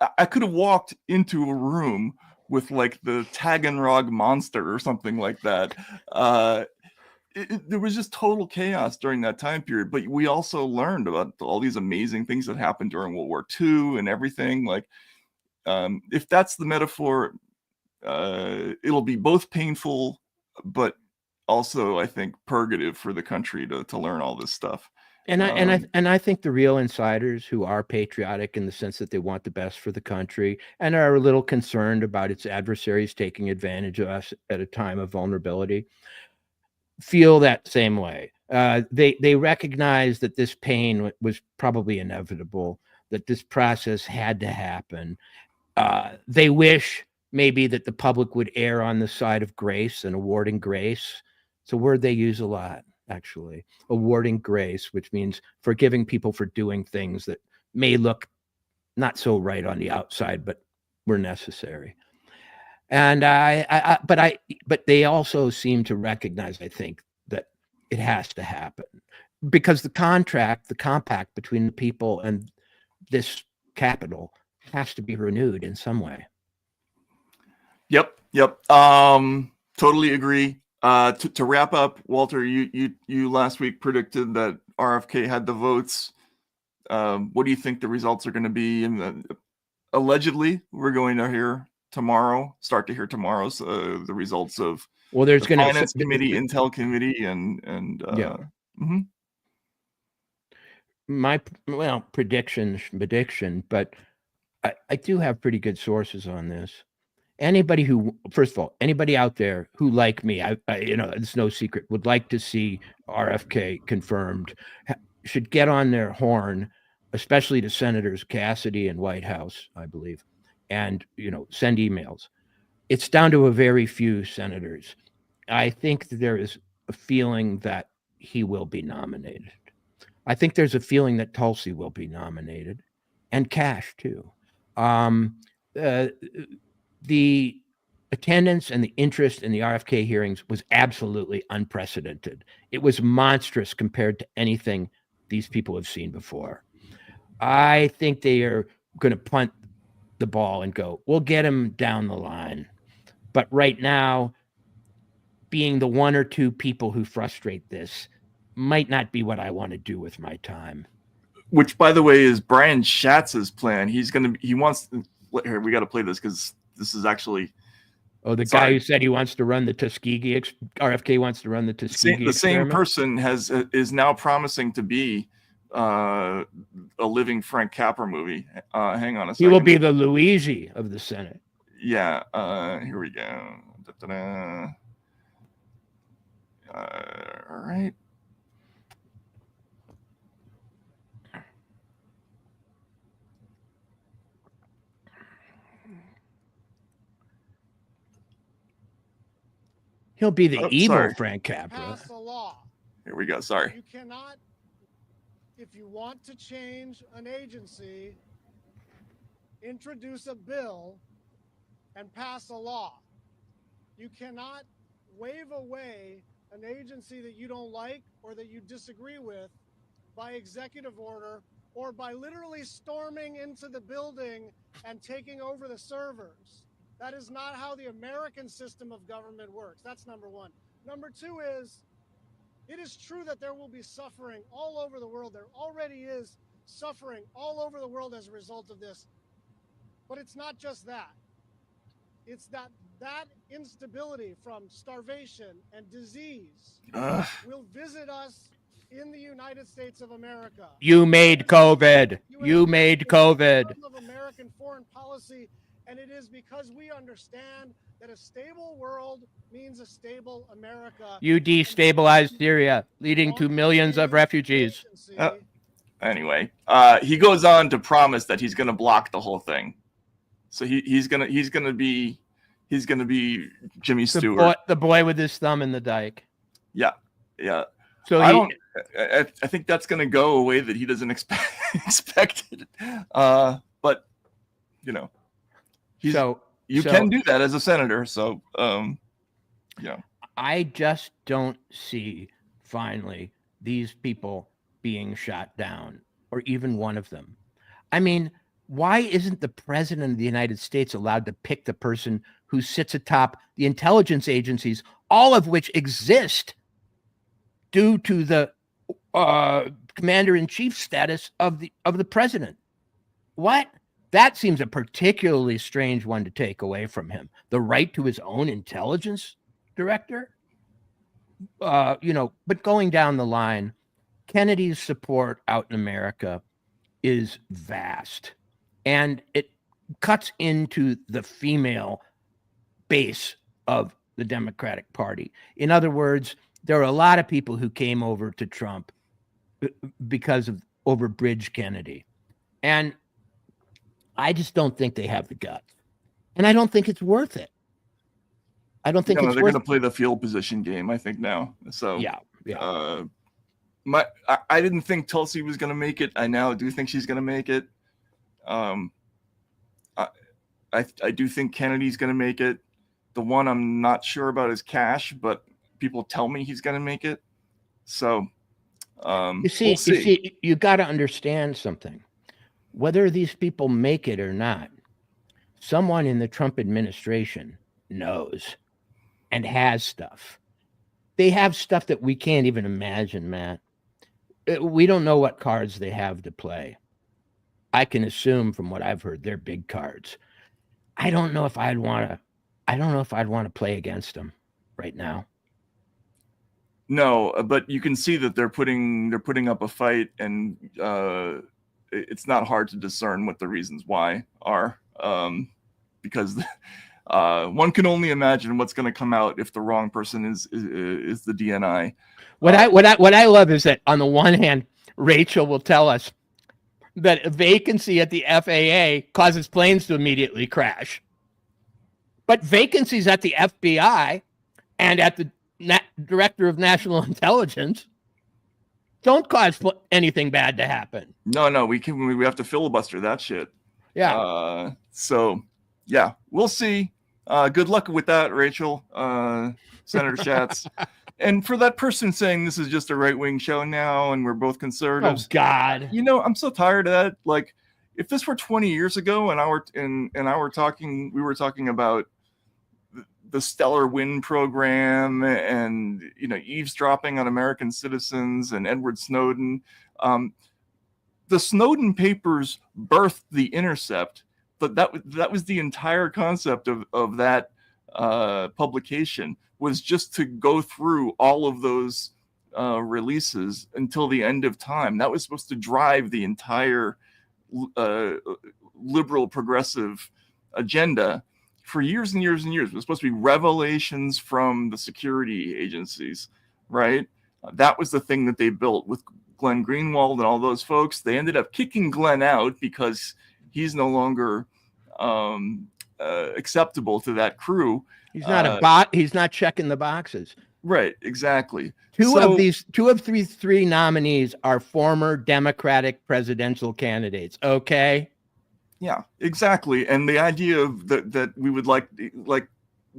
[SPEAKER 1] I could have walked into a room with like the Taganrog monster or something like that. There was just total chaos during that time period. But we also learned about all these amazing things that happened during World War II and everything. Like, if that's the metaphor, it'll be both painful, but also, I think, purgative for the country to learn all this stuff.
[SPEAKER 2] And I think the real insiders who are patriotic in the sense that they want the best for the country and are a little concerned about its adversaries taking advantage of us at a time of vulnerability feel that same way. They recognize that this pain was probably inevitable, that this process had to happen. They wish maybe that the public would err on the side of grace and awarding grace. It's a word they use a lot, actually, awarding grace, which means forgiving people for doing things that may look not so right on the outside, but were necessary. And but they also seem to recognize, I think, that it has to happen because the compact between the people and this capital has to be renewed in some way.
[SPEAKER 1] Yep. Totally agree. To wrap up, Walter, you last week predicted that RFK had the votes. What do you think the results are going to be? And allegedly, we're going to start to hear tomorrow's the results of
[SPEAKER 2] there's
[SPEAKER 1] the Finance Committee, Intel Committee, and
[SPEAKER 2] yeah. Mm-hmm. My prediction, but I do have pretty good sources on this. Anybody out there who, like me, it's no secret, would like to see RFK confirmed, should get on their horn, especially to Senators Cassidy and Whitehouse, I believe, and, send emails. It's down to a very few senators. I think that there is a feeling that he will be nominated. I think there's a feeling that Tulsi will be nominated, and Cash too. The attendance and the interest in the RFK hearings was absolutely unprecedented. It was monstrous compared to anything these people have seen before. I think they are going to punt the ball and go, we'll get him down the line. But right now, being the one or two people who frustrate this might not be what I want to do with my time.
[SPEAKER 1] Which, by the way, is Brian Schatz's plan. He wants. Here, we got to play this because this is actually.
[SPEAKER 2] Oh, the guy who said he wants to run the Tuskegee, RFK wants to run the Tuskegee.
[SPEAKER 1] The same person is now promising to be a living Frank Capra movie. Hang on a second.
[SPEAKER 2] He will be the Luigi of the Senate.
[SPEAKER 1] Yeah. Here we go. Da-da-da. All right.
[SPEAKER 2] He'll be the evil Frank Capra.
[SPEAKER 18] Pass a law.
[SPEAKER 1] Here we go. Sorry.
[SPEAKER 18] You cannot, if you want to change an agency, introduce a bill and pass a law. You cannot wave away an agency that you don't like or that you disagree with by executive order or by literally storming into the building and taking over the servers. That is not how the American system of government works. That's number one. Number two is, it is true that there will be suffering all over the world. There already is suffering all over the world as a result of this. But it's not just that. It's that instability from starvation and disease will visit us in the United States of America.
[SPEAKER 2] You made COVID. You made COVID.
[SPEAKER 18] Of American foreign policy. And it is because we understand that a stable world means a stable America.
[SPEAKER 2] You destabilized Syria, leading to millions of refugees.
[SPEAKER 1] Anyway, he goes on to promise that he's going to block the whole thing. So he's gonna be Jimmy Stewart,
[SPEAKER 2] the boy with his thumb in the dike.
[SPEAKER 1] Yeah. So I think that's going to go a way that he doesn't expect it. But you know. You can do that as a senator. So, yeah.
[SPEAKER 2] I just don't see, finally, these people being shot down, or even one of them. I mean, why isn't the president of the United States allowed to pick the person who sits atop the intelligence agencies, all of which exist due to the commander-in-chief status of the president? What? That seems a particularly strange one to take away from him. The right to his own intelligence director? But going down the line, Kennedy's support out in America is vast. And it cuts into the female base of the Democratic Party. In other words, there are a lot of people who came over to Trump because of overbridge Kennedy. And I just don't think they have the guts. And I don't think it's worth it. I don't think
[SPEAKER 1] they're going to play the field position game, I think, now. So
[SPEAKER 2] yeah.
[SPEAKER 1] I didn't think Tulsi was going to make it. I now do think she's going to make it. I do think Kennedy's going to make it. The one I'm not sure about is Cash, but people tell me he's going to make it. So
[SPEAKER 2] you see, you got to understand something. Whether these people make it or not, someone in the Trump administration knows and has stuff. They have stuff that we can't even imagine, Matt. We don't know what cards they have to play. I can assume from what I've heard, they're big cards. I don't know if I'd want to play against them right now.
[SPEAKER 1] No, but you can see that they're putting up a fight, and it's not hard to discern what the reasons why are, because one can only imagine what's going to come out if the wrong person is the DNI.
[SPEAKER 2] What I love is that on the one hand, Rachel will tell us that a vacancy at the FAA causes planes to immediately crash, but vacancies at the FBI and at the Director of National Intelligence don't cause anything bad to happen.
[SPEAKER 1] No, we have to filibuster that shit.
[SPEAKER 2] Yeah.
[SPEAKER 1] So yeah, we'll see. Good luck with that, Rachel, Senator Schatz. And for that person saying this is just a right-wing show now and we're both conservatives.
[SPEAKER 2] Oh God.
[SPEAKER 1] I'm so tired of that. Like, if this were 20 years ago and we were talking about the Stellar Wind program and, you know, eavesdropping on American citizens and Edward Snowden. The Snowden papers birthed The Intercept, but that was the entire concept of that publication, was just to go through all of those releases until the end of time. That was supposed to drive the entire liberal progressive agenda for years and years and years. It was supposed to be revelations from the security agencies, right? That was the thing that they built with Glenn Greenwald and all those folks. They ended up kicking Glenn out because he's no longer acceptable to that crew.
[SPEAKER 2] He's not a bot. He's not checking the boxes.
[SPEAKER 1] Right, exactly.
[SPEAKER 2] Two of these three nominees are former Democratic presidential candidates. Okay.
[SPEAKER 1] Yeah, exactly. And the idea of that we would like,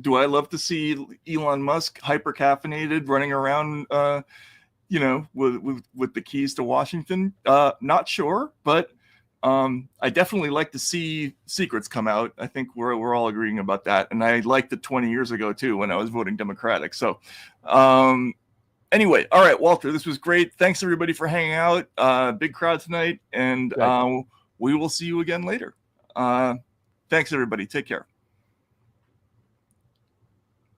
[SPEAKER 1] do I love to see Elon Musk hyper caffeinated running around, you know, with the keys to Washington? Not sure, but I definitely like to see secrets come out. I think we're all agreeing about that. And I liked it 20 years ago too, when I was voting Democratic. So anyway, all right, Walter, this was great. Thanks everybody for hanging out. Big crowd tonight, and we will see you again later. Thanks everybody. Take care.